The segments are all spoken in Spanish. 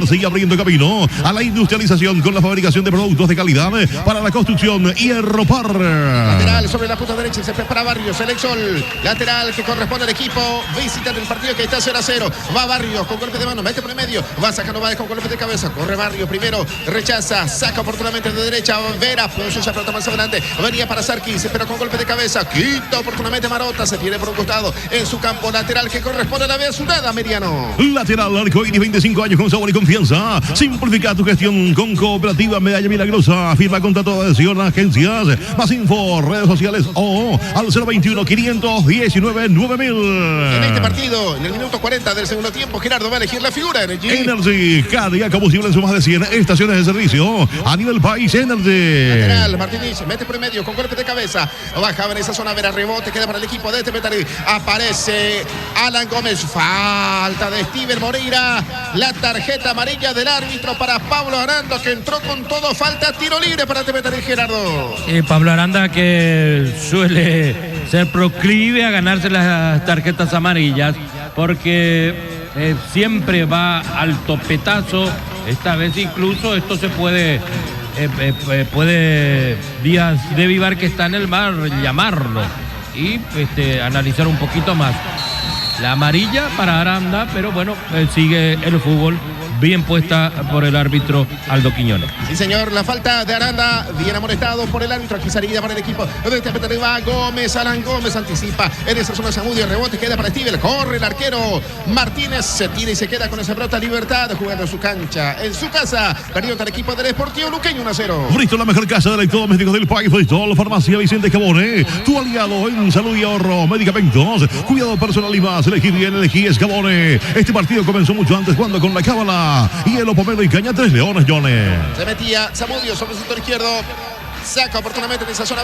Sigue abriendo camino a la industrialización con la fabricación de productos de calidad para la construcción. Hierro Par. Lateral sobre la punta derecha, se prepara Barrios, el Exol. Lateral que corresponde al equipo visitante del partido que está 0-0. Va Barrios con golpe de mano, mete por el medio. Va sacando Báez con golpe de cabeza. Corre Barrios primero, rechaza, saca oportunamente de derecha. Vera, puso esa pelota más adelante. Venía para Sarkis, pero con golpe de cabeza. Quita oportunamente Marota, se tiene por un costado en su campo. Lateral que corresponde a la vez Unada Mediano. Lateral Arcoíris, 25 años con sabor y confianza. Simplifica tu gestión con Cooperativa Medalla Milagrosa. Firma contrato de adhesión a agencias. Más info, redes sociales o al 021-519-9000. En este partido, en el minuto 40 del segundo tiempo, Gerardo va a elegir la figura. Energy, cada día combustible en sus más de 100 estaciones de servicio a nivel país. Energy. Lateral, Martínez mete por el medio con golpe de cabeza. Baja en esa zona, Vera, rebote, queda para el equipo de Temetari. Aparece Alan Gómez. Falta de Steven Moreira. La tarjeta amarilla del árbitro para Pablo Aranda, que entró con todo. Falta, tiro libre para Temetari, Gerardo. Pablo Aranda, que suele ser proclive a ganarse las tarjetas amarillas, porque siempre va al topetazo. Esta vez incluso esto se puede Díaz de Vivar, que está en el mar, llamarlo y analizar un poquito más. La amarilla para Aranda, pero bueno, sigue el fútbol. Bien puesta por el árbitro Aldo Quiñones. Sí, señor, la falta de Aranda, bien amonestado por el árbitro. Aquí salida para el equipo de Temetari. Va Gómez, Alan Gómez anticipa en esa zona Zamudio, rebote, queda para Steven, corre el arquero Martínez, se tira y se queda con esa pelota. Libertad jugando en su cancha, en su casa, perdió el equipo del Sportivo Luqueño 1-0. Bristol, la mejor casa de electrodomésticos del país. Bristol, farmacia Vicente Cabone, tu aliado en salud y ahorro, medicamentos, cuidado personal y más. Elegir bien, elegí Escabone. Este partido comenzó mucho antes, cuando con la cábala Hielo, Pomelo y Caña, 3 Leones, Jones. Se metía Zamudio sobre el sector izquierdo. Saca oportunamente en esa zona.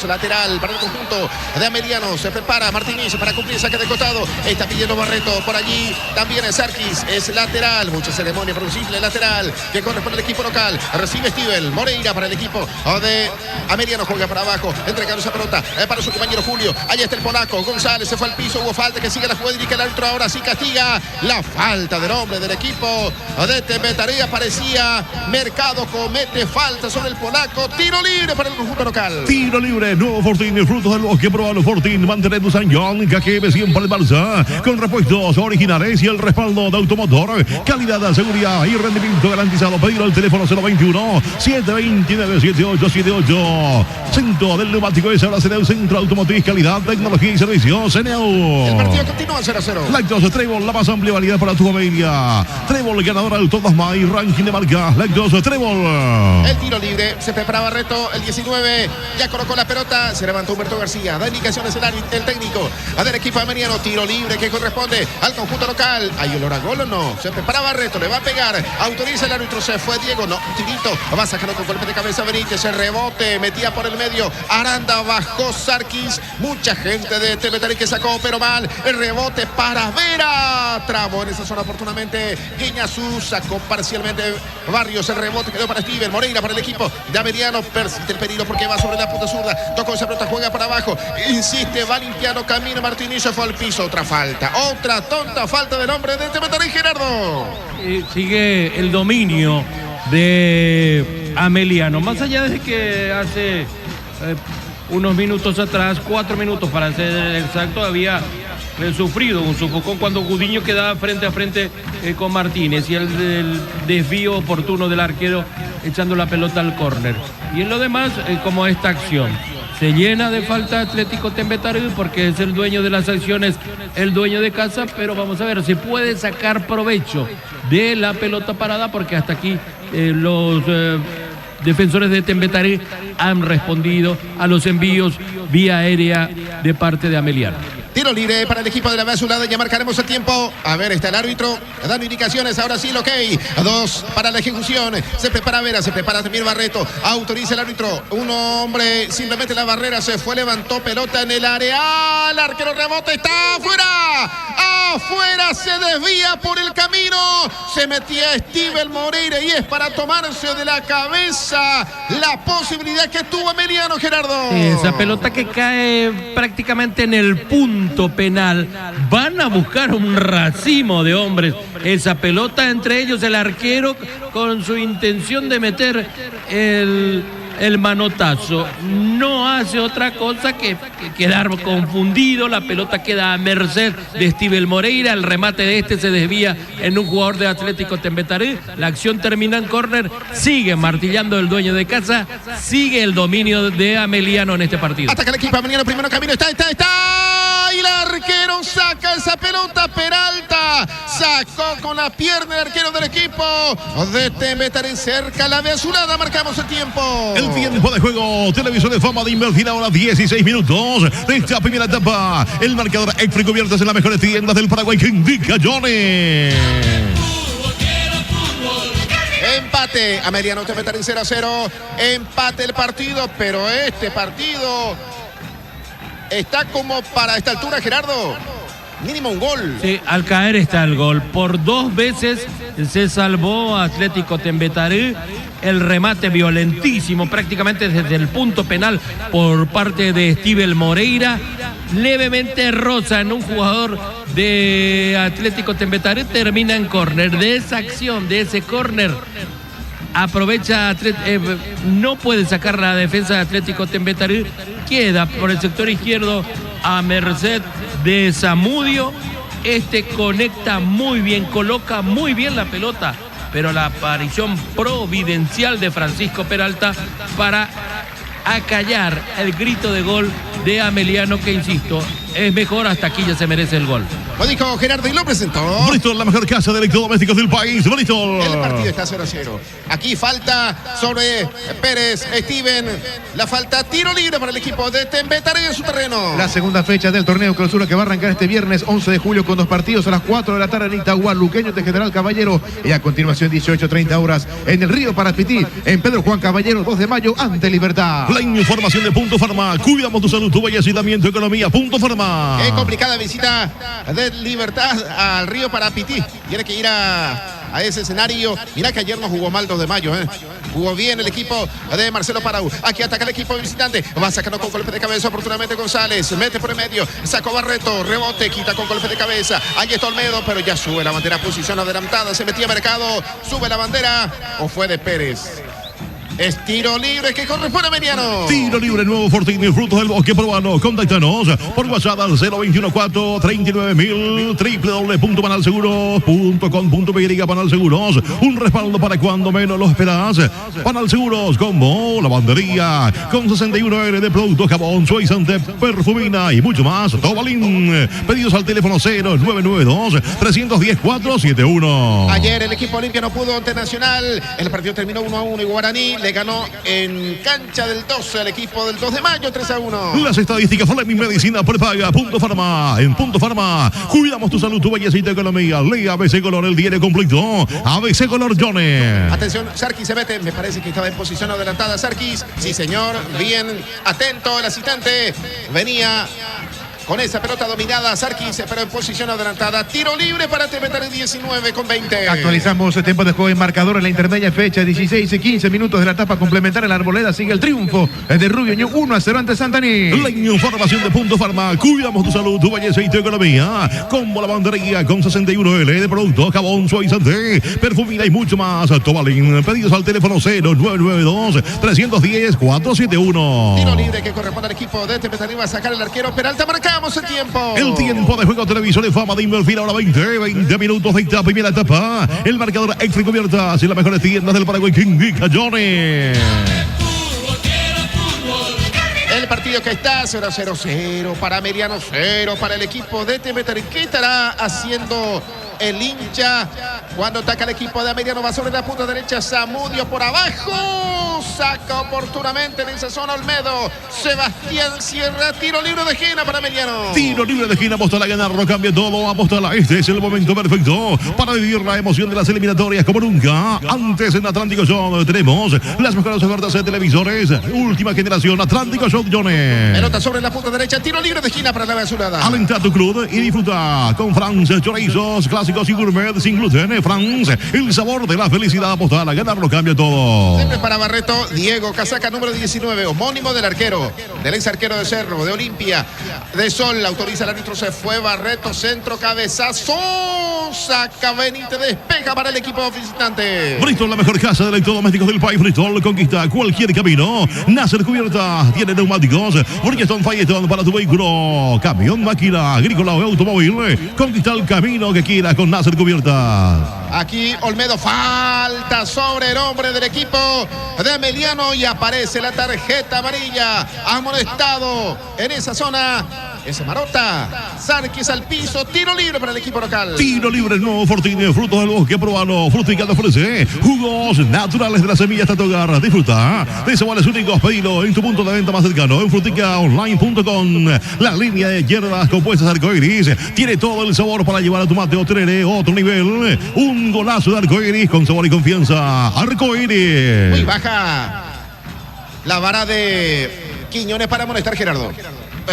Lateral para el conjunto de Ameliano. Se prepara Martínez para cumplir saque de costado. Está pidiendo Barreto por allí. También es Sarkis. Es lateral. Mucha ceremonia por un simple lateral que corresponde al equipo local. Recibe Steven Moreira para el equipo de Ameliano. Juega para abajo. Entregando esa pelota para su compañero Julio. Allá está el polaco. González se fue al piso. Hubo falta, que sigue la jugada y que el árbitro ahora sí castiga la falta del hombre del equipo de Temetari. Parecía Mercado, comete falta sobre el polaco. Tiro libre para el conjunto local. Tiro libre. Nuevo Fortín, frutos del bosque, probalo Fortín, mantener tu San John, KGB siempre el Balsa, con repuestos originales y el respaldo de Automotor, calidad, seguridad y rendimiento garantizado. Pedirlo al teléfono 021-729-7878. Centro del neumático es ahora CNEU, Centro Automotriz, calidad, tecnología y servicios, CNEU. El partido continúa 0-0. Lactos Trébol, la más amplia variedad para tu familia. Trébol, ganadora del Todas May, ranking de marca. Lactos Trébol. El tiro libre, se prepara Barreto, el 19, ya colocó la pelota, se levantó Humberto García, da indicaciones el técnico del equipo americano. Tiro libre que corresponde al conjunto local. ¿Hay olor a gol o no? Se prepara Barreto, le va a pegar, autoriza el árbitro, se fue Diego, no, tirito, va sacando con golpe de cabeza Benítez, el rebote, metía por el medio, Aranda, bajó Sarkis, mucha gente de Temetari que sacó, pero mal, el rebote para Vera, trabó en esa zona oportunamente Guiñazú, sacó parcialmente Barrios, el rebote quedó para Steven Moreira, para el equipo de Ameriano, persiste el peligro porque va sobre la punta zurda. Tocó esa pelota, juega para abajo, insiste, va limpiando camino Martínez, se fue al piso, otra falta, otra tonta falta del hombre de Temetari, Gerardo. Sigue el dominio de Ameliano, más allá de que hace unos minutos atrás, 4 minutos para ser exacto, había sufrido un sofocón cuando Gudiño quedaba frente a frente con Martínez y el desvío oportuno del arquero echando la pelota al córner. Y en lo demás, como esta acción se llena de falta Atlético Temetari porque es el dueño de las acciones, el dueño de casa, pero vamos a ver, se puede sacar provecho de la pelota parada porque hasta aquí los defensores de Temetari han respondido a los envíos vía aérea de parte de Ameliano. Tiro libre para el equipo de la Azulada. Ya marcaremos el tiempo. A ver, está el árbitro dando indicaciones. Ahora sí, lo ok. 2 para la ejecución. Se prepara Vera, se prepara también Barreto. Autoriza el árbitro. Un hombre, simplemente la barrera se fue, levantó pelota en el área. El arquero rebota, está afuera. Afuera, se desvía por el camino. Se metía Steven Moreira y es para tomarse de la cabeza la posibilidad que tuvo Emiliano, Gerardo. Esa pelota que cae prácticamente en el punto penal, van a buscar un racimo de hombres esa pelota, entre ellos el arquero con su intención de meter el manotazo. No hace otra cosa que quedar confundido. La pelota queda a merced de Steven Moreira. El remate de este se desvía en un jugador de Atlético Tembetarí. La acción termina en córner. Sigue martillando el dueño de casa. Sigue el dominio de Ameliano en este partido. Ataca el equipo Ameliano, primero camino. Está. Y el arquero saca esa pelota. Peralta sacó con la pierna el arquero del equipo de Tembetarí. Cerca la de Azulada. Marcamos el tiempo. El tiempo de juego, Televisor de Fama de Invertir ahora 16 minutos de esta primera etapa. El marcador Exfri Cubiertas en las mejores tiendas del Paraguay que indica Johnny. Empate, Ameliano Tembetarí 0-0. Empate el partido, pero este partido está como para esta altura, Gerardo. Mínimo un gol. Sí, al caer está el gol. Por 2 veces se salvó Atlético Tembetarí. El remate violentísimo, prácticamente desde el punto penal por parte de Steven Moreira. Levemente roza en un jugador de Atlético Tembetarí. Termina en córner. De esa acción, de ese córner, aprovecha, no puede sacar la defensa de Atlético Tembetarí. Queda por el sector izquierdo a merced de Zamudio. Este conecta muy bien, coloca muy bien la pelota, pero la aparición providencial de Francisco Peralta para acallar el grito de gol de Ameliano, que insisto, es mejor, hasta aquí ya se merece el gol. Lo dijo Gerardo y lo presentó. Bristol, la mejor casa de electrodomésticos del país. Bristol. El partido está 0-0. Aquí falta sobre Pérez, Steven. La falta, tiro libre para el equipo de Tembetarí en su terreno. La segunda fecha del torneo clausura que va a arrancar este viernes 11 de julio con 2 partidos a las 4 de la tarde en Itagua, Luqueño de General Caballero. Y a continuación 18:30 horas en el Río Parapití, en Pedro Juan Caballero, 2 de mayo ante Libertad. La información de Punto Farma. Cuidamos tu salud, tu belleza y también tu economía. Punto Farma. Qué complicada visita de Libertad al Río Parapití. Tiene que ir a ese escenario. Mirá que ayer no jugó mal 2 de mayo. Jugó bien el equipo de Marcelo Paraú. Aquí ataca el equipo visitante. Va sacando con golpe de cabeza oportunamente González. Mete por el medio. Sacó Barreto. Rebote. Quita con golpe de cabeza. Ahí está Olmedo, pero ya sube la bandera. Posición adelantada. Se metía Mercado. Sube la bandera. ¿O fue de Pérez? Es tiro libre que corresponde a Ameliano. Tiro libre, nuevo Fortín y Frutos del Bosque Peruano. Contáctanos por WhatsApp al 021-439-1000, www.panalseguros.com.py. Panal Seguros, un respaldo para cuando menos lo esperas. Panal Seguros, como lavandería, con 61R de productos, jabón, suavizante, perfumina y mucho más. Tobalín. Pedidos al teléfono 0992-310-471. Ayer el equipo Olimpia no pudo ante Nacional. El partido terminó 1-1 y Guaraní le ganó en cancha del 12 al equipo del 2 de mayo 3-1. Las estadísticas Fleming Medicina prepaga. Punto Farma. En Punto Farma cuidamos tu salud, tu belleza y tu economía. Lee ABC Color, el diario completo. ABC Color Johnny. Atención, Sarkis se mete. Me parece que estaba en posición adelantada Sarkis. Sí, señor. Bien atento el asistente. Venía con esa pelota dominada Sarkis, pero en posición adelantada. Tiro libre para Tembetarí 19:20. Actualizamos el tiempo de juego en marcador en la intermedia fecha, 16 y 15 minutos de la etapa complementaria. En la Arboleda sigue el triunfo de Rubio Ñu 1-0 ante Santaní. La información de Punto Farma. Cuidamos tu salud, tu belleza y tu economía. Combo lavandería con 61L de productos, jabón, suavizante, perfumina y mucho más. Tobalín. Pedidos al teléfono 0992-310-471. Tiro libre que corresponde al equipo de Tembetarí. Va a sacar el arquero Peralta. Marcamos el tiempo. El tiempo de juego, Televisor de Fama de Invertir ahora 20 minutos de esta primera etapa. El marcador Exfri Cubiertas en las mejores tiendas del Paraguay que indica Johnny. El partido que está 0-0 para Ameliano, 0 para el equipo de Tembetarí. ¿Qué estará haciendo el hincha. Cuando ataca el equipo de Ameliano, va sobre la punta derecha. Zamudio por abajo. Saca oportunamente en esa zona Olmedo. Sebastián Sierra. Tiro libre de esquina para Ameliano. Tiro libre de esquina, apostala a ganar, no cambia todo, apostala. Este es el momento perfecto para vivir la emoción de las eliminatorias como nunca. Antes en Atlántico Show tenemos las mejores ofertas de televisores. Última generación, Atlántico Show, Johnny. Pelota sobre la punta derecha. Tiro libre de esquina para la azulada. Alenta tu club y disfruta con Franz, chorizos clásicos y gourmet sin gluten. Franz, el sabor de la felicidad, apostala a ganar, no cambia todo. Siempre para Barreto, Diego, casaca número 19, homónimo del arquero, del ex arquero de Cerro, de Olimpia, de Sol. Autoriza el árbitro, se fue Barreto, centro, cabezazo. Saca Benítez, despeja para el equipo visitante. Bristol, la mejor casa de electrodomésticos del país. Bristol conquista cualquier camino. Nasser Cubierta tiene neumáticos. Bridgestone Firestone para tu vehículo, camión, máquina, agrícola o automóvil. Conquista el camino que quieras con Nasser Cubierta. Aquí Olmedo, falta sobre el hombre del equipo de Ameliano y aparece la tarjeta amarilla. Amonestado en esa zona. Ese Marota. Sarquis al piso. Tiro libre para el equipo local. Tiro libre, el nuevo Fortini, frutos del bosque, probalo. Frutica te ofrece jugos naturales de la semilla hasta tu hogar. Disfruta de sabores únicos. Pedilo en tu punto de venta más cercano en fruticaonline.com. La línea de hierbas compuestas arcoiris tiene todo el sabor para llevar a tu mate o tereré otro nivel. Un golazo de arcoiris con sabor y confianza. Arcoiris. Muy baja la vara de Quiñones para amonestar, Gerardo.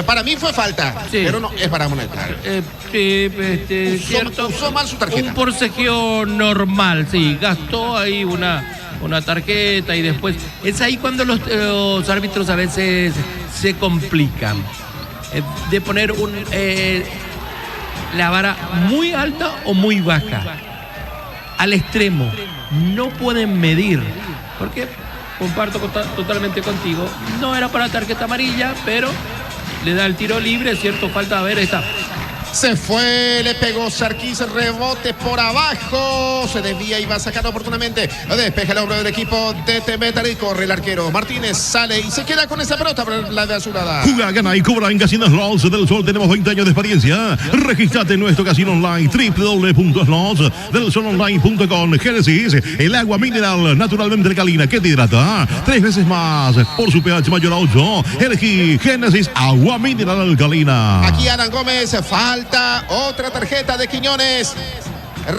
Para mí fue falta, sí, pero no es para amonestar. Cierto, usó mal su tarjeta. Un forcejeo normal, sí, gastó ahí una tarjeta y después... Es ahí cuando los árbitros a veces se complican. De poner la vara muy alta o muy baja. Al extremo. No pueden medir. Porque, comparto totalmente contigo, no era para tarjeta amarilla, pero... Le da el tiro libre, es cierto, falta, a ver, está. Se fue, le pegó Sarquis, rebote por abajo, se desvía y va sacando oportunamente. Despeja el hombre del equipo de Temetari, corre el arquero. Martínez sale y se queda con esa pelota para la de azulada. Juega, gana y cobra en Casinos Slots del Sol. Tenemos 20 años de experiencia. Registrate en nuestro casino online www.slotsdelsononline.com. Génesis, el agua mineral naturalmente alcalina que te hidrata 3 veces más por su pH mayor a 8. Elegí Génesis, agua mineral alcalina. Aquí Alan Gómez, falta otra tarjeta de Quiñones.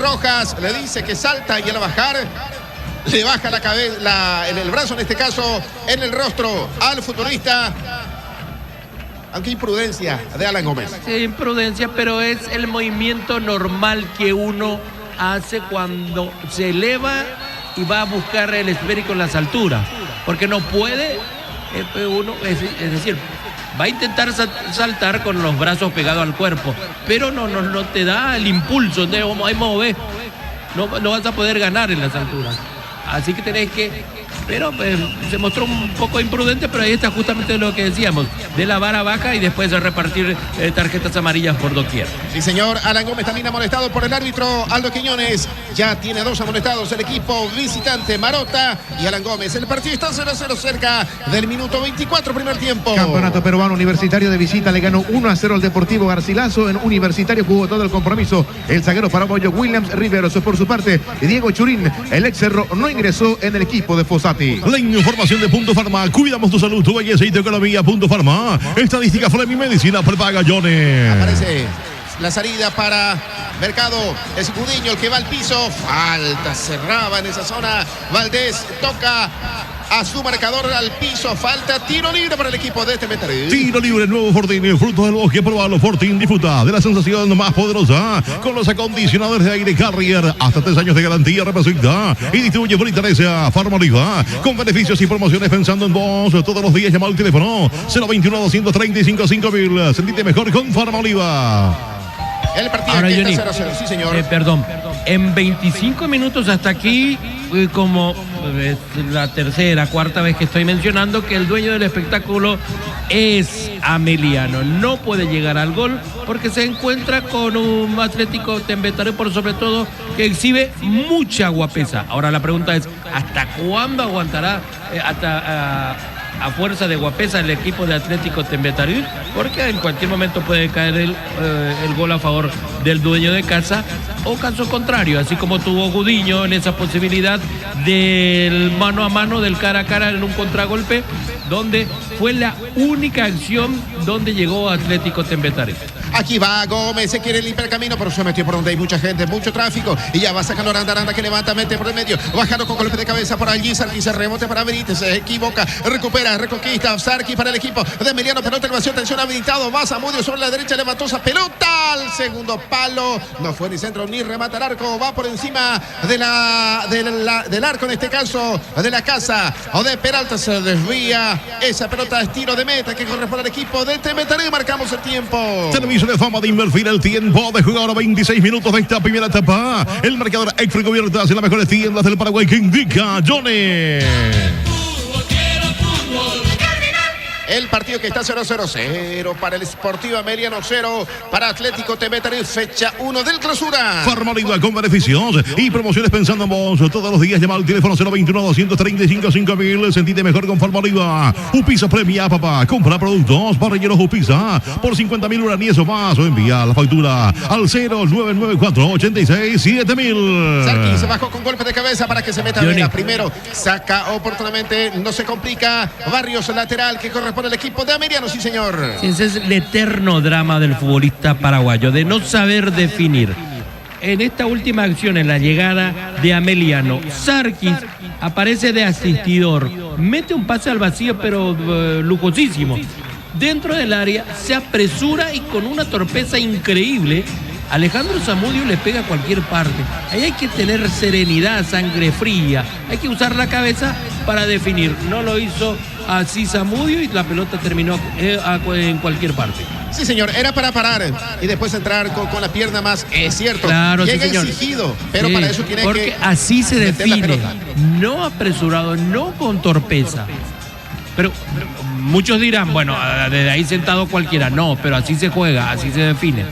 Rojas le dice que salta y al bajar le baja la cabeza, en el brazo en este caso, en el rostro al futbolista. Aunque imprudencia de Alan Gómez. Sí, imprudencia, pero es el movimiento normal que uno hace cuando se eleva y va a buscar el esférico en las alturas. Porque no puede, uno, es decir, va a intentar saltar con los brazos pegados al cuerpo, pero no te da el impulso. Ahí mover, no vas a poder ganar en las alturas. Así que tenés que... Pero se mostró un poco imprudente, pero ahí está justamente lo que decíamos, de la vara baja y después de repartir tarjetas amarillas por doquier. Sí, señor. Alan Gómez también amonestado por el árbitro Aldo Quiñones. Ya tiene 2 amonestados el equipo visitante, Marota y Alan Gómez. El partido está 0-0 cerca del minuto 24, primer tiempo. Campeonato peruano universitario de visita le ganó 1-0 al Deportivo Garcilaso. En Universitario jugó todo el compromiso el zaguero paraguayo Williams Riveros. Por su parte, Diego Churín, el ex Cerro, no ingresó en el equipo de Fossati. La información de Punto Farma. Cuidamos tu salud, tu belleza y tu economía. Punto Farma. Estadística Fleming Medicina prepaga, Johnny. Aparece la salida para Mercado. Escudiño, el que va al piso. Falta, cerraba en esa zona. Valdés toca a su marcador al piso. Falta, tiro libre para el equipo de Temetari. Tiro libre, nuevo Fortini, frutos del bosque, probalo. Fortin, disfruta de la sensación más poderosa con los acondicionadores de aire Carrier. Hasta 3 años de garantía, representa y distribuye por interés a Farmaliva con beneficios y promociones pensando en vos. Todos los días llama al teléfono 021-235-5000. Sentite mejor con Farmaliva. El partido Ahora, aquí Johnny, está 0-0. Sí, señor. Perdón. En 25 minutos hasta aquí, como la tercera, cuarta vez que estoy mencionando que el dueño del espectáculo es Ameliano. No puede llegar al gol porque se encuentra con un Atlético Temetari, por sobre todo, que exhibe mucha guapesa. Ahora la pregunta es, ¿hasta cuándo aguantará a fuerza de guapesa el equipo de Atlético Temetari? Porque en cualquier momento puede caer el gol a favor del dueño de casa, o caso contrario, así como tuvo Gudiño en esa posibilidad del mano a mano, del cara a cara en un contragolpe, donde fue la única acción donde llegó Atlético Tembetarí. Aquí va Gómez, se quiere limpiar el camino, pero se metió por donde hay mucha gente, mucho tráfico. Y ya va sacando Aranda que levanta, mete por el medio. Bajando con golpe de cabeza por allí. Sarki se rebote para Benítez, se equivoca, recupera, reconquista. Sarki para el equipo de Emiliano. Pelota, elevación, tensión, habilitado. Va Zamudio sobre la derecha, levantó esa pelota al segundo palo. No fue ni centro ni remata al arco. Va por encima del arco, en este caso, de la casa o de Peralta. Se desvía esa pelota, es tiro de meta que corresponde al equipo de Tembetarí. Marcamos el tiempo. Servicio de fama de invertir el tiempo de jugar a 26 minutos de esta primera etapa. El marcador Extra Cubiertas en las mejores tiendas del Paraguay que indica Johnny. El partido que está 0-0 para el Sportivo Emiliano, 0 para Atlético Tembetarí, fecha 1 del clausura. Farmaliva con beneficios y promociones pensando en vos. Todos los días llama al teléfono 021-235-5000. Sentite mejor con Farmaliva. Upisa premia, papá. Compra productos parrilleros Upisa por 50.000 uraníes o más. O envía la factura al 0994-86-7000. Sarki se bajó con golpe de cabeza para que se meta Vera. Primero saca oportunamente, no se complica. Barrios lateral que corresponde al equipo de Emiliano, sí señor. Ese es el eterno drama del futbolista paraguayo, de no saber definir. En esta última acción, en la llegada de Emiliano, Sarkis aparece de asistidor, mete un pase al vacío, pero lujosísimo. Dentro del área se apresura y con una torpeza increíble, Alejandro Zamudio le pega a cualquier parte. Ahí hay que tener serenidad, sangre fría, hay que usar la cabeza para definir. No lo hizo así Zamudio y la pelota terminó en cualquier parte. Sí, señor, era para parar y después entrar con la pierna más, es cierto. Claro, llega sí, señor. exigido, pero para eso tiene porque que así se meter la define, pelota. no apresurado, no con torpeza. Pero muchos dirán, bueno, desde ahí sentado cualquiera. No, pero así se juega, así se define.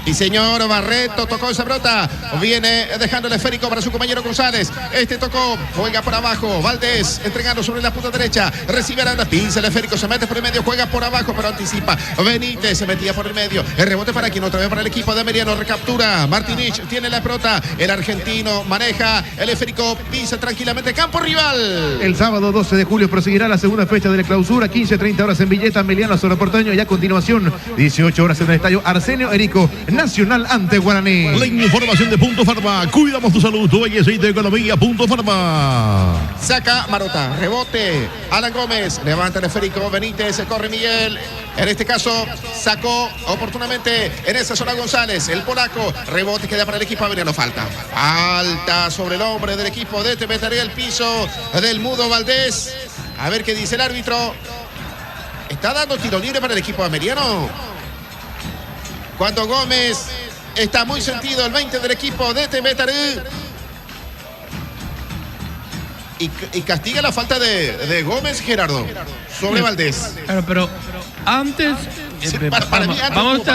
Y señor Barreto tocó esa pelota, viene dejando el esférico para su compañero González. Este tocó, juega por abajo, Valdés entregando sobre la punta derecha, recibe Aranda, pinza el esférico, se mete por el medio, juega por abajo, pero anticipa. Benítez se metía por el medio, el rebote para quien otra vez para el equipo de Emiliano, recaptura. Martinich tiene la pelota, el argentino maneja el esférico, pisa tranquilamente campo rival. El sábado 12 de julio proseguirá la segunda fecha de la clausura, 15:30 horas en Villeta, Emiliano Porteño, y a continuación 18 horas en el estadio Arsenio Erico, Nacional ante Guaraní. La información de Punto Farma. Cuidamos tu salud, tu belleza y tu economía. Punto Farma. Saca Marota, rebote, Alan Gómez, levanta el esférico, Benítez, corre Miguel. En este caso, sacó oportunamente en esa zona González, el polaco, rebote queda para el equipo Emiliano, falta sobre el hombre del equipo de Tembetarí, el piso del Mudo Valdés. A ver qué dice el árbitro. ¿Está dando tiro libre para el equipo Emiliano? Cuando Gómez está muy sentido, el 20 del equipo de Tembetarí. Y castiga la falta de Gómez, Gerardo, sobre Valdés. Claro, pero antes, Sí, para mí, antes vamos tuvo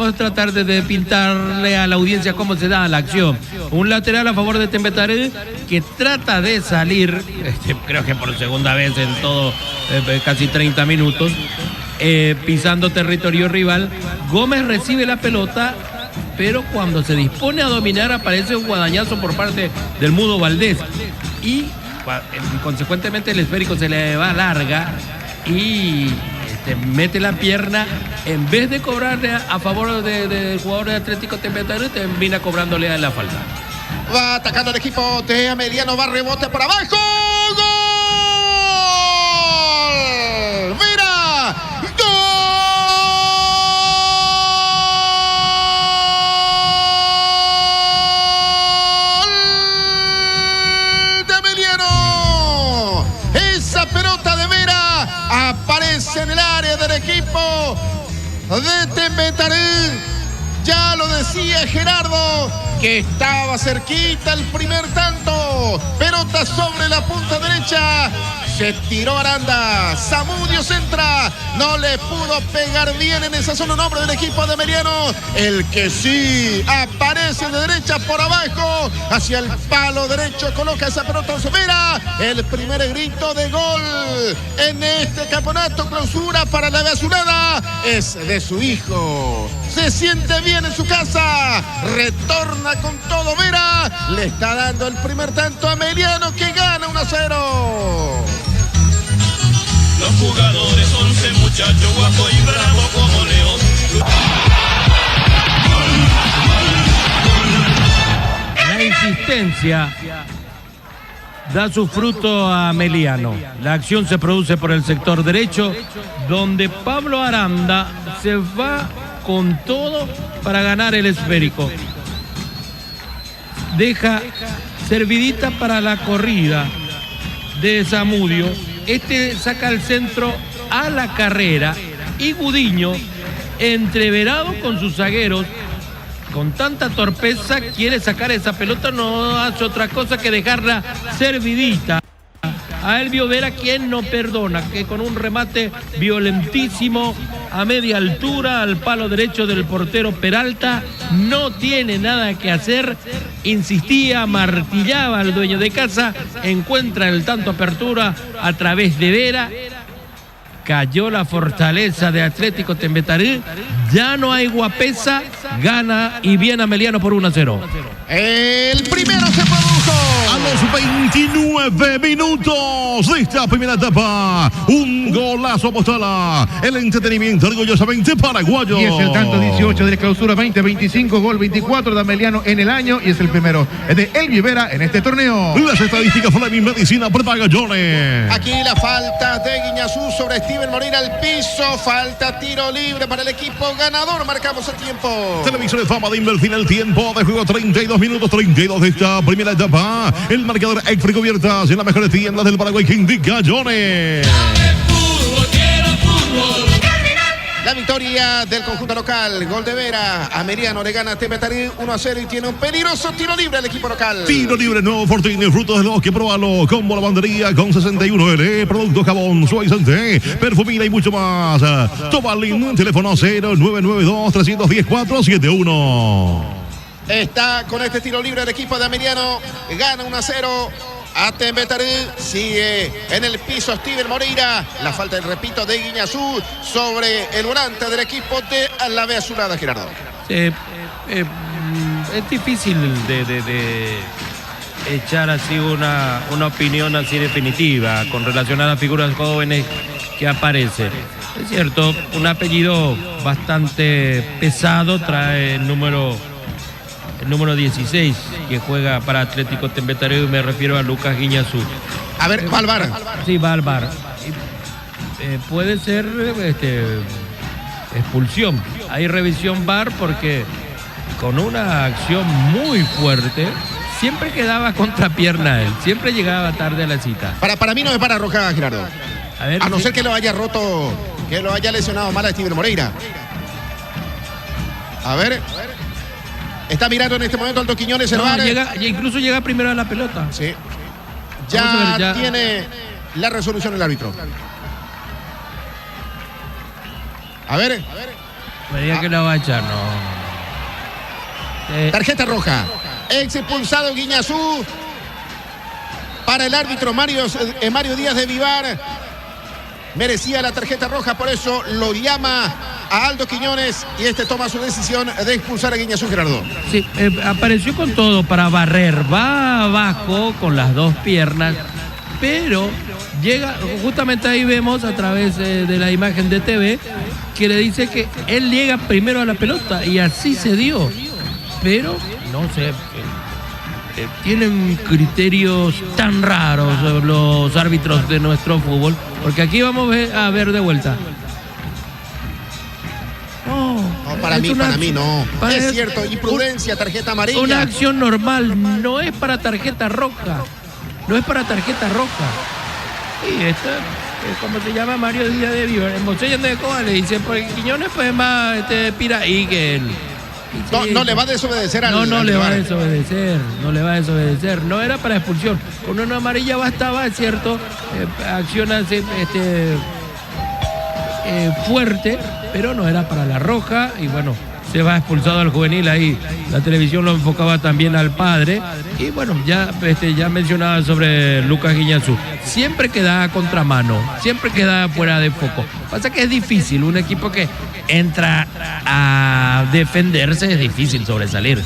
a tratar de pintarle a la audiencia cómo se da la acción. Un lateral a favor de Tembetarí que trata de salir, creo que por segunda vez en todo, casi 30 minutos, pisando territorio rival. Gómez recibe la pelota, pero cuando se dispone a dominar aparece un guadañazo por parte del Mudo Valdés y consecuentemente el esférico se le va larga y mete la pierna, en vez de cobrarle a favor del jugador de Atlético Tembetarí, termina cobrándole a la falta. Va atacando el equipo de Emiliano, va rebote por abajo. ¡Gol! ¡Mira! Aparece en el área del equipo de Tembetarí. Ya lo decía Gerardo, que estaba cerquita el primer tanto. Pelota sobre la punta derecha. Se tiró Aranda. Zamudio centra. No le pudo pegar bien en esa zona un hombre del equipo de Emiliano. El que sí aparece de derecha por abajo. Hacia el palo derecho coloca esa pelota. Mira, el primer grito de gol en este campeonato clausura para la azulada es de su hijo. se siente bien en su casa, retorna con todo Vera, le está dando el primer tanto a Ameliano que gana 1-0. Los jugadores, 11 muchachos guapos y bravos como león. La insistencia da su fruto a Ameliano. La acción se produce por el sector derecho, donde Pablo Aranda se va con todo para ganar el esférico. Deja servidita para la corrida de Zamudio. Este saca el centro a la carrera y Gudiño, entreverado con sus zagueros, con tanta torpeza quiere sacar esa pelota, no hace otra cosa que dejarla servidita a Elvio Vera, quien no perdona, que con un remate violentísimo a media altura al palo derecho del portero Peralta, no tiene nada que hacer, insistía, martillaba al dueño de casa, encuentra el tanto apertura a través de Vera. Cayó la fortaleza de Atlético Tembetarí, ya no hay guapesa, gana y viene Ameliano por 1-0. El primero se produjo. A los 29 minutos de esta primera etapa, un golazo apostala. El entretenimiento orgullosamente paraguayo. Y es el tanto 18 de la clausura 2025, gol 24 de Ameliano en el año y es el primero de Elvio Vera en este torneo. Las estadísticas Fleming Medicina prepaga Jones. Aquí la falta de Guiñazú sobre Steven Moreira al piso. Falta, tiro libre para el equipo ganador. Marcamos el tiempo. Televisor de Fama de Inverfin, el tiempo de juego 32 minutos 32 de esta primera etapa. El marcador Exfri Cubiertas en las mejores tiendas del Paraguay que indica Jones. La victoria del conjunto local, gol de Vera, Ameliano le gana a Tembetarí 1-0 y tiene un peligroso tiro libre el equipo local. Tiro libre nuevo Fortín, el fruto de los que probalo, como lavandería con 61L, producto jabón, suavizante, perfumina y mucho más. Tobalín, teléfono 0992-310-471. Está con este tiro libre el equipo de Ameliano, gana 1-0. A Tembetarí, sigue en el piso Steven Moreira. La falta, repito, de Guiñazú sobre el volante del equipo de la B Azulada, Gerardo. Es difícil de echar así una opinión así definitiva con relación a las figuras jóvenes que aparecen. Es cierto, un apellido bastante pesado trae el número 16 que juega para Atlético Tembetarí, y me refiero a Lucas Guiñazú. A ver, va al VAR. Sí, va al VAR. Puede ser expulsión. Hay revisión VAR porque con una acción muy fuerte siempre quedaba contrapierna él, siempre llegaba tarde a la cita. Para mí no es para roja, Gerardo. A no ser que lo haya roto, que lo haya lesionado mal a Steven Moreira. A ver. Está mirando en este momento Aldo Quiñones el VAR. Incluso llega primero a la pelota. Sí. Ya tiene la resolución el árbitro. A ver. Me diga que la va a echar, no. Tarjeta roja. Expulsado Guiñazú. Para el árbitro Mario Díaz de Vivar. Merecía la tarjeta roja, por eso lo llama a Aldo Quiñones y este toma su decisión de expulsar a Guiñazú, Gerardo. Sí, apareció con todo para barrer, va abajo con las dos piernas, pero llega, justamente ahí vemos a través de la imagen de TV, que le dice que él llega primero a la pelota y así se dio, pero no sé, tienen criterios tan raros los árbitros de nuestro fútbol, porque aquí vamos a ver de vuelta. No, para mí no. Es cierto, imprudencia, tarjeta amarilla. Una acción normal, no es para tarjeta roja. No es para tarjeta roja. Y esta, como se llama Mario Díaz de Vivar, en Monseñor de Coa le dice, porque Quiñones pues más pira y que él. No le va a desobedecer al No le va a desobedecer, no le va a desobedecer. No era para expulsión. Con una amarilla bastaba, es cierto, acciones fuerte, pero no era para la roja y bueno, se va expulsado al juvenil. Ahí la televisión lo enfocaba también al padre. Y bueno, ya mencionaba sobre Lucas Guiñazú. Siempre queda a contramano, siempre queda fuera de foco. Pasa que es difícil, un equipo que entra a defenderse es difícil sobresalir.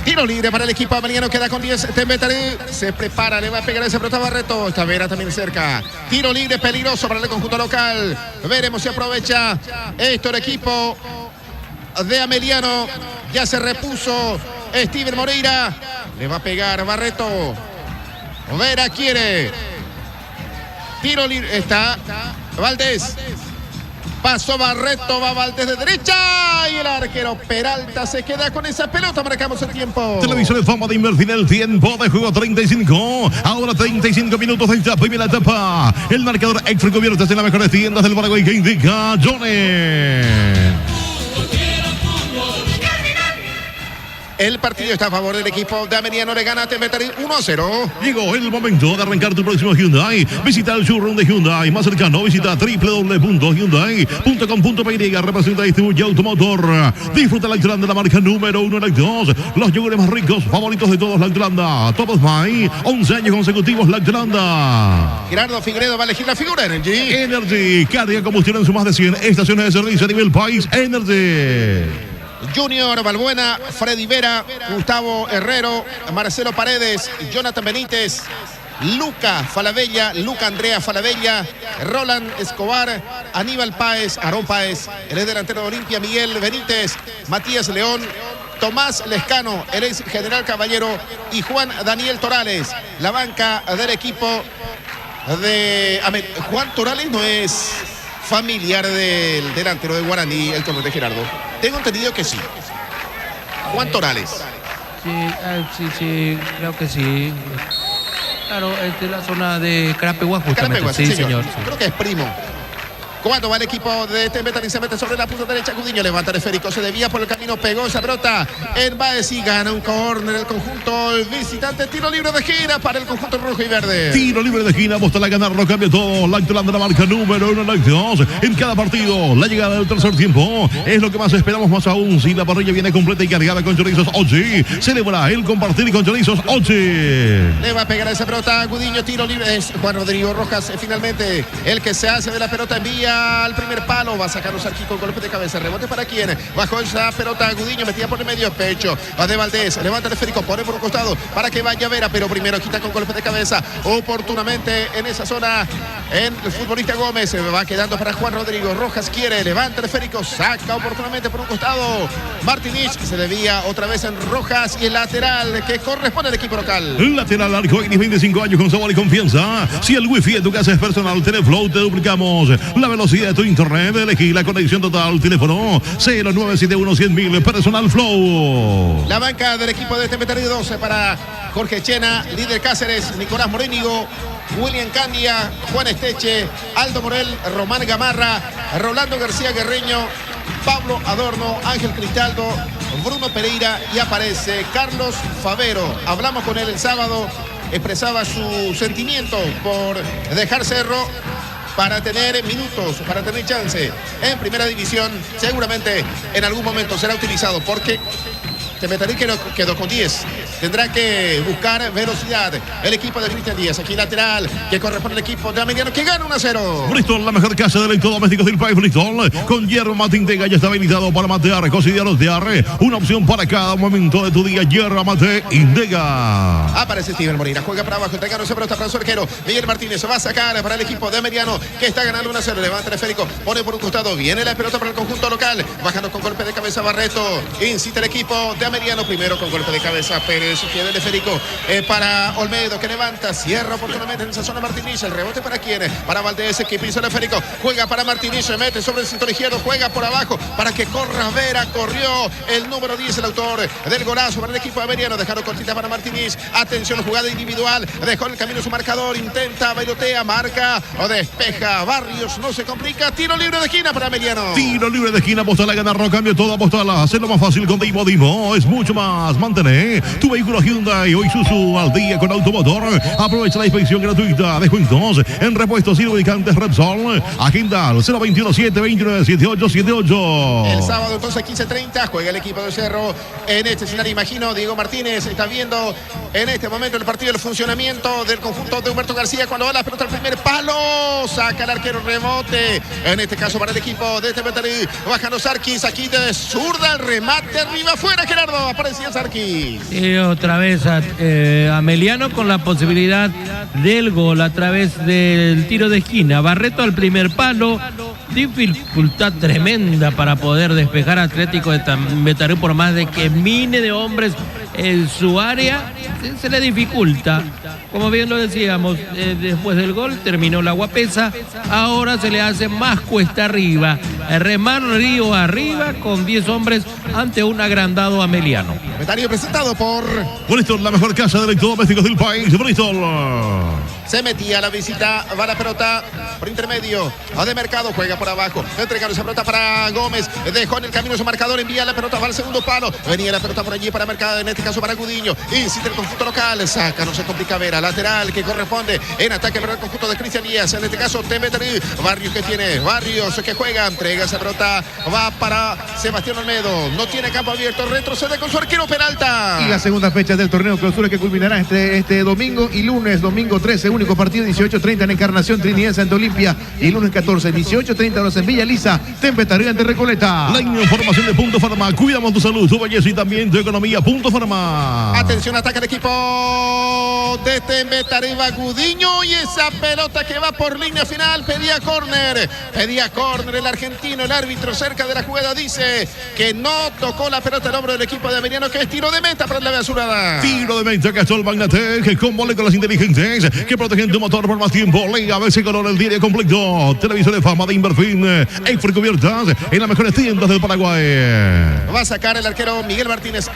Tiro libre para el equipo ameliano, queda con 10. Tembetarí se prepara, le va a pegar ese pelota a Barreto. Tavera también cerca. Tiro libre peligroso para el conjunto local. Veremos si aprovecha esto el equipo de Ameliano. Ya se repuso Steven Moreira. Le va a pegar Barreto. Vera quiere. Tiro libre. Está Valdés. Pasó Barreto, va Valdés de derecha y el arquero Peralta se queda con esa pelota. Marcamos el tiempo. Televisor de fama de invertir el tiempo de juego 35. Ahora 35 minutos de esta primera etapa. El marcador extra convierte en las mejores tiendas del Paraguay que indica Johnny. El partido está a favor del equipo de Ameliano. Le gana Tembetarí 1-0. Llegó el momento de arrancar tu próximo Hyundai. Visita el showroom de Hyundai más cercano. Visita www.hyundai.com.py. Representa y distribuye Automotor. Disfruta la Lactlanda, la marca número 1 Lactos. Los yogures más ricos, favoritos de todos Lactlanda. Todos May, 11 años consecutivos Lactlanda. Gerardo Figueredo va a elegir la figura Energy. Energy, carga combustible en su más de 100 estaciones de servicio a nivel país. Energy. Junior Balbuena, Freddy Vera, Gustavo Herrero, Marcelo Paredes, Jonathan Benítez, Luca Falabella, Luca Andrea Falabella, Roland Escobar, Aníbal Páez, Aarón Páez, el ex delantero de Olimpia, Miguel Benítez, Matías León, Tomás Lescano, el ex general Caballero y Juan Daniel Torales. La banca del equipo de Juan Torales no es familiar del delantero de Guaraní, el torneo de Gerardo. Tengo entendido que sí. Juan Torales. Sí, creo que sí. Claro, es de la zona de Carapeguá, justamente. Carapeguá, sí, señor. Creo que es primo. Cuando va el equipo de Tembetarí, se mete sobre la punta derecha, Gudiño levanta el esférico, se desvía por el camino, pegó esa pelota en Baez y gana un córner el conjunto visitante. Tiro libre de esquina para el conjunto rojo y verde. Tiro libre de esquina, Boston a ganarlo, cambia todo. Lactolanda, la marca número 1 Lactos. En cada partido, la llegada del tercer tiempo es lo que más esperamos, más aún si la parrilla viene completa y cargada con chorizos Ochi. Celebra el compartir con chorizos Ochi. Le va a pegar esa pelota, Gudiño, tiro libre. Es Juan Rodrigo Rojas, finalmente el que se hace de la pelota, envía al primer palo, va a sacarnos aquí con golpe de cabeza, rebote para quien, bajo esa pelota Gudiño, metía por el medio pecho, va de Valdés, levanta el esférico, pone por un costado para que vaya Vera, pero primero quita con golpe de cabeza, oportunamente en esa zona, en el futbolista Gómez, va quedando para Juan Rodrigo Rojas, quiere, levanta el esférico, saca oportunamente por un costado, Martínez se desvía otra vez en Rojas y el lateral que corresponde al equipo local. Lateral Arcoiris, 25 años con sabor y confianza. Si el wifi de tu casa es personal, Teleflow, te duplicamos la velocidad de tu internet. Elegí la conexión total. Teléfono 0971-100.000. Personal Flow. La banca del equipo de Tembetarí 12 para Jorge Chena, líder Cáceres, Nicolás Morénigo, William Candia, Juan Esteche, Aldo Morel, Román Gamarra, Rolando García Guerreño, Pablo Adorno, Ángel Cristaldo, Bruno Pereira y aparece Carlos Favero. Hablamos con él el sábado, expresaba su sentimiento por dejar Cerro para tener minutos, para tener chance en primera división. Seguramente en algún momento será utilizado porque Tembetarí quedó con 10. Tendrá que buscar velocidad el equipo de Cristian Díaz. Aquí lateral que corresponde al equipo de Ameliano que gana 1-0. Bristol, la mejor casa de electrodomésticos del país. Bristol, con hierro mate Intega, ya está habilitado para matear, cocinar, rotear. Una opción para cada momento de tu día. Hierro mate Intega. Aparece Steven Moreira, juega para abajo, entregando esa pelota para su arquero. Miguel Martínez se va a sacar para el equipo de Ameliano que está ganando 1-0. Levanta el esférico, pone por un costado, viene la pelota para el conjunto local. Bajando con golpe de cabeza Barreto. Incita el equipo de Ameliano primero con golpe de cabeza. Pérez pierde el esférico para Olmedo que levanta, cierra oportunamente en esa zona Martínez. El rebote para quién, para Valdés que pisa el esférico. Juega para Martínez, se mete sobre el cinturón izquierdo, juega por abajo para que corra Vera. Corrió el número 10, el autor del golazo para el equipo de Ameliano. Dejaron cortita para Martínez. Atención, jugada individual. Dejó en el camino su marcador. Intenta, bailotea, marca o despeja. Barrios no se complica. Tiro libre de esquina para Ameliano. Tiro libre de esquina, apostala, ganar, no cambio todo, apostala. Hacerlo más fácil con Dimo. Dimo es mucho más. Mantén tu vehículo Hyundai o Isuzu al día con automotor. Aprovecha la inspección gratuita. Descuentos en repuestos y lubricantes Repsol. Agenda al 021-729-7878. El sábado entonces 15:30 juega el equipo de Cerro en este escenario. Imagino, Diego Martínez está viendo en este momento el partido, el funcionamiento del conjunto de Humberto García cuando va la pelota al primer palo. Saca el arquero, rebote. En este caso para el equipo de Tembetarí. Bajando Sarkis aquí de zurda, el remate arriba afuera. Gerardo, aparecía Sarkis. Y otra vez Ameliano con la posibilidad del gol a través del tiro de esquina. Barreto al primer palo. Dificultad tremenda para poder despejar a Atlético de Tembetarí, por más de que mine de hombres en su área, se le dificulta. Como bien lo decíamos, después del gol terminó la Guapesa, ahora se le hace más cuesta arriba, remar río arriba con 10 hombres ante un agrandado Ameliano. Comentario presentado por Bristol, la mejor casa de electrodomésticos del país. Bristol. Se metía a la visita, va la pelota por intermedio, a de Mercado, juega por abajo, entregando esa pelota para Gómez, dejó en el camino su marcador, envía la pelota, va al segundo palo, venía la pelota por allí para Mercado, en este caso para Gudiño, insiste el conjunto local, saca, no se complica Vera, lateral que corresponde en ataque para el conjunto de Cristian Díaz, en este caso Tembetarí, Barrios que tiene, Barrios que juega, entrega esa pelota, va para Sebastián Olmedo, no tiene campo abierto, retrocede con su arquero Peralta. Y la segunda fecha del torneo clausura que culminará este domingo y lunes, domingo 13, único partido 18:30 en Encarnación Trinidad ante Olimpia y lunes 14, 18:30 horas en Villa Lisa, Tembetarí ante Recoleta. La información de Punto Farma. Cuidamos tu salud, tu belleza y también tu economía. Punto Farma. Atención, ataca el equipo de Tembetarí, va Gudiño y esa pelota que va por línea final, pedía córner el argentino, el árbitro cerca de la jugada dice que no tocó la pelota al hombro del equipo de Ameliano, que es tiro de meta para la basurada. Tiro de meta, Castrol Magnatec, con moléculas inteligentes que protegen tu motor por más tiempo. Liga BC Color, el diario completo. Televisor de fama de Inverfin. Expert cubiertas en las mejores tiendas del Paraguay. Va a sacar el arquero Miguel Martínez,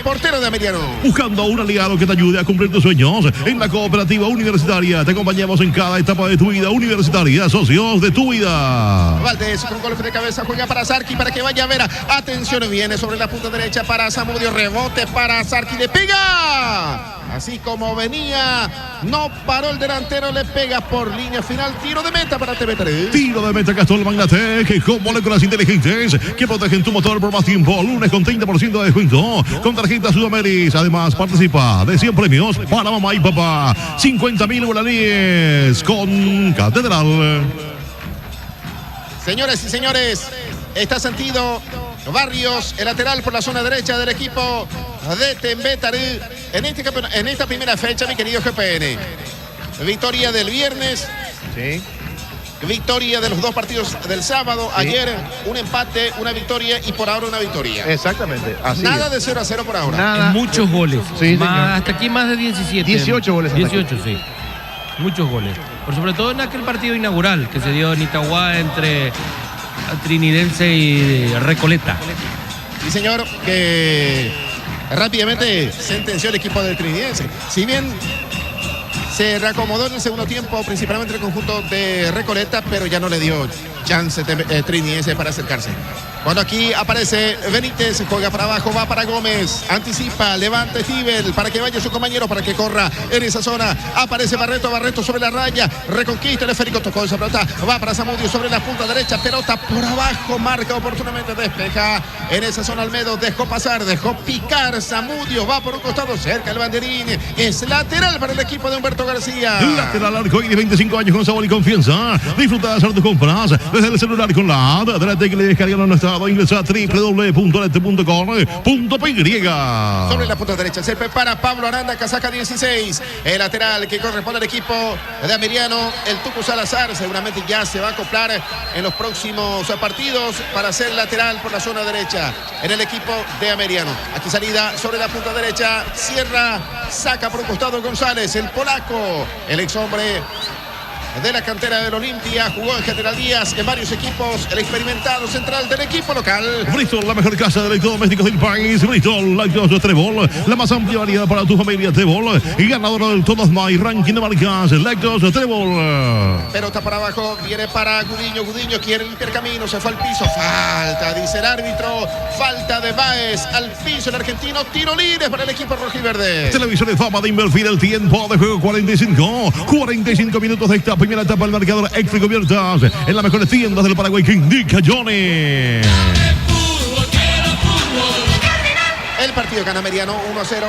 portero de Ameliano. Buscando un aliado que te ayude a cumplir tus sueños en la cooperativa universitaria. Te acompañamos en cada etapa de tu vida universitaria. Socios de tu vida. Valdés con golpe de cabeza, juega para Sarki para que vaya a Vera. Atención, viene sobre la punta derecha para Zamudio, rebote para Sarki, le pega. Así como venía, no paró el delantero, le pega por línea final, tiro de meta para Tembetarí. Tiro de meta Castrol Magnatec con moléculas inteligentes que protegen tu motor por más tiempo. Lunes con 30% de descuento con tarjeta Sudameris. Además, participa de 100 premios para mamá y papá. 50.000 guaraníes con Catedral. Señores y señores, está sentido Barrios, el lateral por la zona derecha del equipo de Tembetarí en esta primera fecha, mi querido GPN. Victoria del viernes. Sí. Victoria de los dos partidos del sábado. Sí. Ayer un empate, una victoria y por ahora una victoria. Exactamente. Así nada es. De 0-0 por ahora. Nada. Muchos goles. Sí, hasta aquí más de 17. 18 goles. 18, sí. Muchos goles. Por sobre todo en aquel partido inaugural que se dio en Itagua entre Trinidense y Recoleta. Sí, señor, que rápidamente sentenció el equipo del Trinidense. Si bien se reacomodó en el segundo tiempo, principalmente el conjunto de Recoleta, pero ya no le dio chance Trinidense para acercarse. Cuando aquí aparece Benítez, juega para abajo, va para Gómez, anticipa, levanta Stivel para que vaya su compañero, para que corra en esa zona. Aparece Barreto sobre la raya, reconquista el esférico, tocó esa pelota, va para Zamudio sobre la punta derecha, pelota por abajo, marca oportunamente, despeja en esa zona Olmedo, dejó pasar, dejó picar Zamudio, va por un costado cerca el banderín, es lateral para el equipo de Humberto García. Lateral arcoíris, 25 años con sabor y confianza. Disfruta de hacer tus compras desde el celular con la app de que le descargan a nuestra ingresa a www.lete.com.py. Sobre la punta derecha se prepara Pablo Aranda, casaca 16. El lateral que corresponde al equipo de Ameliano, el Tucu Salazar, seguramente ya se va a acoplar en los próximos partidos para ser lateral por la zona derecha en el equipo de Ameliano. Aquí salida sobre la punta derecha, cierra, saca por un costado González, el polaco, el ex hombre de la cantera del Olimpia. Jugó en General Díaz en varios equipos. El experimentado central del equipo local. Bristol, la mejor casa de electrodomésticos del país. Bristol, Lácteos Trébol, la más amplia variedad para tu familia Trébol. Y ganadora del Todos My Ranking de marcas, Lácteos Trébol. Pelota para abajo, viene para Gudiño. Gudiño quiere limpiar camino, se fue al piso. Falta, dice el árbitro. Falta de Báez al piso el argentino. Tiro libre para el equipo rojiverde. Televisor de fama de invertir el tiempo de juego 45 minutos de esta primera etapa del marcador extra y cubiertas en las mejores tiendas del Paraguay que indica Johnny. El partido gana Meriano 1-0.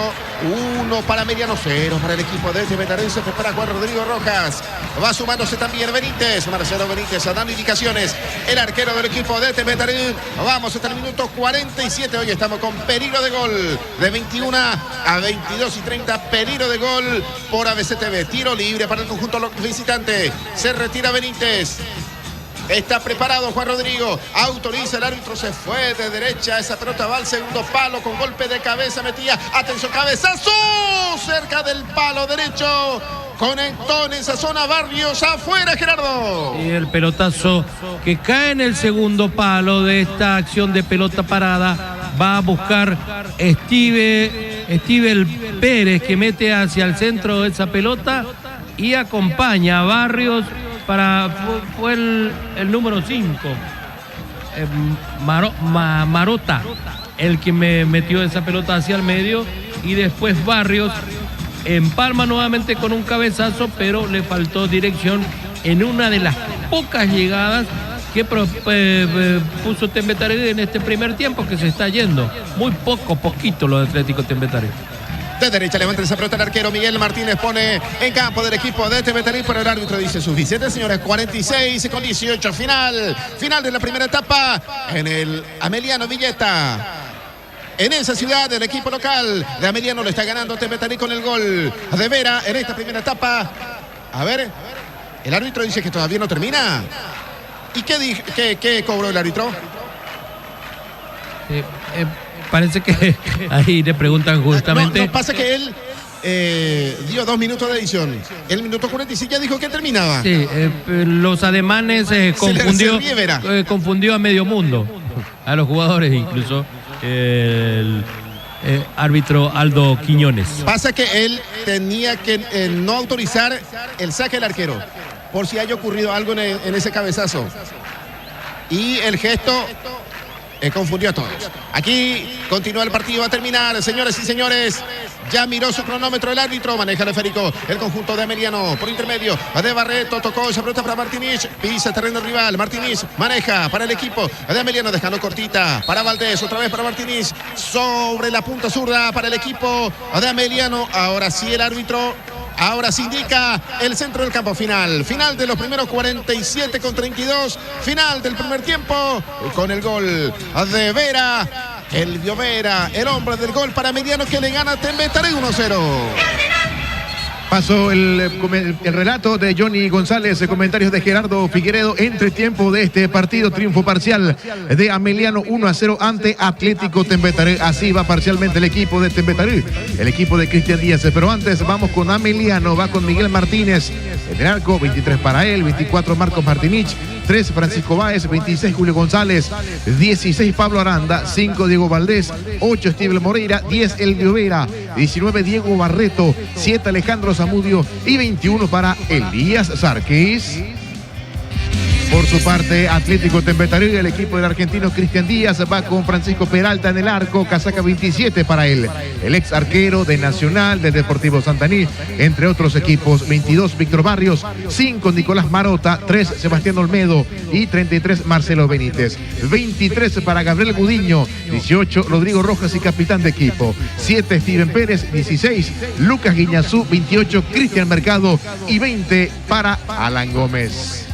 1 para Meriano, 0 para el equipo de Tembetarense. Prepara Juan Rodrigo Rojas. Va sumándose también Benítez. Marcelo Benítez dando indicaciones. El arquero del equipo de Tembetarense. Vamos hasta el minuto 47. Hoy estamos con peligro de gol. De 21 a 22 y 30. Peligro de gol por ABCTV. Tiro libre para el conjunto visitante. Se retira Benítez. Está preparado Juan Rodrigo, autoriza el árbitro, se fue de derecha, esa pelota va al segundo palo con golpe de cabeza, metía, atención, cabezazo, cerca del palo derecho, conectó en esa zona Barrios, afuera Gerardo. Y el pelotazo que cae en el segundo palo de esta acción de pelota parada, va a buscar Estivel Pérez, que mete hacia el centro de esa pelota y acompaña a Barrios. Fue el número 5, Marota, el que me metió esa pelota hacia el medio, y después Barrios empalma nuevamente con un cabezazo, pero le faltó dirección en una de las pocas llegadas que puso Tembetarí en este primer tiempo, que se está yendo muy poquito los Atléticos Tembetarí. De derecha levanta esa pelota el arquero Miguel Martínez, pone en campo del equipo de Tembetarí, pero el árbitro dice suficiente, señores. 46 con 18, final de la primera etapa en el Ameliano Villeta. En esa ciudad, el equipo local de Ameliano le está ganando Tembetarí con el gol de Vera en esta primera etapa. A ver, el árbitro dice que todavía no termina. ¿Y qué cobró el árbitro? Parece que ahí le preguntan justamente. No, pasa que él dio 2 minutos de edición. El minuto 46 ya dijo que terminaba. Sí, los ademanes confundió a medio mundo, a los jugadores, incluso el árbitro Aldo Quiñones. Pasa que él tenía que no autorizar el saque del arquero, por si haya ocurrido algo en ese cabezazo. Y el gesto confundió a todos. Aquí continúa el partido, va a terminar, señores y señores. Ya miró su cronómetro el árbitro, maneja el esférico el conjunto de Ameliano por intermedio de Barreto, tocó esa pelota para Martínez, pisa el terreno rival, Martínez maneja para el equipo de Ameliano, dejando cortita para Valdés, otra vez para Martínez, sobre la punta zurda para el equipo de Ameliano. Ahora sí el árbitro, ahora se indica el centro del campo. Final de los primeros 47 con 32. Final del primer tiempo con el gol de Vera. El Vera, el hombre del gol para Ameliano, que le gana a Tembetarí 1-0. Pasó el relato de Johnny González, comentarios de Gerardo Figueredo. Entretiempo de este partido, triunfo parcial de Ameliano 1-0 ante Atlético Tembetarí. Así va parcialmente el equipo de Tembetarí, el equipo de Cristian Díaz. Pero antes vamos con Ameliano, va con Miguel Martínez en el arco, 23 para él, 24 Marcos Martinich, 3 Francisco Báez, 26 Julio González, 16 Pablo Aranda, 5 Diego Valdés, 8 Estivel Moreira, 10 Elvio Vera, 19 Diego Barreto, 7 Alejandro Zamudio y 21 para Elías Sarquis. Por su parte, Atlético Tembetarí, el equipo del argentino Cristian Díaz, va con Francisco Peralta en el arco, casaca 27 para él, el ex arquero de Nacional, del Deportivo Santaní, entre otros equipos. 22 Víctor Barrios, 5 Nicolás Marota, 3 Sebastián Olmedo y 33 Marcelo Benítez. 23 para Gabriel Gudiño, 18 Rodrigo Rojas y capitán de equipo, 7 Steven Pérez, 16 Lucas Guiñazú, 28 Cristian Mercado y 20 para Alan Gómez.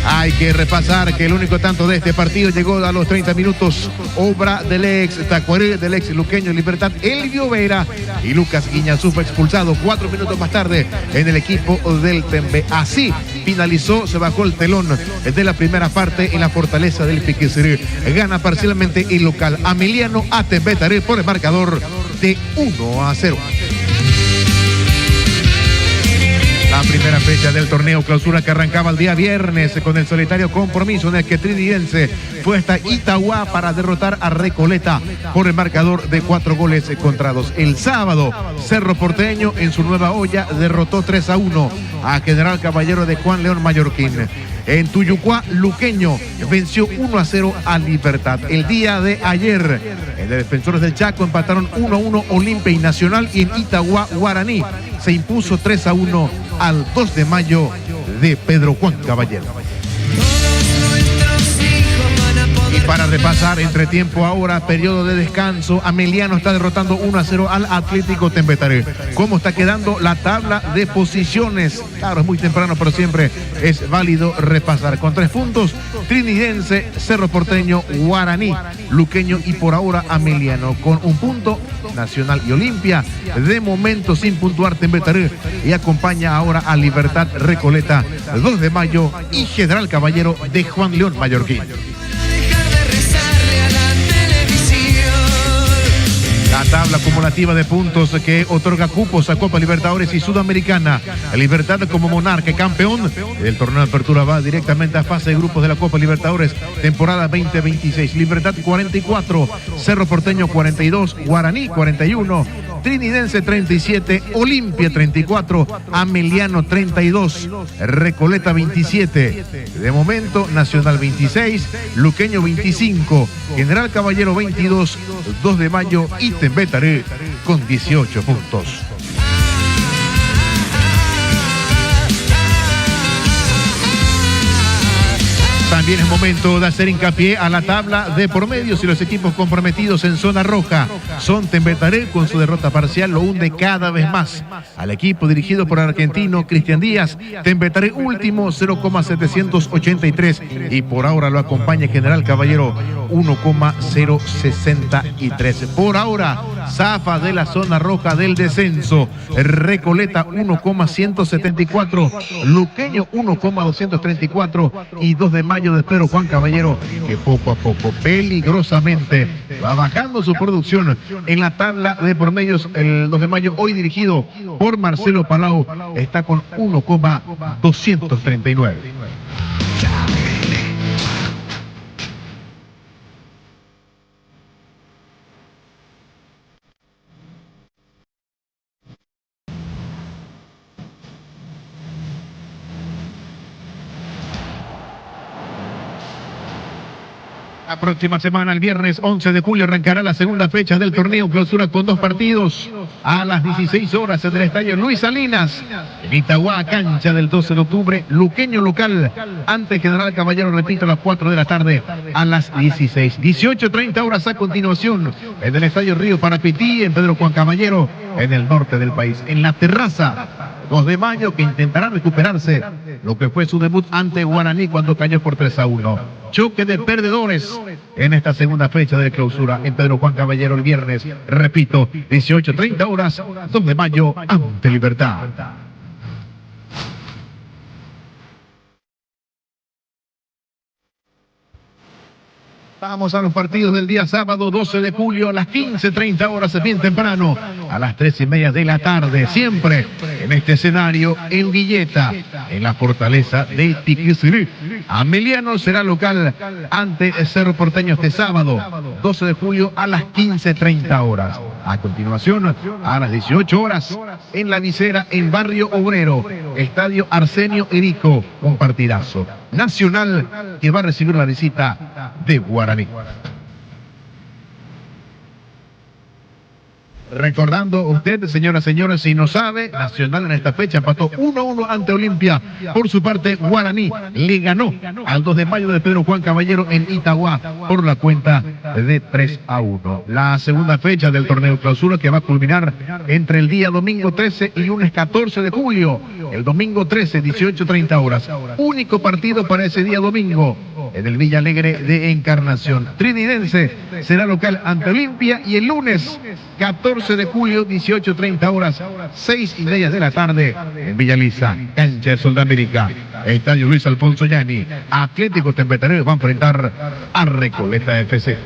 Hay que repasar que el único tanto de este partido llegó a los 30 minutos, obra del ex Tacuaré, del ex luqueño Libertad, Elvio Vera, y Lucas Guiñazú fue expulsado 4 minutos más tarde en el equipo del Tembe. Así finalizó, se bajó el telón de la primera parte en la fortaleza del Piquisirí. Gana parcialmente el local Ameliano a Tembetarí por el marcador de 1-0. La primera fecha del torneo clausura que arrancaba el día viernes con el solitario compromiso en el que Trinidense fue hasta Itagua para derrotar a Recoleta por el marcador de 4-2. El sábado, Cerro Porteño en su nueva olla derrotó 3-1 a General Caballero de Juan León Mallorquín. En Tuyucuá, Luqueño venció 1-0 a Libertad. El día de ayer, en el Defensores del Chaco empataron 1-1 Olimpia y Nacional, y en Itagua, Guaraní se impuso 3-1 al 2 de mayo de Pedro Juan Caballero. Y para repasar, entre tiempo ahora, periodo de descanso, Ameliano está derrotando 1-0 al Atlético Tembetaré. ¿Cómo está quedando la tabla de posiciones? Claro, es muy temprano, pero siempre es válido repasar. Con 3 puntos, Trinidense, Cerro Porteño, Guaraní, Luqueño y por ahora Ameliano. Con 1 punto, Nacional y Olimpia. De momento sin puntuar Tembetaré, y acompaña ahora a Libertad, Recoleta, 2 de mayo y General Caballero de Juan León Mallorquín. La tabla acumulativa de puntos que otorga cupos a Copa Libertadores y Sudamericana. Libertad como monarca campeón del torneo de apertura va directamente a fase de grupos de la Copa Libertadores temporada 2026. Libertad 44, Cerro Porteño 42, Guaraní 41, Trinidense 37, Olimpia 34, Ameliano 32, Recoleta 27. De momento, Nacional 26, Luqueño 25, General Caballero 22, 2 de mayo y Tembetaré con 18 puntos. También es momento de hacer hincapié a la tabla de promedios, y los equipos comprometidos en zona roja son Tembetaré. Con su derrota parcial lo hunde cada vez más al equipo dirigido por el argentino Cristian Díaz. Tembetaré último, 0,783, y por ahora lo acompaña General Caballero 1,063. Por ahora zafa de la zona roja del descenso Recoleta 1,174, Luqueño 1,234 y 2 de mayo de Pedro Juan Caballero, que poco a poco, peligrosamente, va bajando su producción en la tabla de promedios. El 2 de mayo, hoy dirigido por Marcelo Palau, está con 1,239. La próxima semana, el viernes 11 de julio, arrancará la segunda fecha del torneo clausura con 2 partidos a las 16 horas en el estadio Luis Salinas, en Itagua, cancha del 12 de octubre. Luqueño local ante General Caballero, repito, a las 4 de la tarde a las 16. 18:30 horas a continuación en el estadio Río Parapití, en Pedro Juan Caballero, en el norte del país, en la terraza. 2 de mayo, que intentará recuperarse lo que fue su debut ante Guaraní cuando cayó por 3-1. Choque de perdedores en esta segunda fecha de clausura en Pedro Juan Caballero el viernes. Repito, 18:30 horas, 2 de mayo ante Libertad. Vamos a los partidos del día sábado 12 de julio a las 15:30 horas, bien temprano, a las 3:30 de la tarde, siempre en este escenario, en Villeta, en la fortaleza de Tiquisiri. Ameliano será local ante Cerro Porteño este sábado 12 de julio a las 15:30 horas. A continuación, a las 18 horas, en La Visera, en Barrio Obrero, Estadio Arsenio Erico, un partidazo. Nacional, que va a recibir la visita de Guaraní. Recordando usted, señoras y señores, si no sabe, Nacional en esta fecha empató 1-1 ante Olimpia. Por su parte, Guaraní le ganó al 2 de mayo de Pedro Juan Caballero en Itagua por la cuenta de 3-1. La segunda fecha del torneo clausura, que va a culminar entre el día domingo 13 y lunes 14 de julio. El domingo 13, 18:30 horas. Único partido para ese día domingo en el Villa Alegre de Encarnación. Trinidense será local ante Olimpia, y el lunes 14 de julio, 18:30 horas, 6:30 de la tarde, en Villa Lisa, cancha de Sudamérica, estadio Luis Alfonso Llani, Atlético Tembetaré va a enfrentar a Recoleta FC.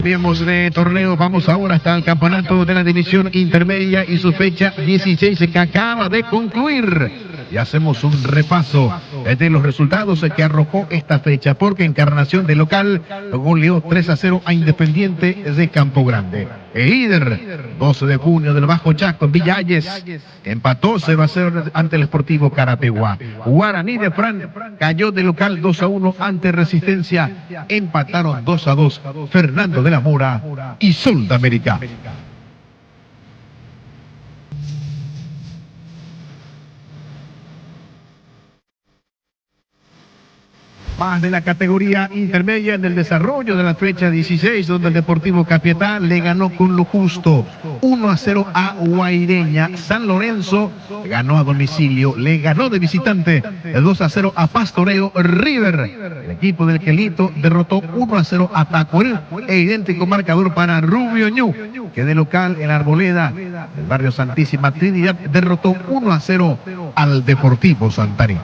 Cambiemos de torneo, vamos ahora hasta el campeonato de la división intermedia y su fecha 16 que acaba de concluir. Y hacemos un repaso de los resultados que arrojó esta fecha, porque Encarnación de local goleó 3-0 a Independiente de Campo Grande. El líder, 12 de junio del Bajo Chaco, Villalles, empató 0-0 ante el Sportivo Carapeguá. Guaraní de Fran cayó de local 2-1 ante Resistencia. Empataron 2-2 Fernando de la Mora y Sol de América. Más de la categoría intermedia en el desarrollo de la fecha 16, donde el Deportivo Capiatá le ganó con lo justo 1-0 a Guaireña. San Lorenzo ganó a domicilio, le ganó de visitante 2-0 a Pastoreo. River, el equipo del Quelito, derrotó 1-0 a Tacuarel. E idéntico marcador para Rubio Ñu, que de local en Arboleda, el barrio Santísima Trinidad, derrotó 1-0 al Deportivo Santarí.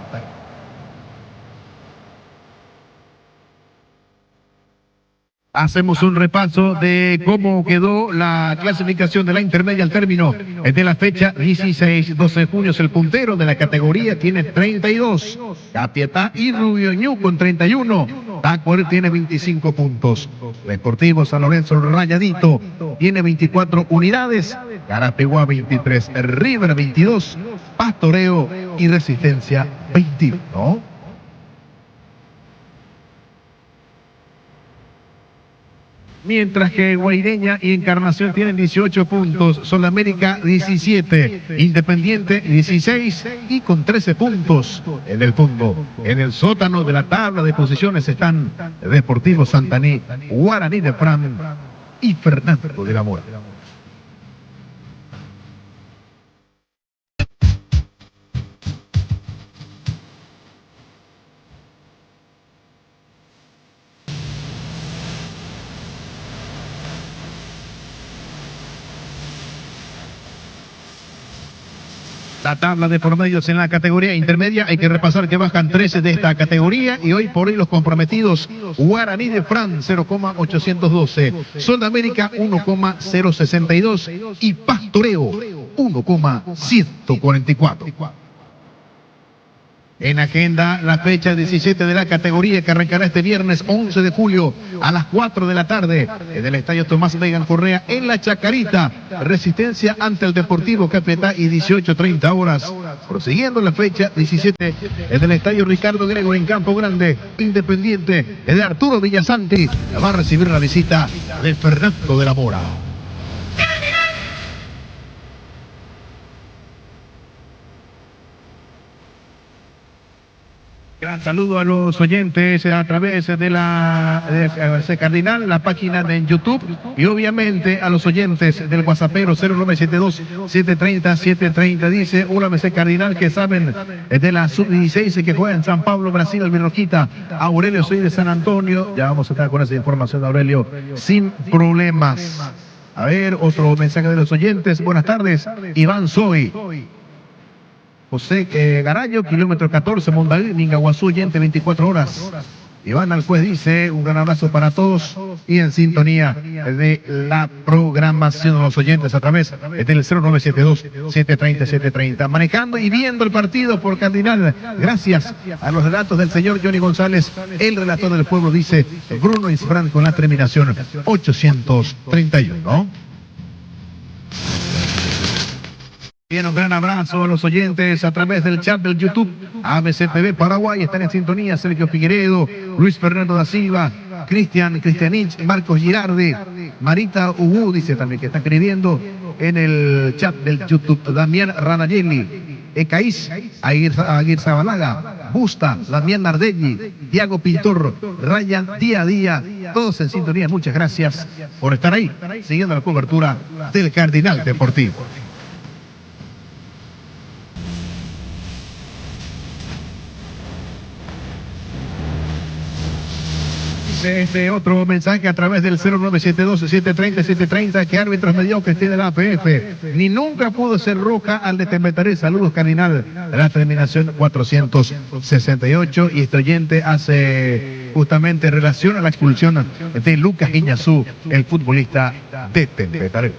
Hacemos un repaso de cómo quedó la clasificación de la intermedia al término de la fecha 16. 12 de junio es el puntero de la categoría, tiene 32. Capiatá y Rubio Ñu con 31. Tacuarel tiene 25 puntos. Deportivo San Lorenzo Rayadito tiene 24 unidades. Carapeguá 23. River 22. Pastoreo y Resistencia 21. Mientras que Guaireña y Encarnación tienen 18 puntos, Sol América 17, Independiente 16 y con 13 puntos en el fondo. En el sótano de la tabla de posiciones están Deportivo Santaní, Guaraní de Fran y Fernando de la Mora. La tabla de promedios en la categoría intermedia, hay que repasar que bajan 13 de esta categoría y hoy por hoy los comprometidos: Guaraní de Fran 0,812, Sol de América 1,062 y Pastoreo 1,144. En agenda, la fecha 17 de la categoría, que arrancará este viernes 11 de julio a las 4 de la tarde en el Estadio Tomás Megan Correa en La Chacarita. Resistencia ante el Deportivo Capiatá y 18:30 horas. Prosiguiendo la fecha 17 en el Estadio Ricardo Grego en Campo Grande. Independiente de Arturo Villasanti va a recibir la visita de Fernando de la Mora. Gran saludo a los oyentes a través de la Cardinal, la página de YouTube, y obviamente a los oyentes del WhatsAppero 0972-730-730. Dice: hola MC Cardinal, que saben de la sub-16 que juega en San Pablo, Brasil, el Birrojita. Aurelio, soy de San Antonio. Ya vamos a estar con esa información de Aurelio sin problemas. A ver, otro mensaje de los oyentes. Buenas tardes, Iván Soy. José Garayo, kilómetro 14, Mondaví, Mingaguazú, oyente 24 horas. Iván Aljuez dice: un gran abrazo para todos y en sintonía de la programación de los oyentes a través del 0972-730-730. Manejando y viendo el partido por Cardinal, gracias a los relatos del señor Johnny González, el relator del pueblo, dice Bruno Isfran, con la terminación 831. Bien, un gran abrazo a los oyentes a través del chat del YouTube. ABCTV Paraguay están en sintonía: Sergio Figueredo, Luis Fernando da Silva, Cristianich, Marcos Girardi, Marita Ugu dice también que está escribiendo en el chat del YouTube. Damián Ranayeli, Ecaís, Aguirre Zabalaga, Busta, Damián Nardelli, Diago Pintor, Ryan Día a Día, todos en sintonía. Muchas gracias por estar ahí, siguiendo la cobertura del Cardinal Deportivo. Este otro mensaje a través del 0972-730-730, que árbitros mediocres tiene la APF. Ni nunca pudo ser roja al de Tembetaré. Saludos, Cardinal. La terminación 468. Y este oyente hace justamente en relación a la expulsión de Lucas Guiñazú, el futbolista de Tempetaré.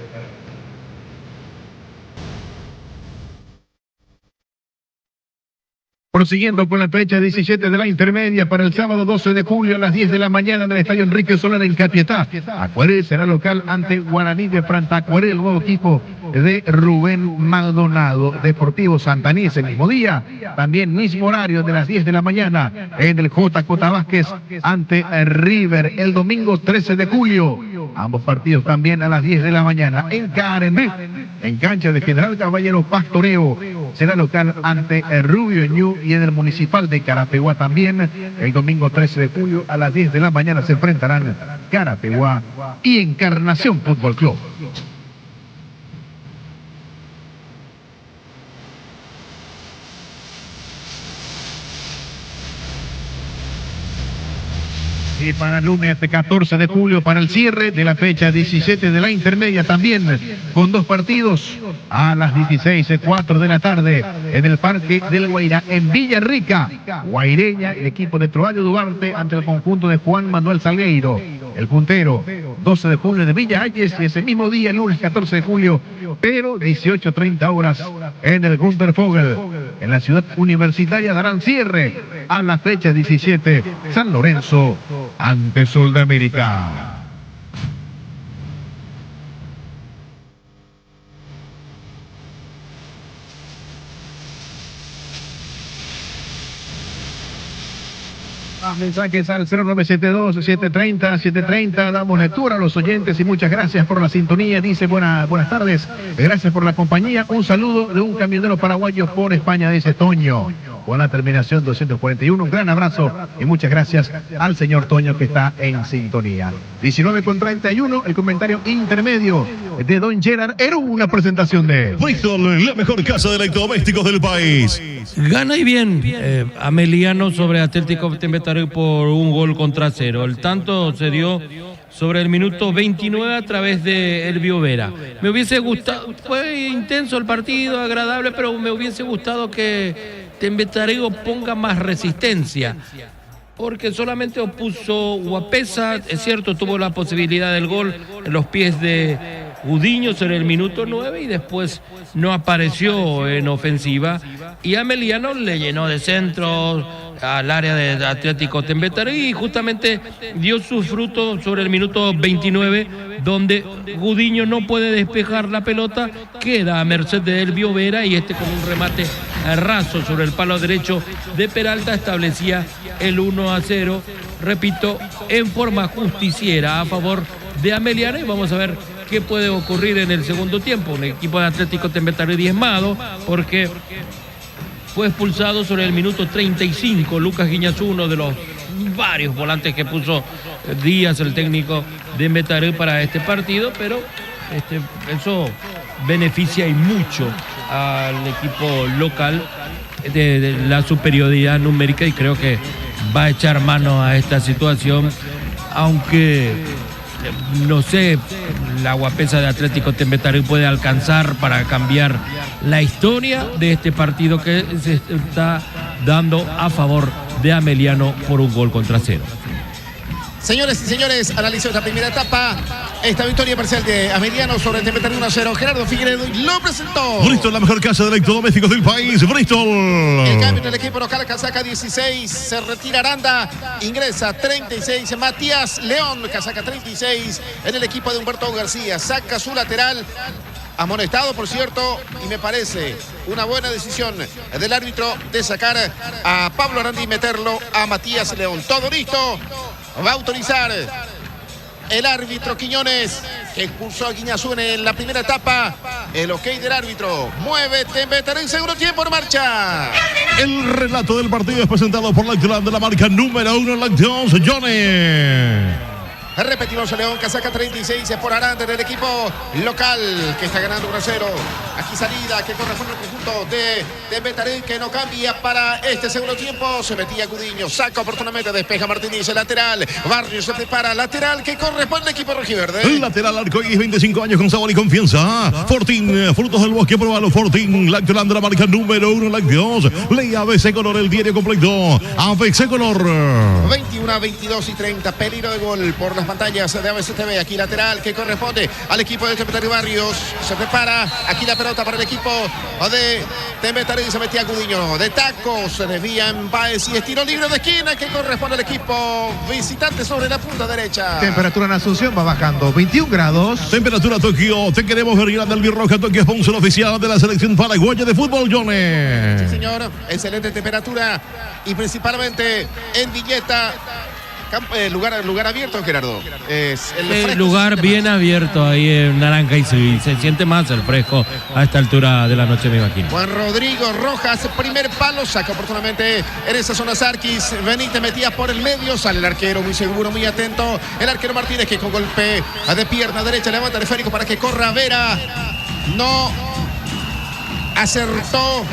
Prosiguiendo con la fecha 17 de la intermedia para el sábado 12 de julio a las 10 de la mañana en el estadio Enrique Solar en Capiatá. Acuarel será local ante Guaraní de Acuarel, el nuevo equipo de Rubén Maldonado. Deportivo Santaní el mismo día, también mismo horario de las 10 de la mañana en el JJ Vázquez ante River el domingo 13 de julio. Ambos partidos también a las 10 de la mañana en Carembé, en cancha de General Caballero Pastoreo. Será local ante Rubio Ñu y en el Municipal de Carapeguá también. El domingo 13 de julio a las 10 de la mañana se enfrentarán Carapeguá y Encarnación Fútbol Club. Y para el lunes 14 de julio, para el cierre de la fecha 17 de la intermedia, también con dos partidos a las 16:04 de la tarde en el Parque del Guairá, en Villarrica. Guaireña, el equipo de Trovallo Duarte ante el conjunto de Juan Manuel Salgueiro. El puntero, 12 de julio de Villa Ayes, y ese mismo día, el lunes 14 de julio, pero 18:30 horas en el Gunther Vogel. En la ciudad universitaria darán cierre a la fecha 17, San Lorenzo ante Sol de América. Mensajes al 0972-730-730. Damos lectura a los oyentes y muchas gracias por la sintonía. Dice buenas tardes, gracias por la compañía. Un saludo de un camionero paraguayo por España, dice Toño, con la terminación 241. Un gran abrazo y muchas gracias al señor Toño que está en sintonía. 19:31, el comentario intermedio de Don Gerard. Era una presentación de Bristol, la mejor casa de electrodomésticos del país. Gana y bien Ameliano sobre Atlético Tembetaré por 1-0. El tanto se dio sobre el minuto 29 a través de Elvio Vera. Me hubiese gustado, fue intenso el partido, agradable, pero me hubiese gustado que Tembetaré ponga más resistencia, porque solamente opuso Guapesa. Es cierto, tuvo la posibilidad del gol en los pies de Gudiño sobre el minuto 9 y después no apareció en ofensiva, y Ameliano le llenó de centros al área de Atlético Tembetaré y justamente dio sus frutos sobre el minuto 29, donde Gudiño no puede despejar la pelota, queda a merced de Elvio Vera, y con un remate raso sobre el palo derecho de Peralta establecía el 1-0, repito, en forma justiciera a favor de Ameliano. Y vamos a ver qué puede ocurrir en el segundo tiempo. Un equipo de Atlético Tembetaré diezmado, porque fue expulsado sobre el minuto 35 Lucas Guiñazú, uno de los varios volantes que puso Díaz, el técnico de Tembetaré, para este partido, pero eso beneficia y mucho al equipo local de la superioridad numérica, y creo que va a echar mano a esta situación, aunque no sé, la Guapesa de Atlético Tembetaré puede alcanzar para cambiar la historia de este partido que se está dando a favor de Ameliano por 1-0. Señores y señores, analizó esta primera etapa. Esta victoria parcial de Ameliano sobre Tembetaré 1-0. Gerardo Figueredo lo presentó. Bristol, la mejor casa de electrodomésticos del país. Bristol. El cambio en el equipo local, casaca 16. Se retira Aranda. Ingresa 36. Matías León, casaca 36. En el equipo de Humberto García. Saca su lateral. Amonestado, por cierto, y me parece una buena decisión del árbitro de sacar a Pablo Aranda y meterlo a Matías León. Todo listo. Va a autorizar el árbitro Quiñones, que expulsó a Guiñazú en la primera etapa. El ok del árbitro. Mueve Tembetaré en segundo tiempo en marcha. El relato del partido es presentado por Lactoland de la marca número 1, Lactos Johnny. Repetimos, León que saca 36 por Aranda del equipo local que está ganando 1-0. Aquí salida que corresponde al conjunto de Betarén, que no cambia para este segundo tiempo. Se metía Gudiño, saca oportunamente, despeja Martínez, el lateral. Barrios se prepara, lateral que corresponde al equipo rojiverde. El lateral Arcoíris, 25 años con sabor y confianza. Fortín, frutos del bosque, pruébalo. Fortín, Lácteos la marca número 1, Lácteos. Ley ABC Color, el diario completo. ABC Color. 21, 22 y 30. Peligro de gol por las pantallas de ABC TV. Aquí lateral que corresponde al equipo de Temetario Barrios. Se prepara. Aquí la pelota para el equipo de Temetario. Y se metía Gudiño. De tacos. Se desvía en Baez y estilo libre de esquina que corresponde al equipo visitante sobre la punta derecha. Temperatura en Asunción va bajando. 21 grados. Temperatura Tokio. Te queremos ver grande el Birroja. Tokio, sponsor oficial de la selección paraguaya de fútbol, Johnny. Sí, señor. Excelente temperatura. Y principalmente en Villeta. Lugar abierto, Gerardo. Es el lugar bien abierto ahí en Naranja y se siente más el fresco a esta altura de la noche, me imagino. Juan Rodrigo Rojas, primer palo, saca oportunamente en esa zona Sarkis. Benítez metía por el medio, sale el arquero muy seguro, muy atento. El arquero Martínez que con golpe de pierna derecha levanta el esférico para que corra Vera. No acertó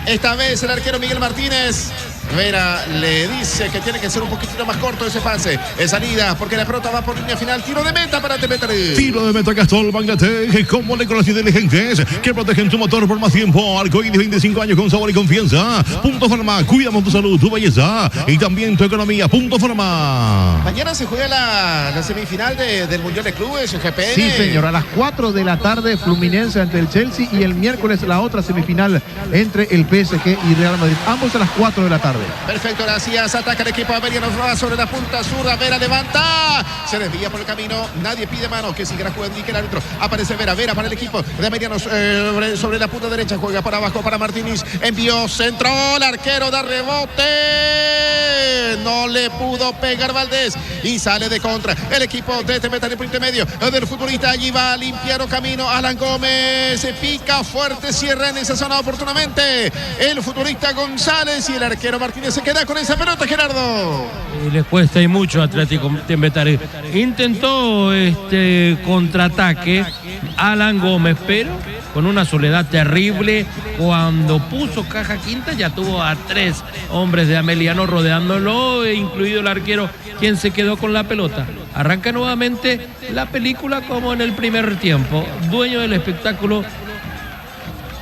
esta vez el arquero Miguel Martínez. Vera le dice que tiene que ser un poquitito más corto ese pase. Es salida porque la pelota va por línea final. Tiro de meta para Temetarí. Tiro de meta Castol Bangladesh. Con moléculas inteligentes que protegen tu motor por más tiempo. Arcoíris, 25 años con sabor y confianza. Punto Farma. Cuidamos tu salud, tu belleza y también tu economía. Punto Farma. Mañana se juega la semifinal del Mundial de Clubes, el GPN. Sí, señor. A las 4 de la tarde, Fluminense ante el Chelsea. Y el miércoles la otra semifinal entre el PSG y Real Madrid. Ambos a las 4 de la tarde. Perfecto, gracias. Ataca el equipo Amériano, va sobre la punta sur. Vera levanta. Se desvía por el camino. Nadie pide mano. Que siga jugando y que el árbitro. Aparece Vera. Vera para el equipo de Amériano sobre la punta derecha. Juega por abajo para Martínez. Envió centro. El arquero da rebote. No le pudo pegar Valdés. Y sale de contra. El equipo de Temetarí por intermedio del futbolista. Allí va a limpiar camino. Alan Gómez. Se pica fuerte. Cierra en esa zona oportunamente. El futbolista González y el arquero Martínez se queda con esa pelota, Gerardo. Y les cuesta y mucho a Atlético Temetarí. Intentó contraataque Alan Gómez, pero con una soledad terrible. Cuando puso caja quinta ya tuvo a 3 hombres de Ameliano rodeándolo, incluido el arquero, quien se quedó con la pelota. Arranca nuevamente la película como en el primer tiempo. Dueño del espectáculo,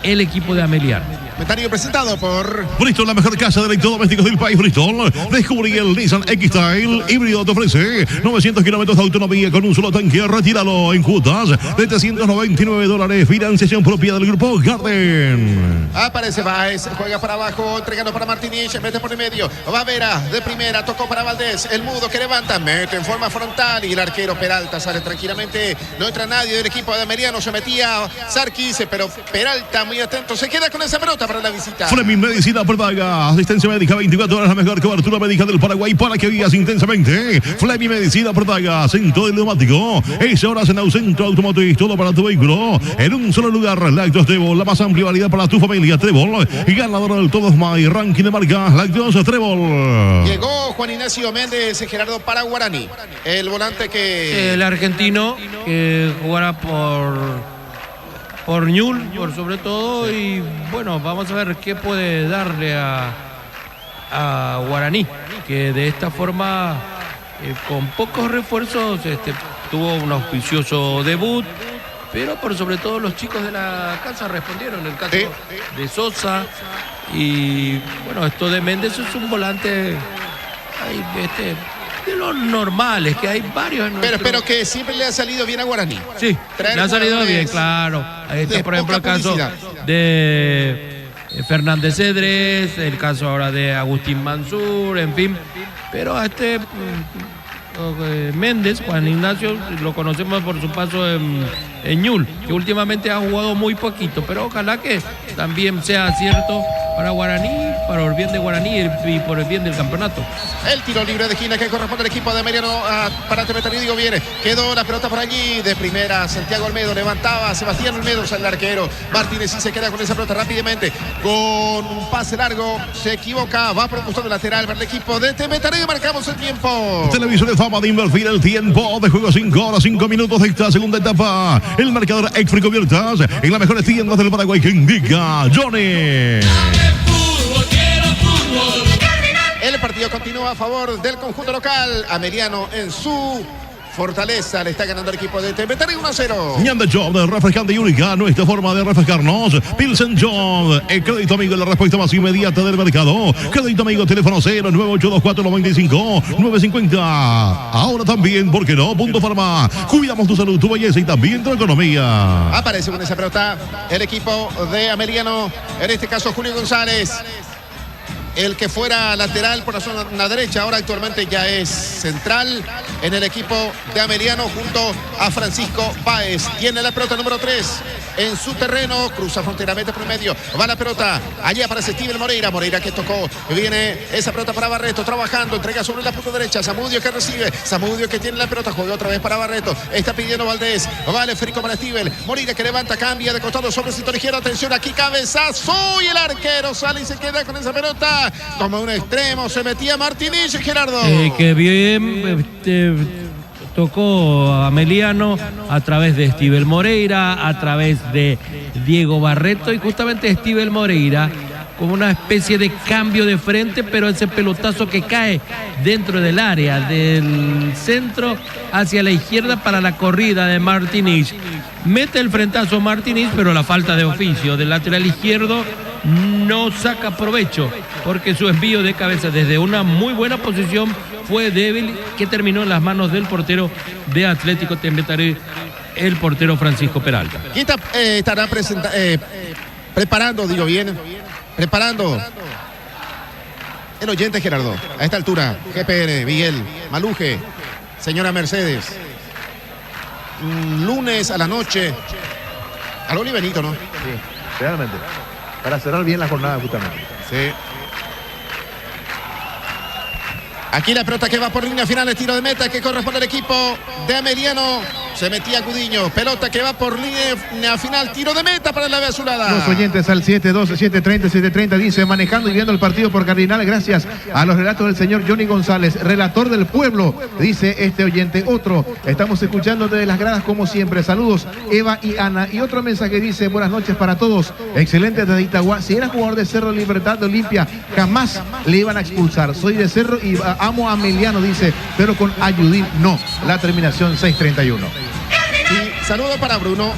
el equipo de Ameliano. Comentario presentado por Bristol, la mejor casa de electrodomésticos del país. Bristol. Descubrí el Nissan X-Style híbrido. Te ofrece 900 kilómetros de autonomía con un solo tanque. Retíralo en cuotas de $399. Financiación propia del grupo Garden. Aparece Baez, juega para abajo, entregando para Martínez, mete por el medio. Va Vera de primera, tocó para Valdés. El mudo que levanta, mete en forma frontal. Y el arquero Peralta sale tranquilamente. No entra nadie del equipo de Ameliano. Se metía Sarkis, pero Peralta muy atento. Se queda con esa pelota para la visita. Fleming Medicina Prepaga. Asistencia médica 24 horas. La mejor cobertura médica del Paraguay para que vivas intensamente. Fleming Medicina Prepaga. Centro del neumático. Es horas en Aucentro Automotriz. Todo para tu vehículo. En un solo lugar. Lácteos Trébol. La más amplia variedad para tu familia. Trébol. Y ganador del Todos My Ranking de marcas. Lácteos Trébol. Llegó Juan Ignacio Méndez, Gerardo, para Guaraní. El volante que... El argentino que jugará por Ñul, por sobre todo, y bueno, vamos a ver qué puede darle a Guaraní, que de esta forma, con pocos refuerzos, tuvo un auspicioso debut, pero por sobre todo los chicos de la casa respondieron. El caso de Sosa y bueno, esto de Méndez es un volante de los normales, que hay varios en pero que siempre le ha salido bien a Guaraní. Sí, le ha salido bien, claro. Ahí está, por ejemplo, el caso de Fernández Cedrés, el caso ahora de Agustín Mansur, en fin. Pero a Méndez, Juan Ignacio, lo conocemos por su paso en Ñul, que últimamente ha jugado muy poquito, pero ojalá que también sea cierto para Guaraní. para el bien de Guaraní y por el bien del campeonato. El tiro libre de esquina que corresponde al equipo de Ameliano para Temetari. Digo, viene, quedó la pelota por allí de primera. Santiago Olmedo levantaba, Sebastián Olmedo, el arquero. Martínez sí se queda con esa pelota rápidamente. Con un pase largo, se equivoca, va por un costado lateral para el equipo de Temetari. Marcamos el tiempo. Televisión de Fama de invertir el tiempo de juego, 5 horas, 5 minutos de esta segunda etapa. El marcador Exfrico Cubiertas en las mejores tiendas del Paraguay que indica Johnny. El partido continúa a favor del conjunto local. Ameliano en su fortaleza le está ganando el equipo de Temetari 1-0. Ñande Job de refrescante y única, nuestra forma de refrescarnos. Pilsen Job, el crédito amigo, la respuesta más inmediata del mercado. Crédito amigo, teléfono 0982495-950. Ahora también, ¿por qué no? Punto Farma. Cuidamos tu salud, tu belleza y también tu economía. Aparece con esa pelota el equipo de Ameliano, en este caso Julio González. El que fuera lateral por la zona derecha, ahora actualmente ya es central en el equipo de Ameliano junto a Francisco Báez. Tiene la pelota número 3 en su terreno, cruza frontera, mete por medio, va la pelota, allí aparece Steven Moreira, Moreira que tocó, viene esa pelota para Barreto, trabajando, entrega sobre la punta derecha, Zamudio que recibe, Zamudio que tiene la pelota, juega otra vez para Barreto, está pidiendo Valdés, vale Frico para Steven, Moreira que levanta, cambia de costado sobre el sector izquierdo, atención aquí, cabezazo y el arquero sale y se queda con esa pelota. Como un extremo se metía Martínez, Gerardo. Que bien tocó a Ameliano a través de Steven Moreira, a través de Diego Barreto y justamente Steven Moreira como una especie de cambio de frente, pero ese pelotazo que cae dentro del área, del centro hacia la izquierda para la corrida de Martínez. Mete el frentazo Martínez, pero la falta de oficio del lateral izquierdo no saca provecho, porque su envío de cabeza desde una muy buena posición fue débil, que terminó en las manos del portero de Atlético Temetari, el portero Francisco Peralta. ¿Quién estará preparando, digo bien, preparando el oyente Gerardo? A esta altura, GPN, Miguel, Maluje, señora Mercedes. Lunes a la noche, a Loli Benito, ¿no? Sí, realmente. Para cerrar bien la jornada justamente. Sí. Aquí la pelota que va por línea final, el tiro de meta que corresponde al equipo de Ameliano. Se metía Gudiño, pelota que va por línea final, tiro de meta para la ave azulada. Los oyentes al 712-730-730 dice, manejando y viendo el partido por Cardinal, gracias a los relatos del señor Johnny González, relator del pueblo, dice este oyente. Otro, estamos escuchando desde las gradas como siempre. Saludos, Eva y Ana. Y otro mensaje dice, buenas noches para todos. Excelente desde Itagua. Si era jugador de Cerro Libertad de Olimpia, jamás le iban a expulsar. Soy de Cerro y amo a Ameliano, dice, pero con Ayudín no. La terminación 631. Y saludo para Bruno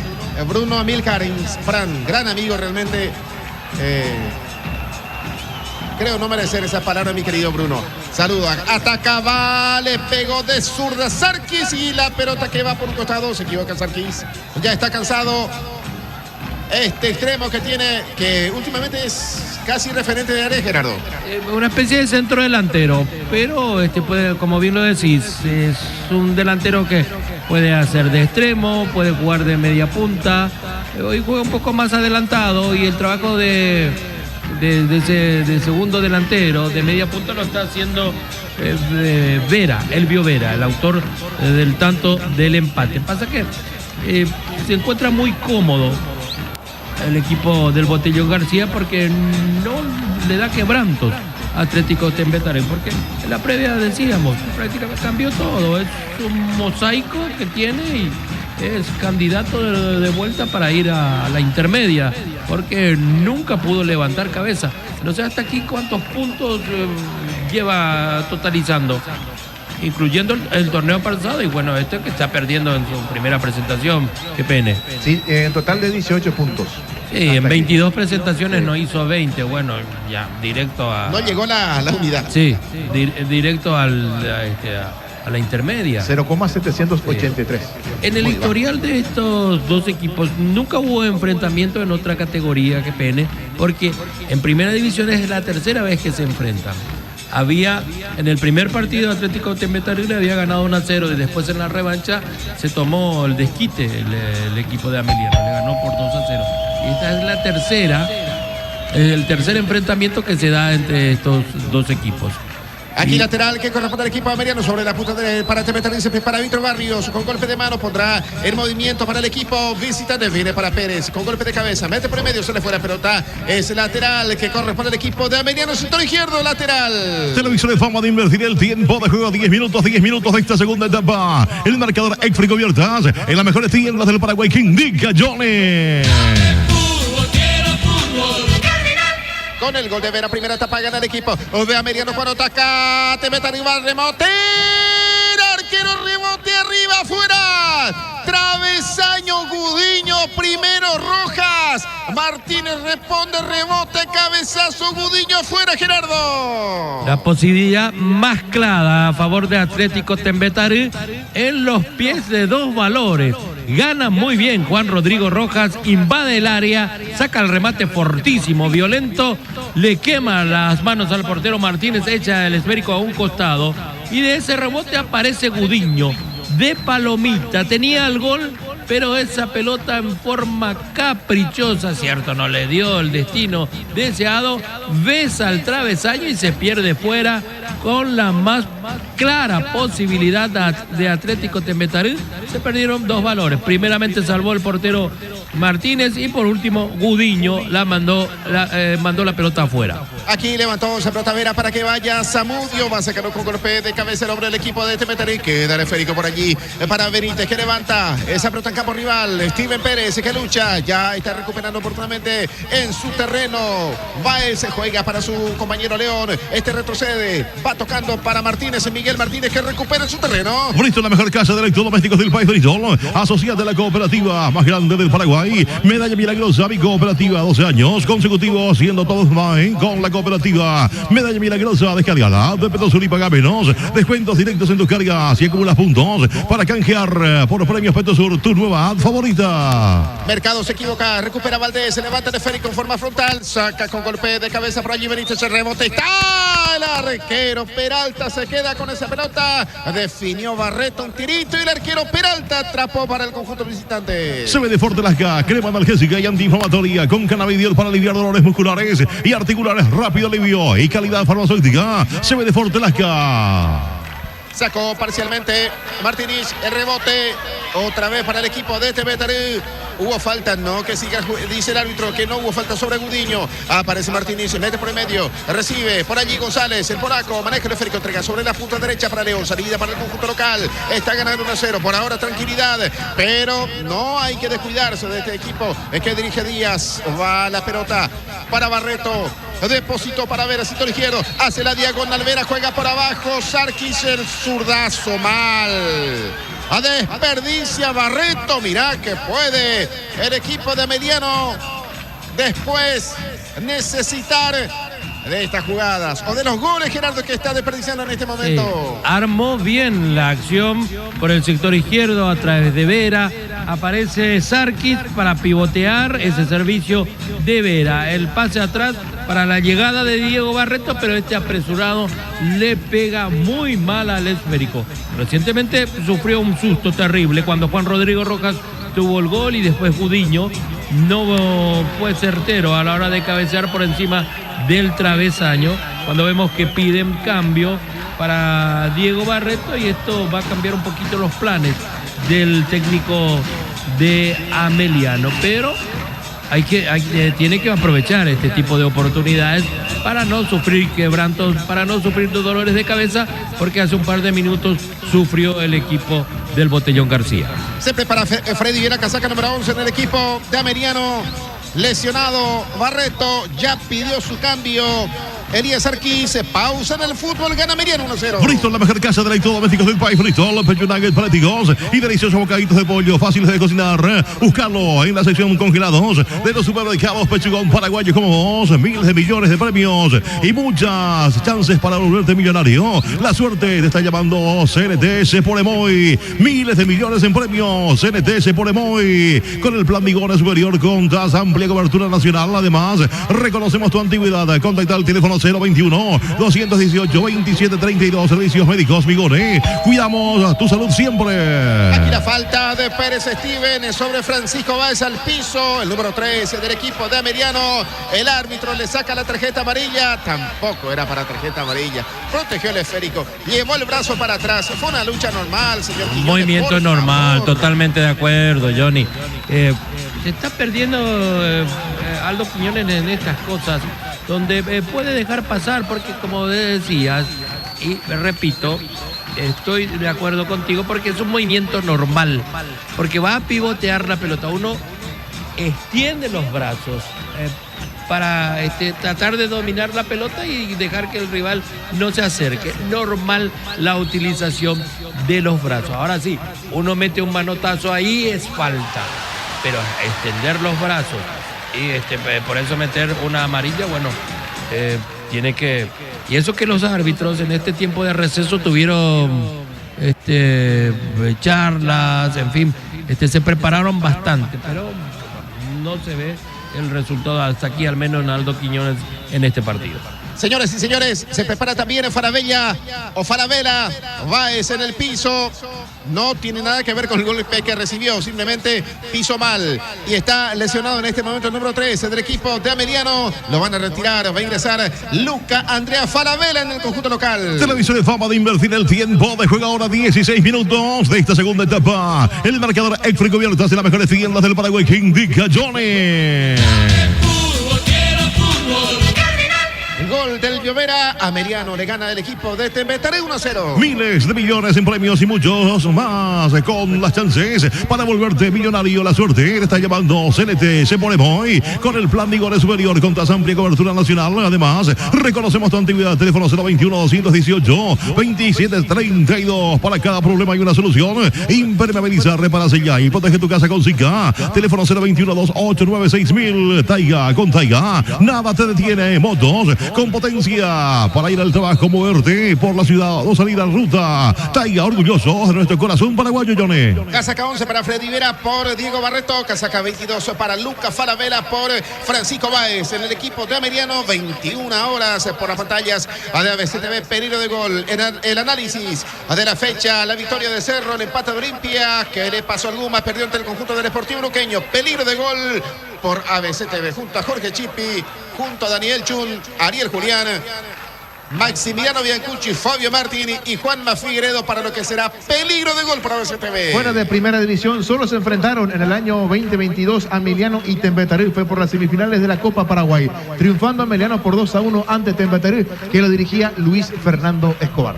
Amilcar, Fran, gran amigo realmente. Creo no merecer esa palabra, mi querido Bruno. Saludo, atacaba, le pegó de zurda Sarkis y la pelota que va por un costado, se equivoca Sarkis. Ya está cansado este extremo que tiene, que últimamente es casi referente de área, Gerardo. Una especie de centro delantero, pero puede, como bien lo decís, es un delantero que puede hacer de extremo, puede jugar de media punta. Hoy juega un poco más adelantado y el trabajo de segundo delantero, de media punta, lo está haciendo Elvio Vera, el autor del tanto del empate. Pasa que se encuentra muy cómodo el equipo del Botellón García porque no le da quebrantos a Atlético Temetari, porque en la previa decíamos, prácticamente cambió todo, es un mosaico que tiene y es candidato de vuelta para ir a la intermedia, porque nunca pudo levantar cabeza. No sé hasta aquí cuántos puntos lleva totalizando, incluyendo el torneo pasado y bueno, que está perdiendo en su primera presentación. Qué pena. Sí, en total de 18 puntos. Sí, en 22 presentaciones no hizo 20, bueno, ya directo a... No llegó la unidad. Sí, directo a la intermedia. 0,783. En el historial de estos dos equipos nunca hubo enfrentamiento en otra categoría, que pene, porque en primera división es la tercera vez que se enfrentan. Había, en el primer partido Atlético Temetari le había ganado 1-0 y después en la revancha se tomó el desquite el equipo de Ameliano, le ganó por 2-0. Y esta es la tercera el tercer enfrentamiento que se da entre estos dos equipos. Aquí lateral que corresponde al equipo americano sobre la punta para Temetaré, se prepara Víctor Barrios con golpe de mano, pondrá el movimiento para el equipo visitante, viene para Pérez con golpe de cabeza, mete por el medio, se le fue la pelota, es lateral que corresponde al equipo de Ameriano, sector izquierdo, lateral. Televisor de Fama de invertir el tiempo de juego, 10 minutos de esta segunda etapa. El marcador Exfri Cubiertas en las mejores tiendas del Paraguay que indica Johnny. Con el gol de Vera, primera etapa gana el equipo de Ameriano cuando ataca, te mete arriba, remote, arquero rebote arriba, afuera, travesaño Gudiño, primero Rojas, Martínez responde, rebote, cabezazo, Gudiño afuera, Gerardo. La posibilidad más clara a favor de Atlético Tembetaré en los pies de dos valores. Gana muy bien Juan Rodrigo Rojas, invade el área, saca el remate fortísimo, violento, le quema las manos al portero Martínez, echa el esférico a un costado y de ese rebote aparece Gudiño de palomita, tenía el gol, pero esa pelota en forma caprichosa, cierto, no le dio el destino deseado, besa al travesaño y se pierde fuera con la más clara posibilidad de Atlético Tembetaré. Se perdieron dos valores, primeramente salvó el portero Martínez y por último Gudiño mandó la pelota afuera. Aquí levantó esa pelota Vera para que vaya Zamudio, va a sacarlo con golpe de cabeza el hombre del equipo de Tembetaré, queda el esférico por allí para Benítez que levanta esa pelota en campo rival, Steven Pérez que lucha, ya está recuperando oportunamente en su terreno, Baez juega para su compañero León, este retrocede, va tocando para Martínez, Miguel Martínez que recupera en su terreno. Bristol, la mejor casa de electrodomésticos del país, Bristol, asociada a la cooperativa más grande del Paraguay, medalla milagrosa, mi cooperativa, 12 años consecutivos, siendo todos bien con la cooperativa, medalla milagrosa, descargada de Petrosur y paga menos, descuentos directos en tus cargas y acumulas puntos para canjear por premios Petrosur, tu nueva ad favorita. Mercado se equivoca, recupera Valdés, se levanta el esférico en forma frontal, saca con golpe de cabeza por allí Benítez, el rebote, está el arquero Peralta, se queda con esa pelota, definió Barreto un tirito y el arquero Peralta atrapó para el conjunto visitante. Se ve de Fortelasca, crema analgésica y antiinflamatoria con cannabidiol para aliviar dolores musculares y articulares, rápido alivio y calidad farmacéutica. Se ve de Fortelasca. Sacó parcialmente Martínez, el rebote, otra vez para el equipo de Tembetaré. Hubo falta, no, que siga, dice el árbitro que no hubo falta sobre Gudiño. Aparece Martínez, se mete por el medio, recibe por allí González, el polaco, maneja el esférico, entrega sobre la punta derecha para León, salida para el conjunto local. Está ganando 1-0, por ahora tranquilidad, pero no hay que descuidarse de este equipo. Es que dirige Díaz, va la pelota para Barreto. Depósito para Vera, sector izquierdo, hace la diagonal, Vera juega por abajo, Sarkis el zurdazo mal. A desperdicia Barreto, mirá que puede el equipo de Mediano después necesitar de estas jugadas o de los goles, Gerardo, que está desperdiciando en este momento. Armó bien la acción por el sector izquierdo a través de Vera, aparece Sarkis para pivotear ese servicio de Vera, el pase atrás para la llegada de Diego Barreto, pero este apresurado le pega muy mal al esférico. Recientemente sufrió un susto terrible cuando Juan Rodrigo Rojas tuvo el gol y después Gudiño no fue certero a la hora de cabecear por encima del travesaño, cuando vemos que piden cambio para Diego Barreto y esto va a cambiar un poquito los planes del técnico de Ameliano, pero tiene que aprovechar este tipo de oportunidades para no sufrir quebrantos, para no sufrir dolores de cabeza, porque hace un par de minutos sufrió el equipo del Botellón García. Se prepara Freddy Viera, casaca número 11 en el equipo de Ameliano. Lesionado Barreto, ya pidió su cambio. Elías Arquís, pausa en el fútbol, gana Meriano 1-0. Bristol, la mejor casa de electrodomésticos del país. Bristol, pecho nuggets prácticos y deliciosos bocaditos de pollo fáciles de cocinar. Buscarlo en la sección congelados de los supermercados Pechugón paraguayos como vos. Miles de millones de premios y muchas chances para volverte millonario. La suerte te está llamando CNTS por Emoy. Miles de millones en premios. CNTS por Emoy. Con el plan Migona Superior con tasa amplia cobertura nacional. Además, reconocemos tu antigüedad. Contacta al teléfono 021-218-2732. Servicios médicos Vigoré. Cuidamos tu salud siempre. Aquí la falta de Pérez Steven sobre Francisco Báez al piso. El número 13 del equipo de Ameriano. El árbitro le saca la tarjeta amarilla. Tampoco era para tarjeta amarilla. Protegió el esférico. Llevó el brazo para atrás. Fue una lucha normal, señor Quiñones. Movimiento normal, totalmente de acuerdo, Johnny. Se está perdiendo Aldo Quiñones en estas cosas, donde puede dejar pasar, porque como decías, y repito, estoy de acuerdo contigo, porque es un movimiento normal, porque va a pivotear la pelota. Uno extiende los brazos para tratar de dominar la pelota y dejar que el rival no se acerque. Normal la utilización de los brazos. Ahora sí, uno mete un manotazo ahí, es falta. Pero extender los brazos y por eso meter una amarilla, bueno, tiene que... Y eso que los árbitros en este tiempo de receso tuvieron charlas, en fin, se prepararon bastante, pero no se ve el resultado hasta aquí, al menos en Aldo Quiñones en este partido. Señores y señores, se prepara también Farabella o Farabela. Báez en el piso. No tiene nada que ver con el golpe que recibió. Simplemente piso mal. Y está lesionado en este momento el número 13 del equipo de Ameriano. Lo van a retirar. Va a ingresar Luca Andrea Farabella en el conjunto local. Televisor de fama de invertir el tiempo de juego ahora 16 minutos de esta segunda etapa. El marcador Exfri Cubiertas de las mejores tiendas del Paraguay que indica Johnny. Gol del Llovera. Ameriano le gana el equipo de Tembetaré 1-0. Miles de millones en premios y muchos más con las chances para volverte millonario. La suerte te está llamando CNT. Se pone muy con el plan Vigor superior con tasa amplia cobertura nacional. Además, reconocemos tu antigüedad. Teléfono 021-218-2732. Para cada problema hay una solución. Impermeabilizar, repara, sellar y protege tu casa con Zika. Teléfono 021-289-6000. Taiga, con Taiga nada te detiene. Motos con potencia para ir al trabajo, moverte por la ciudad o salir a ruta. Taiga, orgulloso de nuestro corazón paraguayo, Johnny. Casaca 11 para Freddy Vera por Diego Barreto. Casaca 22 para Luca Farabella por Francisco Báez. En el equipo de Ameriano, 21 horas por las pantallas de ABC TV. Peligro de gol en el análisis de la fecha. La victoria de Cerro, el empate de Olimpia, que le pasó al Luma, perdió ante el conjunto del Sportivo Luqueño. Peligro de gol por ABC TV, junto a Jorge Chipi, junto a Daniel Chun, Ariel Julián, Maximiliano Biancucci, Fabio Martín y Juanma Figueredo para lo que será peligro de gol para ABC TV. Fuera de primera división, solo se enfrentaron en el año 2022 Ameliano y Tembetaré. Fue por las semifinales de la Copa Paraguay, triunfando Ameliano por 2-1 ante Tembetaré, que lo dirigía Luis Fernando Escobar.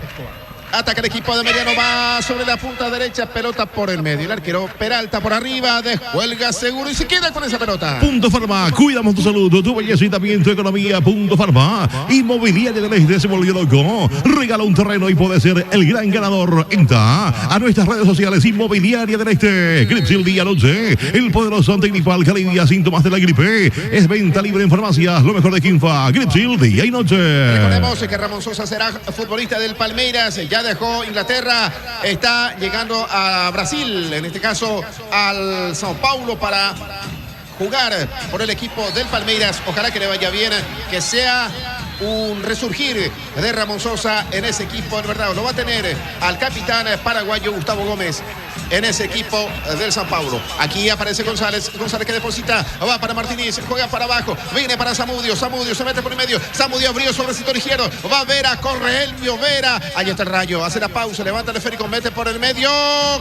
Ataca el equipo de Mediano, va sobre la punta derecha, pelota por el medio. El arquero Peralta por arriba, descuelga seguro y se queda con esa pelota. Punto Farma, cuidamos tu salud, tu belleza y también tu economía. Punto Farma, Inmobiliaria del Este se volvió loco. Regala un terreno y puede ser el gran ganador. Entra a nuestras redes sociales. Inmobiliaria del Este. Gripsil día noche, el poderoso antigripal que alivia síntomas de la gripe. Es venta libre en farmacias, lo mejor de Quinfa. Gripsil día y noche. Recordemos que Ramón Sosa será futbolista del Palmeiras. Ya dejó Inglaterra, está llegando a Brasil, en este caso al São Paulo, para jugar por el equipo del Palmeiras. Ojalá que le vaya bien, que sea un resurgir de Ramón Sosa en ese equipo, de verdad. Lo va a tener al capitán paraguayo Gustavo Gómez en ese equipo del São Paulo. Aquí aparece González que deposita, va para Martínez, juega para abajo, viene para Zamudio se mete por el medio, Zamudio abrió sobre el sector izquierdo, va Vera, corre Elvio Vera, ahí está el Rayo, hace la pausa, levanta el esférico, mete por el medio,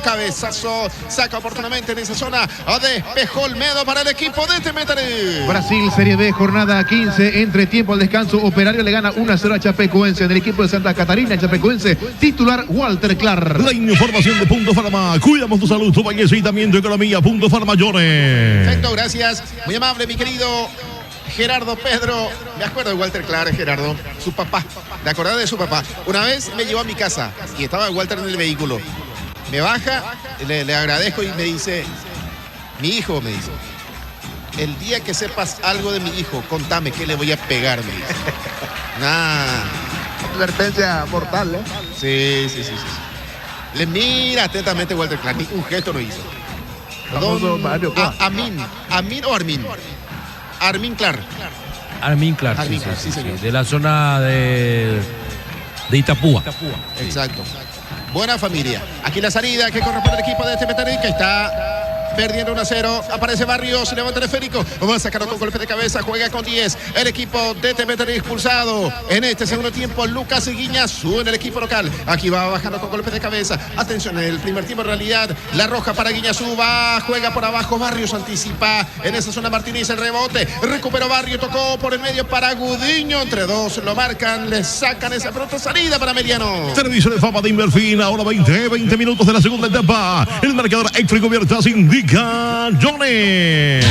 cabezazo, saca oportunamente en esa zona, despejó Olmedo para el equipo de Tembetaré. Brasil, Serie B, jornada 15, entre tiempo al descanso, Operario le gana 1-0 a Chapecoense. En el equipo de Santa Catarina, Chapecoense, titular Walter Clark. La información de Punto Farma, cuidamos tu salud, tu belleza y también tu economía. Punto Farma, Johnny. Perfecto, gracias, muy amable mi querido Gerardo Pedro. Me acuerdo de Walter Clark, Gerardo, su papá, ¿te acordás de su papá? Una vez me llevó a mi casa y estaba Walter en el vehículo, me baja, le agradezco y me dice, mi hijo, me dice, el día que sepas algo de mi hijo, contame que le voy a pegar, me dice. Advertencia mortal, ¿eh? Sí. Le mira atentamente Walter Clark, un gesto no hizo. Famoso Mario Clark. Armin Clark. Armin Clark, Armin Clark, sí, señor. de la zona de Itapúa. Exacto. Buena familia. Aquí la salida que corresponde al equipo de Temetari, que está perdiendo 1-0. Aparece Barrios, levanta el esférico. Va a sacarlo con golpe de cabeza. Juega con 10. El equipo de Temetari expulsado. En este segundo tiempo, Lucas Guiñazú en el equipo local. Aquí va bajando con golpe de cabeza. Atención, en el primer tiempo en realidad, la roja para Guiñazú. Va, juega por abajo. Barrios anticipa. En esa zona Martínez el rebote. Recuperó Barrios, tocó por el medio para Gudiño. Entre dos lo marcan, le sacan esa pronta salida para Meliano. Servicio de fama de Inverfin, ahora 20 minutos de la segunda etapa. El marcador extra y cubiertas indica Johnny.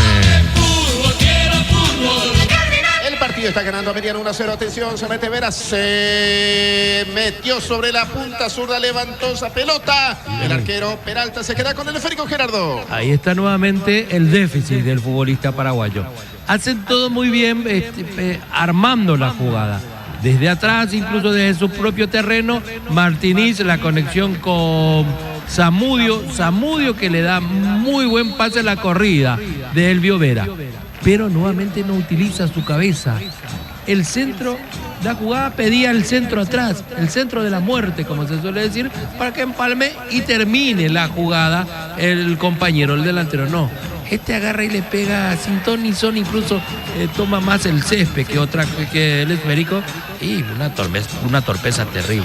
El partido está ganando a Meliano 1-0. Atención, se mete Vera, se metió sobre la punta zurda, levantó esa pelota. El arquero Peralta se queda con el esférico, Gerardo. Ahí está nuevamente el déficit del futbolista paraguayo. Hacen todo muy bien armando la jugada. Desde atrás, incluso desde su propio terreno, Martínez, la conexión con Zamudio que le da muy buen pase a la corrida de Elvio Vera. Pero nuevamente no utiliza su cabeza. El centro, la jugada pedía el centro atrás, el centro de la muerte, como se suele decir, para que empalme y termine la jugada el compañero, el delantero. No, este agarra y le pega sin ton ni son, incluso toma más el césped que el esférico, y una torpeza terrible.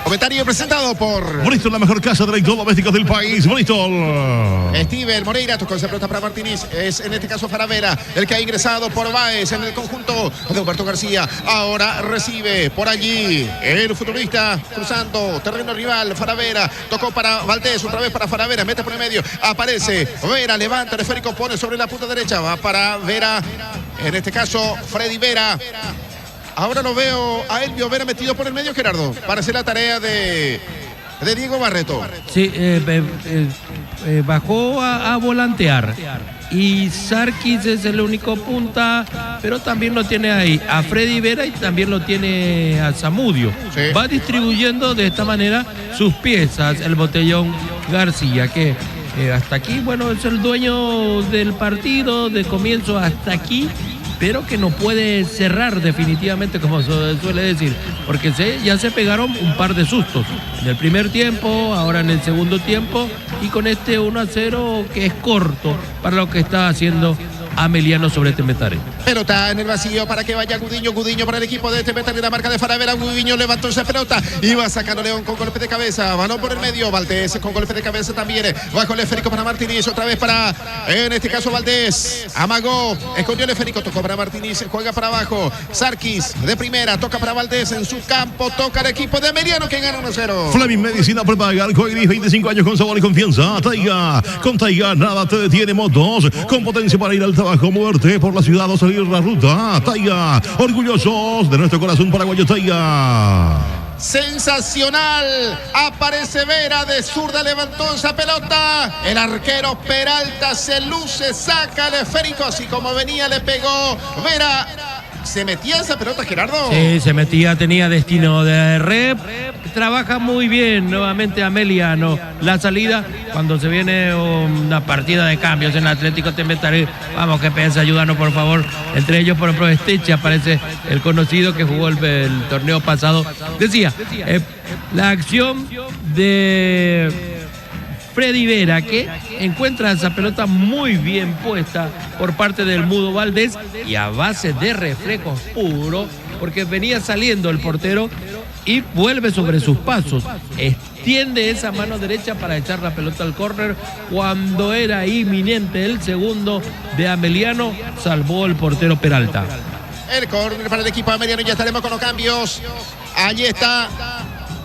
Comentario presentado por Bristol, la mejor casa de electrodomésticos del país. Bristol. Steven Moreira, tocó esa pelota para Martínez. Es en este caso Faravera, el que ha ingresado por Báez en el conjunto de Humberto García. Ahora recibe por allí el futbolista cruzando terreno rival. Faravera tocó para Valdés, otra vez para Faravera, mete por el medio. Aparece Vera, levanta el esférico, pone sobre la punta derecha. Va para Vera, en este caso Freddy Vera. Ahora lo veo a Elvio Vera metido por el medio, Gerardo. Parece la tarea de Diego Barreto. Sí, bajó a volantear. Y Sarkis es el único punta, pero también lo tiene ahí a Freddy Vera y también lo tiene a Zamudio. Sí. Va distribuyendo de esta manera sus piezas, el Botellón García, que hasta aquí, bueno, es el dueño del partido, de comienzo hasta aquí, pero que no puede cerrar definitivamente, como se suele decir, porque ya se pegaron un par de sustos en el primer tiempo, ahora en el segundo tiempo, y con este 1-0 que es corto para lo que está haciendo Ameliano sobre Temetari. Pelota en el vacío para que vaya Gudiño. Gudiño para el equipo de Temetari, la marca de Faravera. Gudiño levantó esa pelota y va sacando León con golpe de cabeza. Balón por el medio. Valdés con golpe de cabeza también. Bajo el esférico para Martínez. Otra vez para, en este caso, Valdés. Amagó. Escondió el esférico. Tocó para Martínez. Juega para abajo. Sarkis de primera. Toca para Valdés en su campo. Toca el equipo de Meliano que gana 1-0. Fleming Medicina Prepaga, Arcoiris, 25 años con sabor y confianza. Taiga, con Taiga nada te detiene. Motos con potencia para ir al trabajo, moverte por la ciudad o salir la ruta. Taiga, orgullosos de nuestro corazón paraguayo. Taiga. Sensacional, aparece Vera de zurda, levantó esa pelota, el arquero Peralta se luce, saca el esférico, así como venía le pegó Vera. ¿Se metía esa pelota, Gerardo? Sí, se metía, tenía destino de rep. Trabaja muy bien nuevamente Ameliano. La salida, cuando se viene una partida de cambios en Atlético Temetari. Vamos, que piensa, ayúdanos por favor. Entre ellos, por ejemplo, Esteche, aparece el conocido que jugó el torneo pasado. Decía, la acción de Freddy Vera, que encuentra esa pelota muy bien puesta por parte del Mudo Valdés y a base de reflejos puros, porque venía saliendo el portero y vuelve sobre sus pasos. Extiende esa mano derecha para echar la pelota al córner. Cuando era inminente el segundo de Ameliano, salvó el portero Peralta. El córner para el equipo Ameliano, ya estaremos con los cambios. Allí está.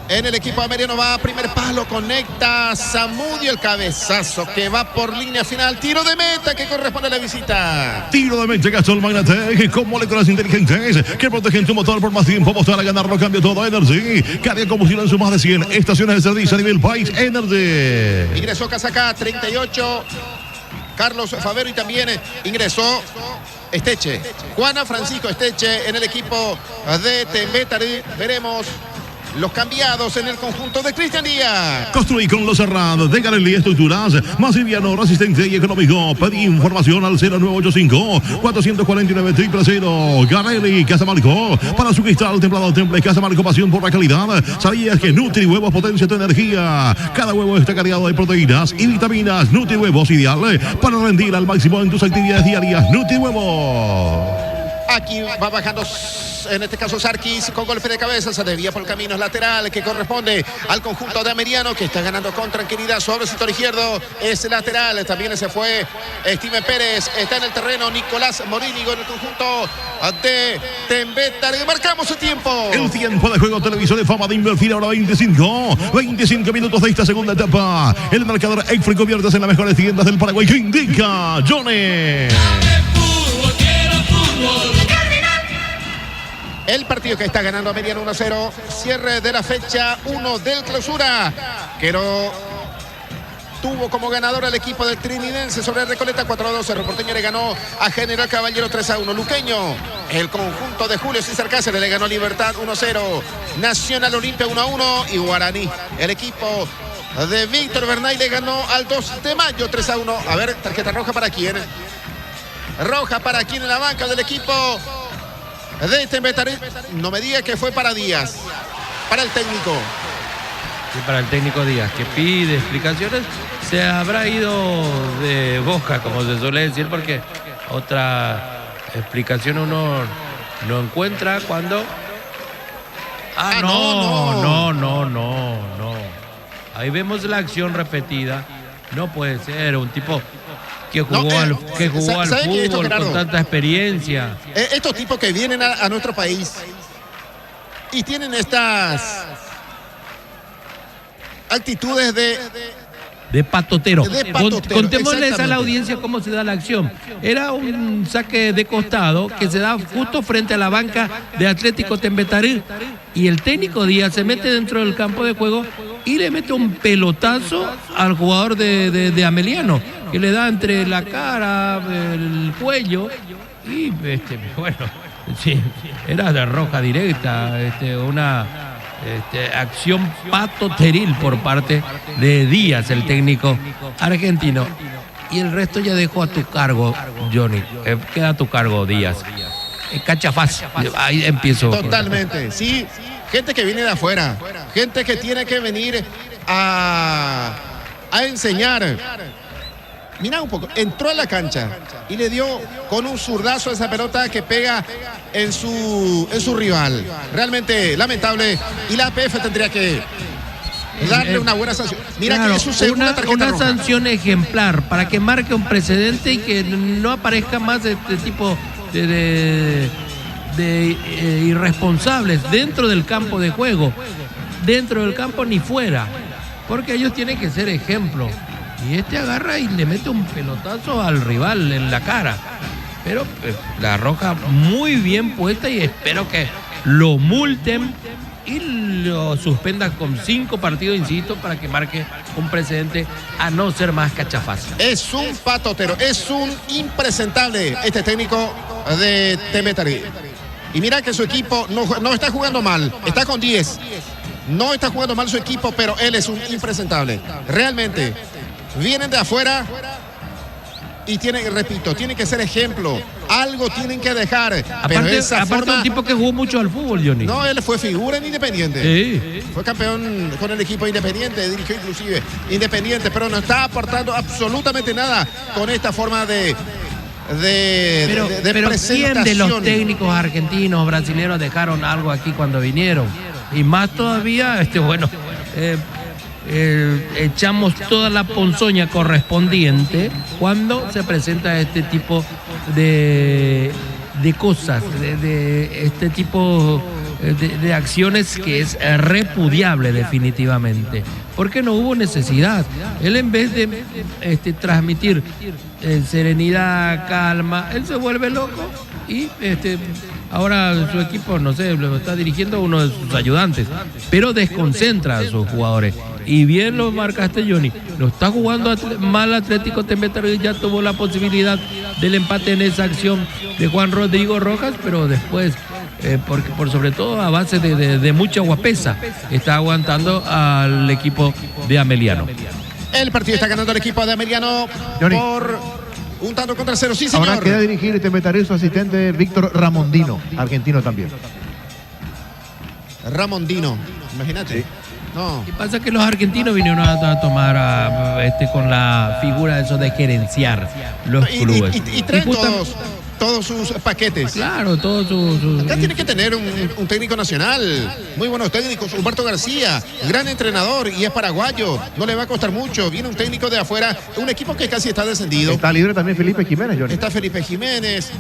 En el equipo americano va a primer palo, conecta Zamudio, el cabezazo que va por línea final, tiro de meta que corresponde a la visita. Tiro de meta, Gasol Magnatec, con moléculas inteligentes que protegen tu motor por más tiempo. Mostrar a ganarlo, cambio todo. Energy, carga combustible en su más de 100 estaciones de servicio a nivel país. Energy. Ingresó Casacá, 38. Carlos Favero y también ingresó Esteche. Juana Francisco Esteche en el equipo de Temetari. Veremos los cambiados en el conjunto de Cristian Díaz. Construí con los cerrados de Garelli Estructuras, más liviano, resistente y económico. Pedí información al 0985-449-000. Garelli Casamarco, para su cristal templado temple. Casamarco, pasión por la calidad. ¿Sabías que NutriHuevos potencia tu energía? Cada huevo está cargado de proteínas y vitaminas. NutriHuevos, ideal para rendir al máximo en tus actividades diarias. NutriHuevos. Aquí va bajando, en este caso Sarkis, con golpe de cabeza, se desvía por el camino lateral que corresponde al conjunto de Ameriano, que está ganando con tranquilidad sobre el sector izquierdo. Es lateral, también se fue Steven Pérez, está en el terreno Nicolás Morínigo en el conjunto de Tembeta. Marcamos el tiempo. El tiempo de juego televisor de fama de Invertir ahora 25 minutos de esta segunda etapa. El marcador Exfree conviertes en las mejores tiendas del Paraguay. ¿Qué indica Johnny? El partido que está ganando Ameriano 1-0. Cierre de la fecha 1 del clausura. Quero tuvo como ganador al equipo del Trinidense sobre el Recoleta 4-2. Cerro Porteño le ganó a General Caballero 3-1. Luqueño, el conjunto de Julio César Cáceres le ganó a Libertad 1-0. Nacional Olimpia 1-1. Y Guaraní, el equipo de Víctor Bernay, le ganó al 2 de mayo 3-1. A ver, tarjeta roja para quién. Roja para quién en la banca del equipo de Tembetarí. No me diga que fue para Díaz, para el técnico. Sí, para el técnico Díaz, que pide explicaciones. Se habrá ido de boca, como se suele decir, porque otra explicación uno no encuentra cuando... No. Ahí vemos la acción repetida. No puede ser un tipo que jugó al fútbol con tanta experiencia. Estos tipos que vienen a nuestro país y tienen estas actitudes de patotero. Contémosles a la exactamente. audiencia cómo se da la acción. Era un saque de costado que se da justo frente a la banca de Atlético Tembetarí, y el técnico Díaz se mete dentro del campo de juego y le mete un pelotazo al jugador de Ameliano, que le da entre la cara, el cuello, y bueno, sí, era de roja directa, una acción patoteril por parte de Díaz, el técnico argentino. Y el resto ya dejo a tu cargo, Johnny. Queda a tu cargo, Díaz. Cachafaz. Ahí empiezo. Totalmente, sí. Gente que viene de afuera, gente que tiene que venir a enseñar. Mira un poco, entró a la cancha y le dio con un zurdazo esa pelota que pega en su rival. Realmente lamentable, y la APF tendría que darle una buena sanción. Mira, claro, que es su segunda tarjeta una roja. sanción ejemplar para que marque un precedente y que no aparezca más este tipo de irresponsables dentro del campo de juego, dentro del campo ni fuera, porque ellos tienen que ser ejemplo. Y agarra y le mete un pelotazo al rival en la cara. Pero la roja muy bien puesta, y espero que lo multen y lo suspendan con 5 partidos, insisto, para que marque un precedente a no ser más cachafaz. Es un patotero, es un impresentable este técnico de Tembetarí. Y mira que su equipo no está jugando mal, está con 10. No está jugando mal su equipo, pero él es un impresentable. Realmente, vienen de afuera y repito, tienen que ser ejemplo. Algo tienen que dejar. Aparte un tipo que jugó mucho al fútbol, Johnny. No, él fue figura en Independiente. Sí. Fue campeón con el equipo Independiente, dirigió inclusive Independiente, pero no está aportando absolutamente nada con esta forma de pero presentación. ¿quién de los técnicos argentinos, brasileños dejaron algo aquí cuando vinieron? Y más todavía, echamos toda la ponzoña correspondiente cuando se presenta este tipo de cosas, de este tipo de acciones, que es repudiable definitivamente, porque no hubo necesidad. Él, en vez de transmitir serenidad, calma, él se vuelve loco y ahora su equipo, no sé, lo está dirigiendo uno de sus ayudantes, pero desconcentra a sus jugadores. Y bien lo marcaste, Johnny. Lo está jugando mal Atlético Tembetarí, ya tuvo la posibilidad del empate en esa acción de Juan Rodrigo Rojas, pero después porque por sobre todo a base de mucha guapesa está aguantando al equipo de Ameliano. El partido está ganando el equipo de Ameliano Johnny. por un tanto contra cero. Sí, señor. Ahora queda dirigir y te meteré su asistente Víctor Ramondino, argentino también. Ramondino, imagínate. No. Lo que pasa es que los argentinos vinieron a tomar con la figura eso de gerenciar los clubes. Y traen justamente- todos sus paquetes. Claro, todo su... Acá tiene que tener un técnico nacional, muy buenos técnicos. Humberto García, gran entrenador y es paraguayo. No le va a costar mucho. Viene un técnico de afuera, un equipo que casi está descendido. Está libre también Felipe Jiménez, Johnny. Está Felipe Jiménez.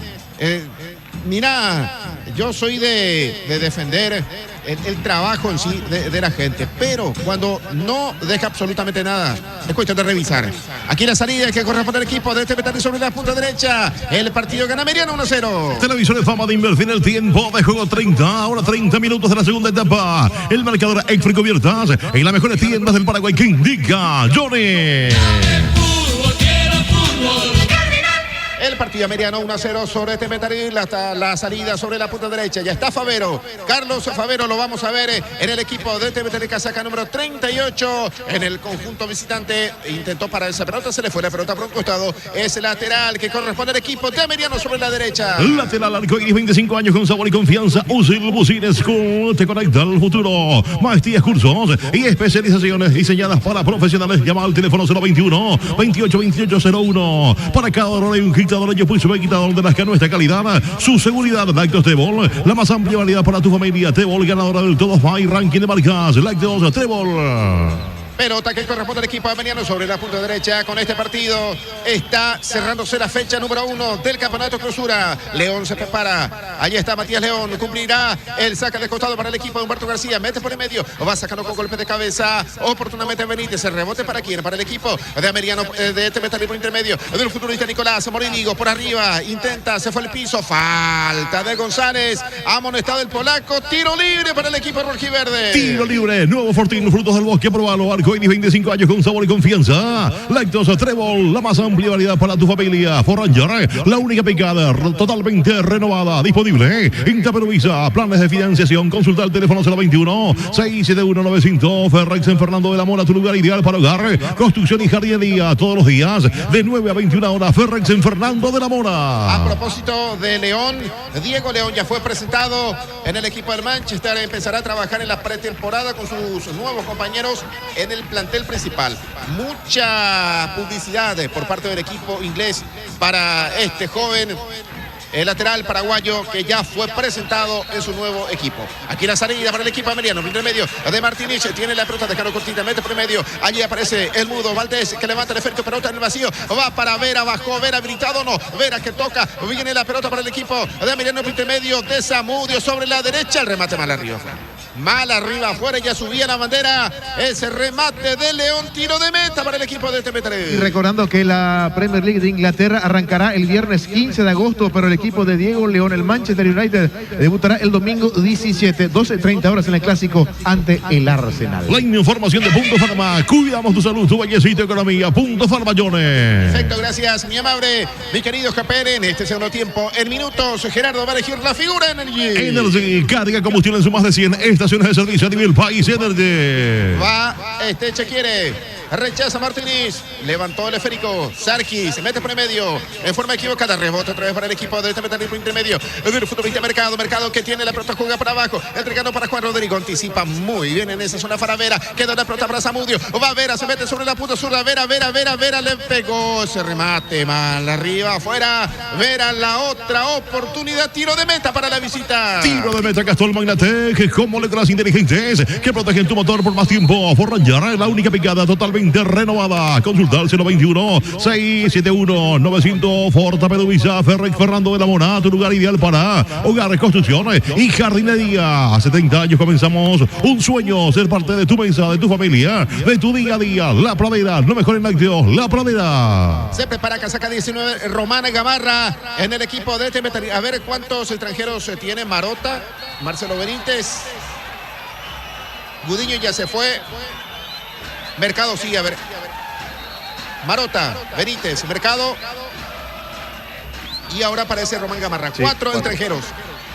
Mira, yo soy de defender el trabajo en sí de la gente, pero cuando no deja absolutamente nada, es cuestión de revisar. Aquí la salida que corresponde al equipo de este Petare sobre la punta derecha. El partido gana Meriano 1-0. Televisores Fama de invertir el tiempo de juego 30, ahora 30 minutos de la segunda etapa. El marcador Exfri Cubiertas en las mejores tiendas del Paraguay que indica Johnny. Fútbol, quiero fútbol. El partido ameriano 1-0 sobre este Metaril hasta la salida sobre la punta derecha. Ya está Favero. Carlos Favero lo vamos a ver en el equipo de este Metaril casaca número 38 en el conjunto visitante. Intentó parar esa pelota, se le fue la pelota por un costado. Es lateral que corresponde al equipo de Ameriano sobre la derecha. Lateral Arcoiris, 25 años con sabor y confianza. Usil Bucines te conecta al futuro. Maestrías, cursos y especializaciones diseñadas para profesionales. Llama al teléfono 021 28 28 01. Para cada hora hay un quitador y pulso quitador de las que nuestra calidad, su seguridad. Lácteos Tebol, la más amplia variedad para tu familia. Tebol, ganadora del Todo Fine Ranking de marcas. Lácteos Tebol. Pelota que corresponde al equipo ameriano sobre la punta derecha. Con este partido está cerrándose la fecha número 1 del campeonato clausura. León se prepara. Allí está Matías León. Cumplirá el saque de costado para el equipo de Humberto García. Mete por el medio. Va sacando con golpe de cabeza. Oportunamente Benítez. El rebote para quién? Para el equipo de Ameriano de este metal por intermedio. Del futurista Nicolás Morinigo por arriba. Intenta. Se fue al piso. Falta de González. Amonestado el polaco. Tiro libre para el equipo rojiverde. Tiro libre, nuevo Fortín, frutos del bosque, probalo. Arcoiris, 25 años con sabor y confianza. Lactosa Trébol, la más amplia variedad para tu familia. Forranger, la única picada totalmente renovada, disponible en Taperovisa. Planes de financiación, consulta el teléfono 021 671 900. Ferrex en Fernando de la Mora, tu lugar ideal para hogar, construcción y jardinería. Todos los días de 9 a 21 horas. Ferrex en Fernando de la Mora. A propósito de León, Diego León ya fue presentado en el equipo del Manchester. Empezará a trabajar en la pretemporada con sus nuevos compañeros en el plantel principal. Mucha publicidad por parte del equipo inglés para este joven el lateral paraguayo que ya fue presentado en su nuevo equipo. Aquí la salida para el equipo ameriano. En el medio de Martínez. Tiene la pelota de Caro Cortina. Mete por el medio. Allí aparece el mudo Valdés que levanta el efecto. Pelota en el vacío. Va para Vera. Bajó Vera. Habilitado o no. Vera que toca. Viene la pelota para el equipo de Ameriano. En el medio de Zamudio sobre la derecha. El remate mal arriba. Mal arriba afuera. Ya subía la bandera. Ese remate de León. Tiro de meta para el equipo de este Y recordando que la Premier League de Inglaterra arrancará el viernes 15 de agosto, pero el equipo de Diego León, el Manchester United, debutará el domingo 17, 12:30 horas en el clásico ante el Arsenal. La información de Punto Farma. Cuidamos tu salud, tu belleza y tu economía. Punto Farma, Johnny. Perfecto, gracias, mi amable, mi querido Japere. En este segundo tiempo, en minutos, Gerardo va a elegir la figura Energy. Energy, carga combustible en su más de 100 estaciones de servicio a nivel país. Energy. Va, Chequiere. Rechaza Martínez, levantó el esférico, Sarki se mete por el medio, en forma equivocada, rebote otra vez para el equipo de este metal por intermedio, del futbolista Mercado que tiene la pelota, juega para abajo, entregando para Juan Rodrigo, anticipa muy bien en esa zona para Vera, queda la pelota para Zamudio, va Vera, se mete sobre la punta zurda, Vera, le pegó ese remate, mal arriba, afuera, Vera, la otra oportunidad, tiro de meta para la visita. Tiro de meta, Castol Magnatec, como letras inteligentes que protegen tu motor por más tiempo. Forranger, la única picada totalmente renovada. Consulta al 021 671 900. Forta Peduvisa, Ferrex Fernando de la Mora, tu lugar ideal para hogar, construcción y jardinería. A 70 años comenzamos un sueño, ser parte de tu mesa, de tu familia, de tu día a día. La Pradera, lo mejor en lácteos, La Pradera. Se prepara casaca 19, Romana Gamarra en el equipo de TMT. A ver cuántos extranjeros tiene Marota, Marcelo Benítez. Gudiño ya se fue. Mercado sí, a ver. Marota, Benítez, Mercado. Y ahora aparece Román Gamarra. Sí, cuatro extranjeros.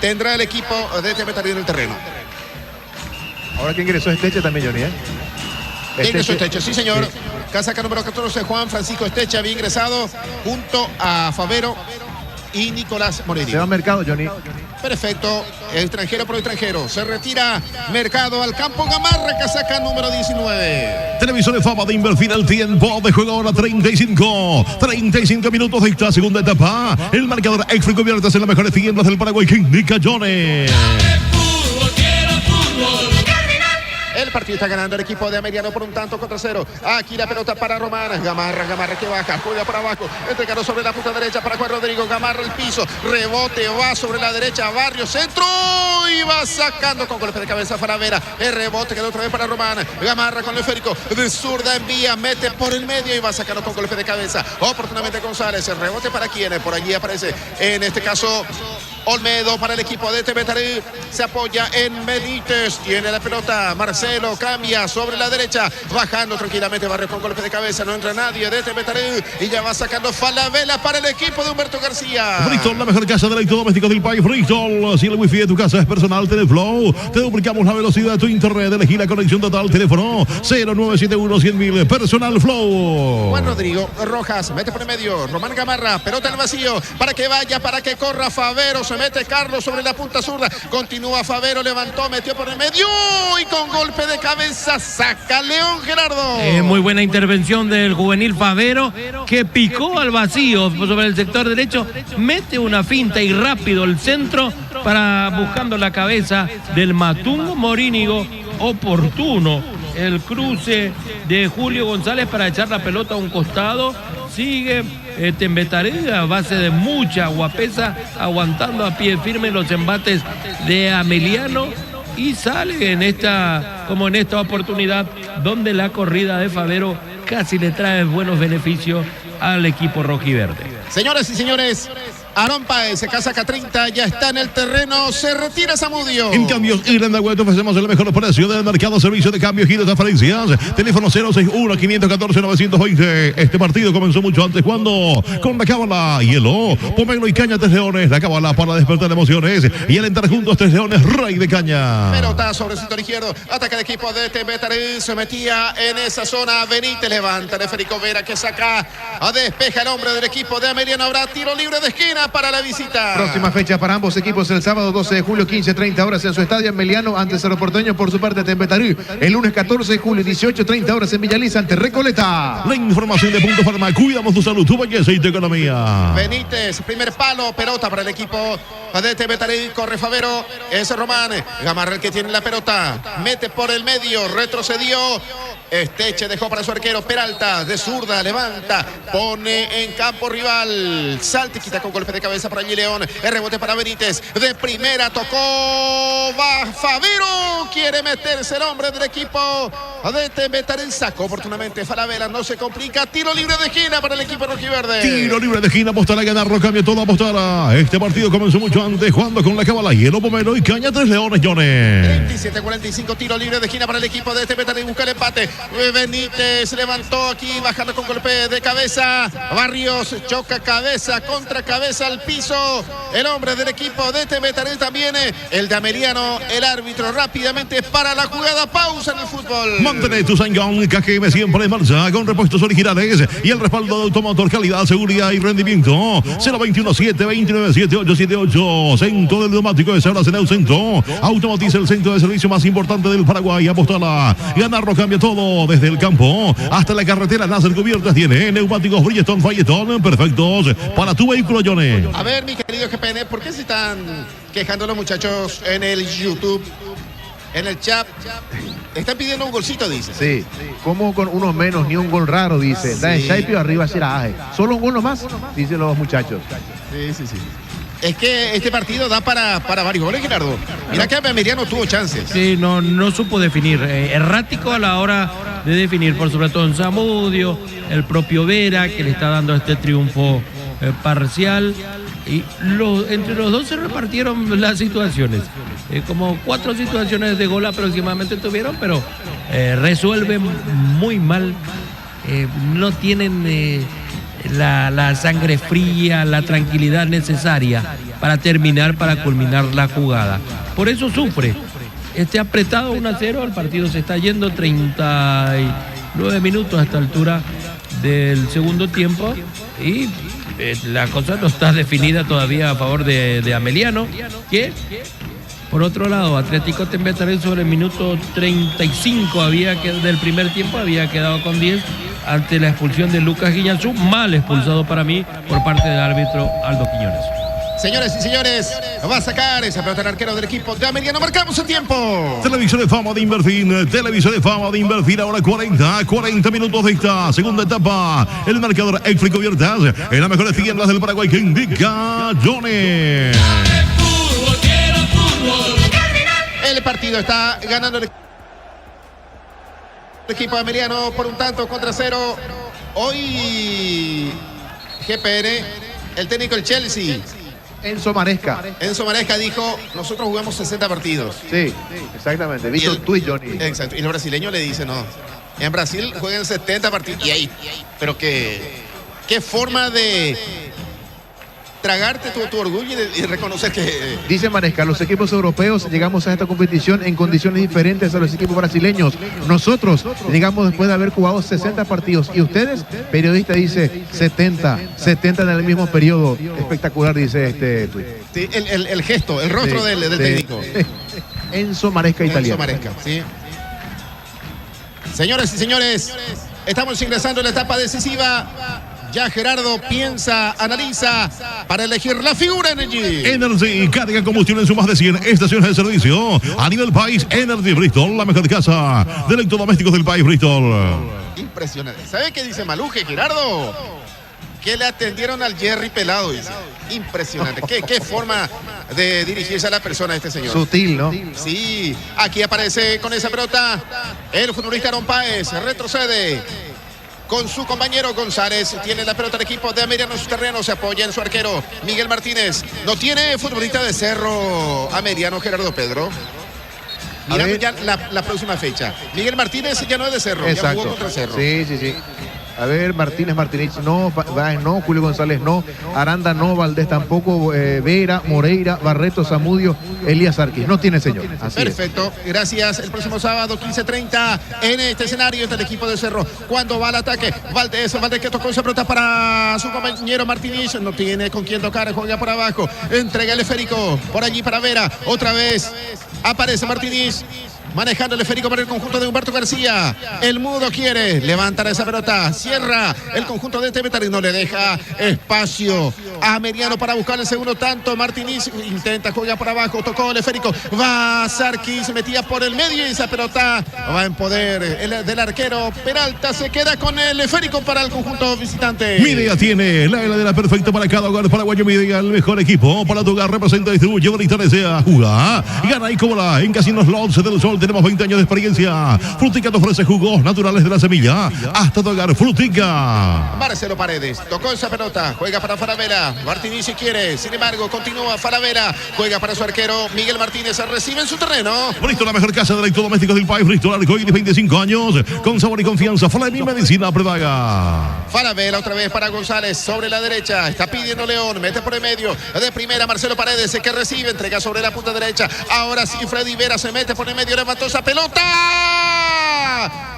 tendrá el equipo de Temetaré en el terreno. Ahora que ingresó Esteche también, Johnny, Ingresó Esteche, sí señor. Casaca número 14, Juan Francisco Esteche había ingresado junto a Favero y Nicolás Moretti. Se va a Mercado, Johnny. Perfecto, extranjero por extranjero. Se retira Mercado al campo. Gamarra, casaca número 19. Televisor de Fama de invertir el tiempo de juego ahora 35 minutos de esta segunda etapa. El marcador extra convierte en las mejores tiendas del Paraguay que indica Johnny. El partido está ganando el equipo de Ameliano por un tanto contra 0. Aquí la pelota para Román. Gamarra que baja, juega para abajo. Entregado sobre la punta derecha para Juan Rodrigo. Gamarra el piso. Rebote, va sobre la derecha. Barrio, centro. Y va sacando con golpe de cabeza Falavera. El rebote quedó otra vez para Román. Gamarra con el esférico. De zurda envía, mete por el medio y va sacando con golpe de cabeza. Oportunamente González. El rebote para quien. Por allí aparece, en este caso, Olmedo para el equipo de Temetaré. Se apoya en Benítez. Tiene la pelota. Marcelo cambia sobre la derecha. Bajando tranquilamente. Barrio con golpe de cabeza. No entra nadie de Temetaré. Y ya va sacando Falabella para el equipo de Humberto García. Bristol, la mejor casa de electrodomésticos del país. Bristol, si el wifi de tu casa es personal, Teleflow. Te duplicamos la velocidad de tu internet. Elegí la conexión total. Teléfono 0971-100.000. Personal Flow. Juan Rodrigo Rojas mete por el medio. Román Gamarra, pelota al vacío. Para que vaya, para que corra Favero. Se mete Carlos sobre la punta zurda. Continúa Favero, levantó, metió por el medio. Y con golpe de cabeza saca León Gerardo. Muy buena intervención del juvenil Favero, que picó al vacío sobre el sector derecho. Mete una finta y rápido el centro para buscando la cabeza del Matungo Morínigo. Oportuno el cruce de Julio González para echar la pelota a un costado. Sigue Temetaré a base de mucha guapesa, aguantando a pie firme los embates de Ameliano, y sale en esta oportunidad donde la corrida de Favero casi le trae buenos beneficios al equipo rojiverde. Señoras y señores, Aarón Páez, casaca 30, ya está en el terreno, se retira Zamudio. En cambios, Irlanda Web ofrecemos el mejor precio del mercado, servicio de cambios y de transferencias. Teléfono 061-514-920. Este partido comenzó mucho antes cuando con la cábala, hielo, pomelo y caña 3 leones. La cábala para despertar emociones y al entrar juntos 3 leones, rey de caña. Pelota sobre el sector izquierdo, ataca el equipo de Temetaré, se metía en esa zona. Benítez levanta de Federico Vera que saca a despeja el hombre del equipo de Ameliano. Habrá tiro libre de esquina para la visita. Próxima fecha para ambos equipos el sábado 12 de julio, 15:30 horas en su estadio Ameliano ante Cerro Porteño. Por su parte Temetaré el lunes 14 de julio, 18:30 horas en Villaliza ante Recoleta. La información de Punto Farma, cuidamos tu salud, tu belleza y tu economía. Benítez, primer palo, pelota para el equipo de Temetaré, corre Favero, es Román, Gamarra el que tiene la pelota, mete por el medio, retrocedió, Esteche dejó para su arquero, Peralta de zurda, levanta, pone en campo rival, salta y quita con golpe de cabeza para allí León, el rebote para Benítez, de primera tocó, va Favero, quiere meterse el hombre del equipo de Temetaré, sacó oportunamente Falabella, no se complica, tiro libre de esquina para el equipo rojiverde. Tiro libre de esquina, apostar a ganar, cambia todo, apostar a este partido comenzó mucho antes, jugando con la cábala, hielo, pomelo y caña 3 leones, Johnny. 27-45, tiro libre de esquina para el equipo de Temetaré, busca el empate. Benítez levantó aquí, bajando con golpe de cabeza. Barrios choca cabeza contra cabeza al piso. El hombre del equipo de Temetaré también, el de Ameliano, el árbitro rápidamente para la jugada. Pausa en el fútbol. Mantén tu Sanyong KGM siempre en marcha con repuestos originales y el respaldo de Automotor, calidad, seguridad y rendimiento. 021-729-7878. Centro del neumático de Sebras en el centro. Automotiza, el centro de servicio más importante del Paraguay. Apostala. Ganarlo cambia todo. Desde el campo hasta la carretera, Láser Cubiertas tiene neumáticos Bridgestone Fayetón perfectos para tu vehículo, Johnny. A ver, mi querido GPN, ¿por qué se están quejando los muchachos en el YouTube? En el chat están pidiendo un golcito, dice. Sí, como con uno menos, ni un gol raro, dice. Da en Shaipio arriba Siraje. Solo un gol nomás, dicen los muchachos. Sí. Es que este partido da para varios goles, Gerardo. Mira que Ameliano tuvo chances. Sí, no supo definir. Errático a la hora de definir, por sobre todo en Zamudio, el propio Vera, que le está dando este triunfo parcial. Y entre los dos se repartieron las situaciones. Como 4 situaciones de gol aproximadamente tuvieron, pero resuelven muy mal. No tienen la sangre fría, la tranquilidad necesaria para terminar, para culminar la jugada. Por eso sufre. Apretado 1-0, el partido se está yendo 39 minutos a esta altura del segundo tiempo y la cosa no está definida todavía a favor de Ameliano, que por otro lado, Atlético Tembetaré sobre el minuto 35 del primer tiempo había quedado con 10 ante la expulsión de Lucas Guiñazú, mal expulsado para mí por parte del árbitro Aldo Quiñones. Señores y señores, va a sacar esa pelota el arquero del equipo de Ameliano. Marcamos el tiempo. Televisor de Fama de Invertir, Televisor de Fama de Invertir, ahora 40 minutos de esta segunda etapa. El marcador Exfri Cubiertas en las mejores tiendas del Paraguay que indica Johnny. El partido está ganando el equipo de Ameliano por 1-0. Hoy GPR, el técnico del Chelsea, Enzo Maresca. Enzo Maresca dijo, nosotros jugamos 60 partidos. Sí, exactamente. Visto tu y Johnny. Exacto. Y los brasileños le dicen, no. En Brasil juegan 70 partidos. Y ahí. Pero qué forma de tragarte tu orgullo y reconocer que... Dice Maresca, los equipos europeos llegamos a esta competición en condiciones diferentes a los equipos brasileños. Nosotros llegamos después de haber jugado 60 partidos. Y ustedes, periodista, dice 70 en el mismo periodo. Espectacular, dice este tuit. Sí, el gesto, el rostro Sí, del técnico. Enzo Maresca, italiano. Enzo Maresca, sí. Señoras y señores, estamos ingresando en la etapa decisiva. Ya Gerardo piensa, analiza para elegir la figura Energy. Energy carga combustible en sus más de 100 estaciones de servicio. A nivel país, Energy Bristol, la mejor casa de electrodomésticos del país, Bristol. Impresionante. ¿Sabe qué dice Maluje, Gerardo? Que le atendieron al Jerry Pelado, dice. Impresionante. ¿Qué forma de dirigirse a la persona de este señor? Sutil, ¿no? Sí. Aquí aparece con esa pelota el futbolista Aaron Páez. Retrocede con su compañero González. Tiene la pelota el equipo de Ameliano en su terreno. Se apoya en su arquero Miguel Martínez. No tiene futbolista de Cerro Ameliano, Gerardo Pedro. Mirando ya la próxima fecha. Miguel Martínez ya no es de Cerro. Exacto. Ya jugó contra Cerro. Sí. A ver, Martínez no, Báez no, Julio González no, Aranda no, Valdés tampoco, Vera, Moreira, Barreto, Zamudio, Elías Arquís. No tiene señor. Así Perfecto, gracias. El próximo sábado, 15:30, en este escenario está el equipo de Cerro. Cuando va al ataque, Valdés que tocó esa pelota para su compañero Martínez. No tiene con quién tocar, juega por abajo. Entrega el esférico por allí para Vera. Otra vez aparece Martínez. Manejando el esférico para el conjunto de Humberto García. El mudo quiere levantar esa pelota. Cierra el conjunto de Tembetaré. No le deja espacio a Ameliano para buscar el segundo tanto. Martínez intenta jugar por abajo. Tocó el esférico. Va Sarkis. Se metía por el medio y esa pelota va en poder del arquero Peralta. Se queda con el esférico para el conjunto visitante. Midea tiene la heladera perfecta para cada hogar paraguayo. Midea, el mejor equipo para tu hogar. Representa, distribuye, bonita, desea jugar. Gana y cobra en Casinos Lots del Sol. Tenemos 20 años de experiencia. Frutica te ofrece jugos naturales de la semilla hasta tu hogar. Frutica. Marcelo Paredes tocó esa pelota. Juega para Falabella. Martínez si quiere. Sin embargo, continúa Falabella. Juega para su arquero Miguel Martínez. Recibe en su terreno. Bristol, la mejor casa de electrodomésticos del país. Bristol, Arcoíris, 25 años. Con sabor y confianza. Fleming Medicina Prevaga. Falabella otra vez para González. Sobre la derecha. Está pidiendo León. Mete por el medio. De primera Marcelo Paredes. Que recibe. Entrega sobre la punta derecha. Ahora sí Freddy Vera se mete por el medio. Levantó esa pelota.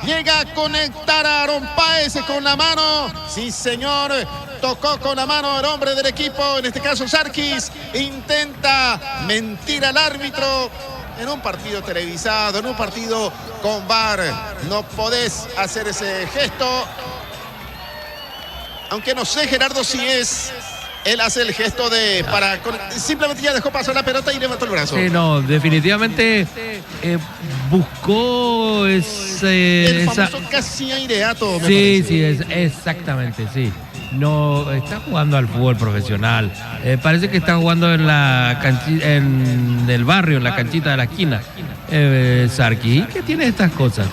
Llega a conectar a Aaron Páez con la mano. Sí, señor. Tocó con la mano el hombre del equipo, en este caso Sarkis. Intenta mentir al árbitro. En un partido televisado, en un partido con VAR, no podés hacer ese gesto. Aunque no sé, Gerardo, si es... Él hace el gesto de simplemente ya dejó pasar la pelota y levantó el brazo. Sí, no, definitivamente buscó el famoso casi aireato. Sí, exactamente, sí. No, está jugando al fútbol profesional. Parece que está jugando en el barrio, en la canchita de la esquina. Sarki, ¿qué tiene estas cosas?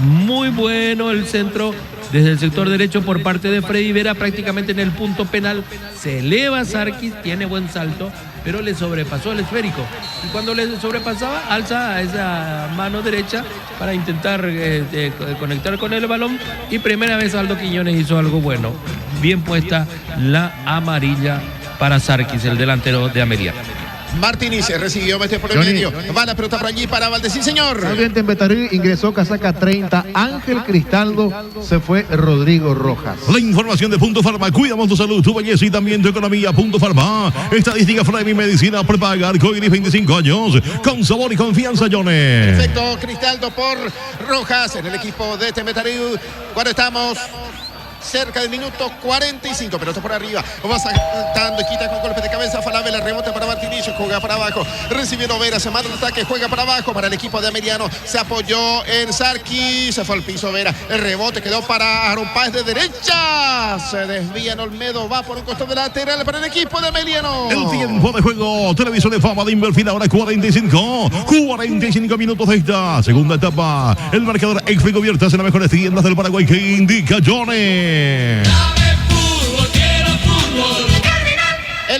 Muy bueno el centro desde el sector derecho por parte de Freddy Vera, prácticamente en el punto penal. Se eleva Sarkis, tiene buen salto, pero le sobrepasó el esférico. Y cuando le sobrepasaba, alza a esa mano derecha para intentar conectar con el balón. Y primera vez Aldo Quiñones hizo algo bueno. Bien puesta la amarilla para Sarkis, el delantero de Ameliano. Martínez recibió, mete por el Johnny. medio. Va la pelota por allí para Valdés, sí señor. Saliente en Betarí, ingresó casaca 30. Ángel Cristaldo, se fue Rodrigo Rojas. La información de Punto Farma. Cuidamos tu salud, tu belleza y también tu economía. Punto Farma. Estadística Frame y Medicina prepaga. Arcoiris 25 años. Con sabor y confianza, Johnny. Perfecto, Cristaldo por Rojas en el equipo de Temetariú. Cuando estamos cerca del minuto 45, pelota por arriba, va saltando y quita con golpe de cabeza. Falabella, rebote para Martínez, juega para abajo, recibió Vera, se manda el ataque, juega para abajo para el equipo de Ameliano, se apoyó en Sarkis, se fue al piso Vera, el rebote quedó para Aaron Páez de derecha, se desvía en Olmedo, va por un costado de lateral para el equipo de Ameliano. El tiempo de juego, televisor de fama de Inverfil, ahora 45 minutos de esta segunda etapa. El marcador Exfri Cubiertas en las mejores tiendas del Paraguay que indica Johnny. El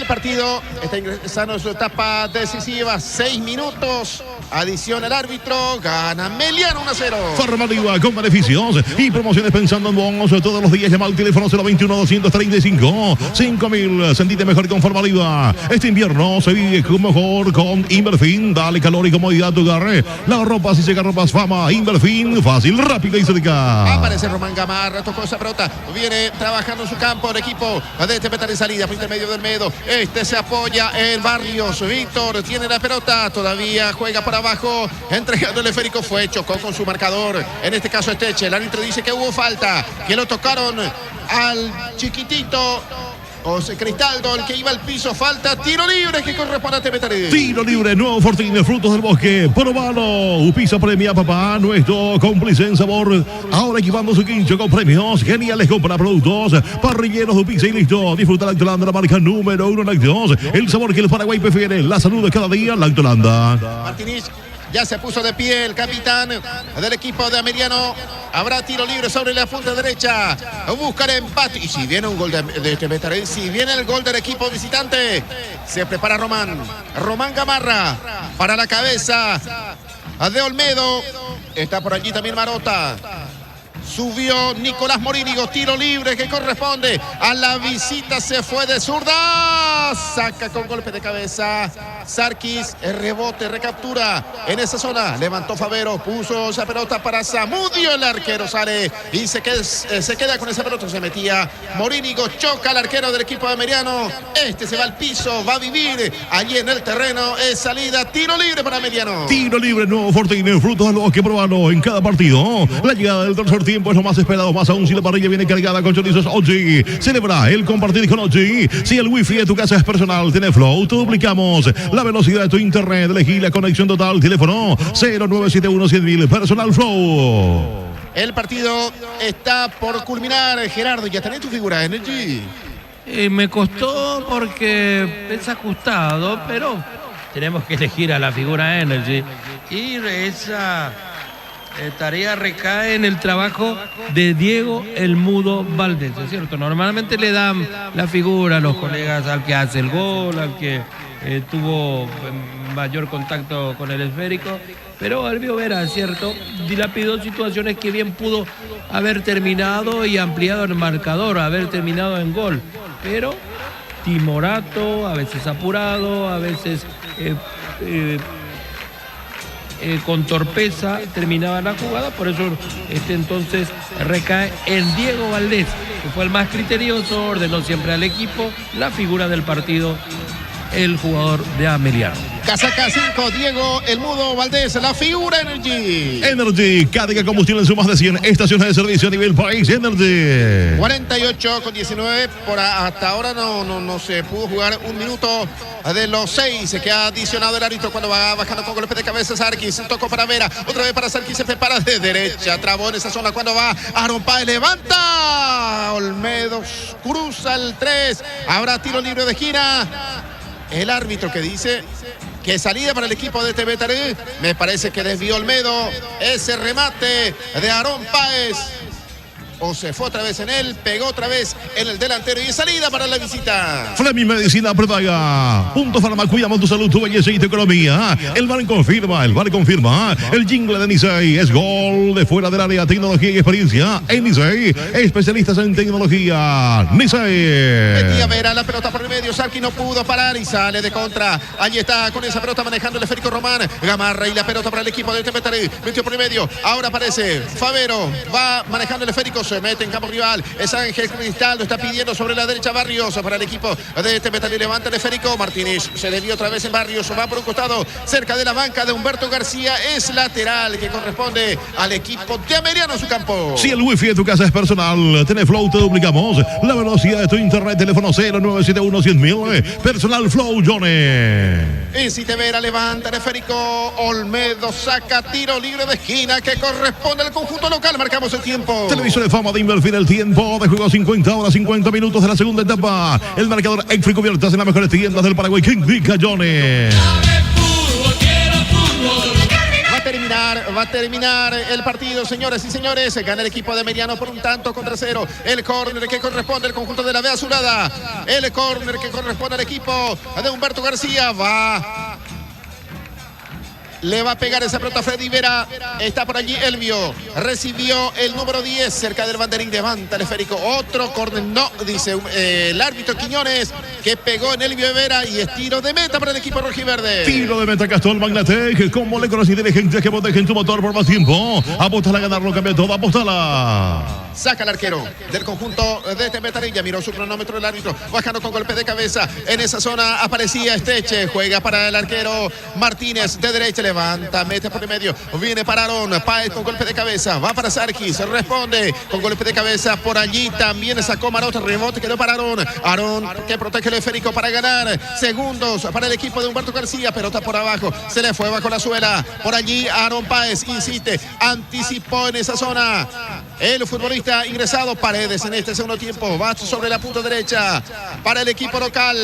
partido está ingresando en su etapa decisiva, 6 minutos, adición el árbitro, gana Ameliano 1-0. Farmativa con beneficios y promociones pensando en vos todos los días. Llama al teléfono 021-235-5000. Sentite mejor con Farmativa. Este invierno se vive mejor con Inverfin. Dale calor y comodidad a tu hogar. Las ropas y secarropas Fama. Inverfin, fácil, rápida y cerca. Aparece Román Gamarra, tocó esa pelota, viene trabajando en su campo el equipo de Tepetar en salida, por intermedio del Medo. Este se apoya en Barrios. Víctor tiene la pelota, todavía juega por abajo, entregando el esférico, chocó con su marcador. En este caso Esteche, el árbitro dice que hubo falta, que lo tocaron al chiquitito José Cristaldo, el que iba al piso, falta, tiro libre que corresponde a Tepetar. Tiro libre, nuevo Fortín, frutos del bosque, probalo. Upisa premia papá, nuestro cómplice en sabor. Ahora equipando su quincho con premios geniales, compra productos parrilleros de Upisa y listo. Disfruta Lactolanda, la marca número 1 Lácteos. El sabor que el Paraguay prefiere, la salud de cada día, Lactolanda. Martínez ya se puso de pie el capitán del equipo de Ameliano. Habrá tiro libre sobre la punta derecha. Busca el empate. Y si viene un gol de Tepetar, si viene el gol del equipo visitante, se prepara Román Gamarra para la cabeza de Olmedo. Está por allí también Marota. Subió Nicolás Morínigo, tiro libre que corresponde a la visita, se fue de zurda, saca con golpe de cabeza Sarkis, el rebote, recaptura en esa zona, levantó Favero, puso esa pelota para Zamudio, el arquero sale y se queda con esa pelota, se metía Morínigo, choca al arquero del equipo de Ameliano, este se va al piso, va a vivir allí en el terreno, es salida, tiro libre para Ameliano. Tiro libre, nuevo Fortín, frutos del bosque, probalo en cada partido. La llegada del tercer tiempo es lo más esperado, más aún si la parrilla viene cargada con chorizos OG. Celebra el compartir con OG. Si el wifi de tu casa es personal, tiene Flow, te duplicamos la velocidad de tu internet. Elegí la conexión total, teléfono 0971-100.000, personal Flow. El partido está por culminar, Gerardo, ya tenés tu figura Energy. Me costó porque es ajustado, pero tenemos que elegir a la figura Energy. Y esa tarea recae en el trabajo de Diego El Mudo Valdés, ¿es cierto? Normalmente le dan la figura a los colegas al que hace el gol, al que tuvo mayor contacto con el esférico, pero Alvio Vera, es cierto, dilapidó situaciones que bien pudo haber terminado y ampliado el marcador, haber terminado en gol, pero timorato, a veces apurado, a veces con torpeza terminaba la jugada, por eso entonces recae en Diego Valdés, que fue el más criterioso, ordenó siempre al equipo, la figura del partido, el jugador de Ameliano. Casaca 5, Diego El Mudo Valdés, la figura Energy. Energy, Cádica Combustible en su más de 100 estaciones de servicio a nivel país. Energy. 48-19, hasta ahora no se pudo jugar un minuto de los 6 que ha adicionado el árbitro cuando va bajando con golpe de cabeza Sarkis, tocó para Vera, otra vez para Sarkis, se prepara de derecha, trabó en esa zona cuando va Aaron Páez, levanta, Olmedo cruza el 3, habrá tiro libre de esquina, el árbitro que dice que salida para el equipo de Tepetar, me parece que desvió Olmedo ese remate de Aaron Páez. o se fue otra vez en él, pegó otra vez en el delantero y salida para la visita. Fleming Medicina Prepaga. Punto Farma, cuidamos tu salud, tu belleza y tu economía. El VAR confirma. El jingle de Nisei es gol de fuera del área, tecnología y experiencia. En Nisei, especialistas en tecnología. Nisei. Metía Vera, la pelota por el medio, Sarki no pudo parar y sale de contra. Allí está con esa pelota manejando el esférico Román. Gamarra y la pelota para el equipo de Temetaré. Metió por el medio, ahora aparece Favero, va manejando el esférico, se mete en campo rival. Es Ángel Cristal, lo está pidiendo sobre la derecha Barrios para el equipo de Temetaré. Levanta el esférico, Martínez se le dio otra vez en Barrios, va por un costado, cerca de la banca de Humberto García. Es lateral que corresponde al equipo de Ameliano en su campo. Si el wifi de tu casa es personal, tenés Flow, te duplicamos la velocidad de tu internet. Teléfono 0971-100.000. Personal Flow, Johnny. Y si te Vera, levanta el esférico, Olmedo saca tiro libre de esquina que corresponde al conjunto local. Marcamos el tiempo. Televisor de Fama de Invertir, el tiempo de juego 50 horas, 50 minutos de la segunda etapa. El marcador Exfri cubiertas en las mejores tiendas del Paraguay. ¿Qué indica Johnny? Va a terminar el partido, señoras y señores. Gana el equipo de Mediano por un tanto contra 0. El córner que corresponde al conjunto de la B Azulada. El córner que corresponde al equipo de Humberto García. Le va a pegar esa pelota a Freddy Vera. Está por allí Elvio. Recibió el número 10 cerca del banderín. Levanta el esférico. Otro córner. No, dice el árbitro Quiñones, que pegó en Elvio Vera y es tiro de meta para el equipo rojiverde. Tiro de meta, Castrol Magnatec. Con moléculas inteligentes que protegen tu motor por más tiempo. Apóstala a ganarlo, cambia todo. Apóstala. Saca el arquero del conjunto de Temetarilla. Miró su cronómetro el árbitro. Bajando con golpe de cabeza. En esa zona aparecía Esteche. Juega para el arquero Martínez de derecha. Levanta, mete por el medio. Viene para Aarón. Páez con golpe de cabeza. Va para Sarkis. Responde con golpe de cabeza. Por allí también sacó Marota. Rebote quedó para Aarón. Aarón que protege el esférico para ganar. Segundos para el equipo de Humberto García. Pelota por abajo. Se le fue bajo la suela. Por allí Aarón Páez insiste. Anticipó en esa zona. El futbolista ingresado Paredes en este segundo tiempo. Va sobre la punta derecha para el equipo local.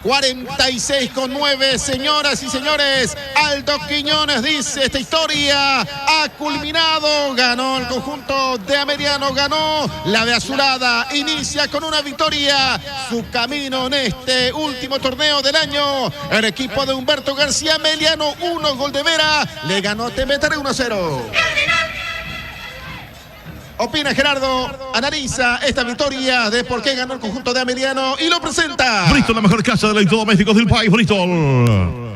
46-9, señoras y señores. Aldo Quiñones dice: esta historia ha culminado. Ganó el conjunto de Ameliano, ganó la de Azulada. Inicia con una victoria su camino en este último torneo del año. El equipo de Humberto García. Ameliano 1, gol de Vera. Le ganó a Temetaré 1-0. Opina Gerardo, analiza esta victoria de por qué ganó el conjunto de Ameliano y lo presenta. Bristol, la mejor casa de electrodomésticos del país, Bristol.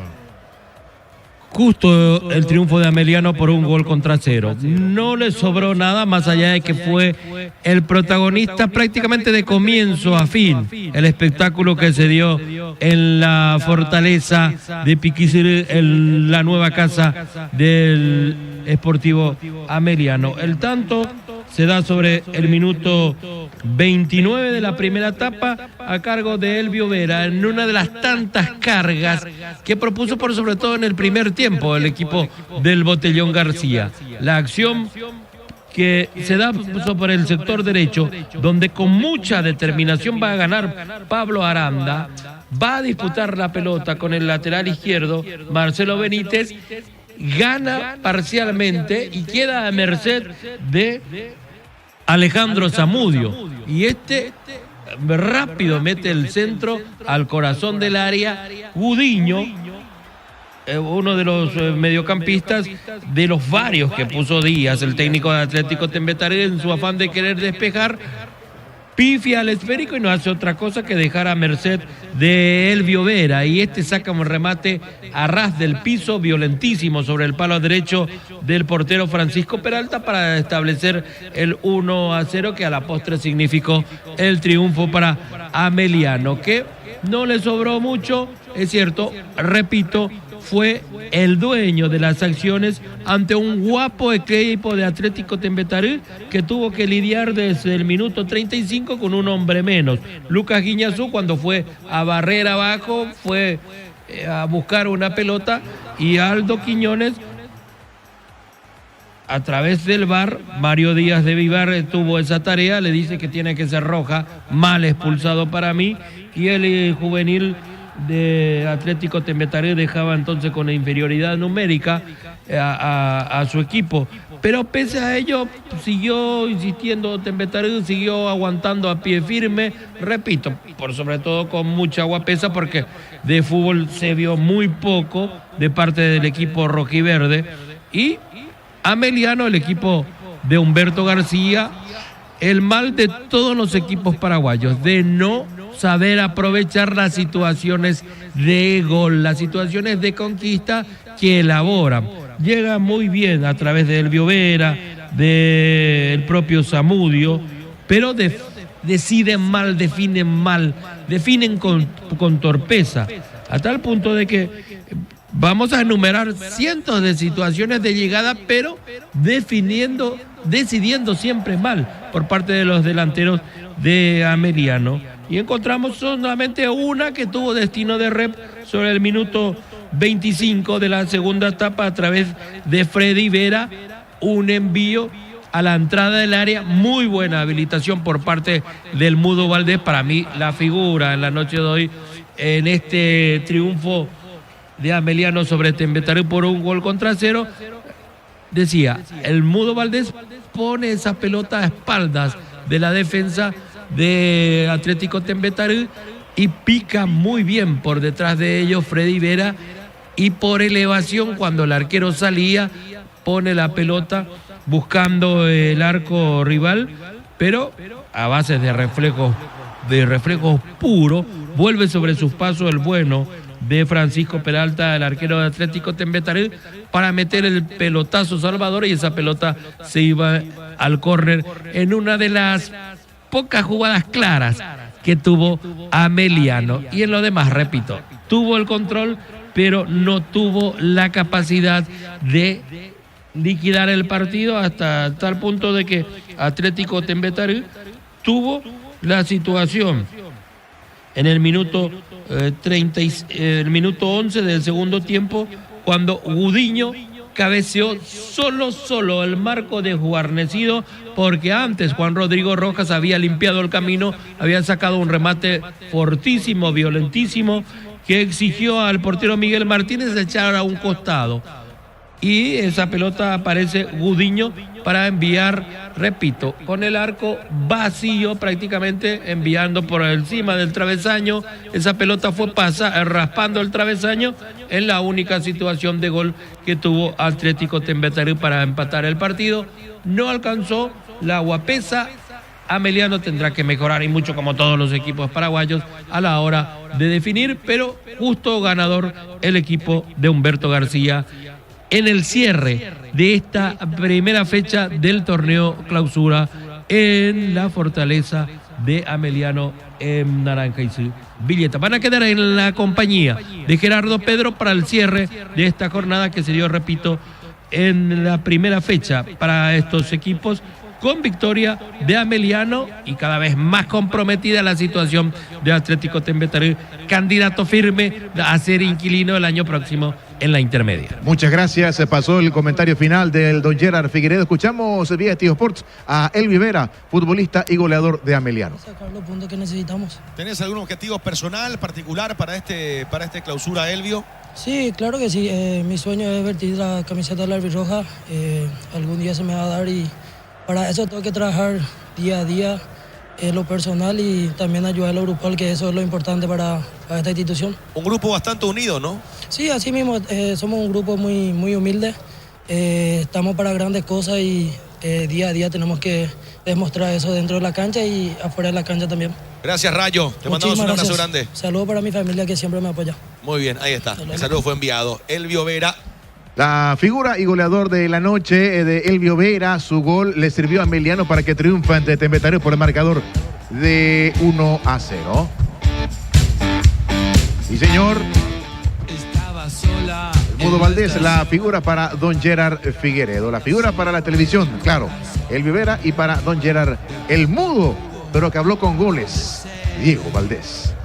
Justo el triunfo de Ameliano por 1-0. No le sobró nada más allá de que fue el protagonista prácticamente de comienzo a fin. El espectáculo que se dio en la fortaleza de Piquicir, en la nueva casa del Sportivo Ameliano. El tanto se da sobre el minuto 29 de la primera etapa a cargo de Elvio Vera en una de las tantas cargas que propuso por sobre todo en el primer tiempo el equipo del Botellón García. La acción que se da por el sector derecho, donde con mucha determinación va a ganar Pablo Aranda, va a disputar la pelota con el lateral izquierdo Marcelo Benítez, gana parcialmente y queda a merced de Alejandro Zamudio, y rápido mete el centro al corazón del área. Gudiño, uno de los mediocampistas de los varios que puso Díaz, el técnico de Atlético Temetaré, en su afán de querer despejar, pifia al esférico y no hace otra cosa que dejar a merced de Elvio Vera, y saca un remate a ras del piso violentísimo sobre el palo derecho del portero Francisco Peralta para establecer el 1-0, que a la postre significó el triunfo para Ameliano, que no le sobró mucho, es cierto, repito, fue el dueño de las acciones ante un guapo equipo de Atlético Temetaré que tuvo que lidiar desde el minuto 35 con un hombre menos. Lucas Guiñazú, cuando fue a barrer abajo, fue a buscar una pelota, y Aldo Quiñones, a través del VAR, Mario Díaz de Vivar tuvo esa tarea, le dice que tiene que ser roja, mal expulsado para mí, y el juvenil de Atlético Temetaré dejaba entonces con la inferioridad numérica a su equipo. Pero pese a ello, siguió insistiendo Tembetarí, siguió aguantando a pie firme, repito, por sobre todo con mucha guapesa, porque de fútbol se vio muy poco de parte del equipo rojiverde. Y Ameliano, el equipo de Humberto García, el mal de todos los equipos paraguayos, de no saber aprovechar las situaciones de gol, las situaciones de conquista que elaboran. Llega muy bien a través de Elvio Vera, del propio Zamudio, pero deciden mal, definen con torpeza, a tal punto de que vamos a enumerar cientos de situaciones de llegada, pero decidiendo siempre mal por parte de los delanteros de Ameliano. Y encontramos solamente una que tuvo destino de rep sobre el minuto 25 de la segunda etapa a través de Freddy Vera, un envío a la entrada del área, muy buena habilitación por parte del Mudo Valdés, para mí la figura en la noche de hoy en este triunfo de Ameliano sobre Tembetarí por 1-0. Decía, el Mudo Valdés pone esa pelota a espaldas de la defensa de Atlético Tembetarí y pica muy bien por detrás de ellos Freddy Vera, y por elevación, cuando el arquero salía, pone la pelota buscando el arco rival, pero a base de reflejos puros, vuelve sobre sus pasos el bueno de Francisco Peralta, el arquero de Atlético Tembetarí, para meter el pelotazo salvador, y esa pelota se iba al córner en una de las pocas jugadas claras que tuvo Ameliano. Y en lo demás, repito, tuvo el control, pero no tuvo la capacidad de liquidar el partido, hasta tal punto de que Atlético Tembetarí tuvo la situación en el minuto 11 del segundo tiempo, cuando Gudiño cabeceó solo el marco de Guarnecido, porque antes Juan Rodrigo Rojas había limpiado el camino, había sacado un remate fortísimo, violentísimo, que exigió al portero Miguel Martínez echar a un costado. Y esa pelota aparece Gudiño para enviar, repito, con el arco vacío prácticamente, enviando por encima del travesaño. Esa pelota fue raspando el travesaño en la única situación de gol que tuvo Atlético Tembetarí para empatar el partido. No alcanzó la guapesa. Ameliano tendrá que mejorar, y mucho, como todos los equipos paraguayos, a la hora de definir, pero justo ganador el equipo de Humberto García en el cierre de esta primera fecha del torneo clausura en la fortaleza de Ameliano en Naranja y Villeta. Van a quedar en la compañía de Gerardo Pedro para el cierre de esta jornada que se dio, repito, en la primera fecha para estos equipos, con victoria de Ameliano y cada vez más comprometida la situación de Atlético Tembetarí, candidato firme a ser inquilino el año próximo en la intermedia. Muchas gracias. Se pasó el comentario final del don Gerard Figueredo. Escuchamos vía Tío Sports a Elvio Vera, futbolista y goleador de Ameliano. Sacar los puntos que necesitamos. ¿Tenés algún objetivo personal, particular para este clausura, Elvio? Sí, claro que sí. Mi sueño es vestir la camiseta de la albirroja. Algún día se me va a dar, y para eso tengo que trabajar día a día en lo personal y también ayudar a lo grupal, que eso es lo importante para esta institución. Un grupo bastante unido, ¿no? Sí, así mismo. Somos un grupo muy, muy humilde. Estamos para grandes cosas y día a día tenemos que demostrar eso dentro de la cancha y afuera de la cancha también. Gracias, Rayo. Te mandamos un abrazo grande. Saludos para mi familia, que siempre me apoya. Muy bien, ahí está. El saludo fue enviado. Elvio Vera. La figura y goleador de la noche de Elvio Vera, su gol le sirvió a Ameliano para que triunfe ante Tembetarí por el marcador de 1-0. Y señor, Mudo Valdés, la figura para don Gerard Figueredo, la figura para la televisión, claro, Elvio Vera, y para don Gerard, el mudo, pero que habló con goles, Diego Valdés.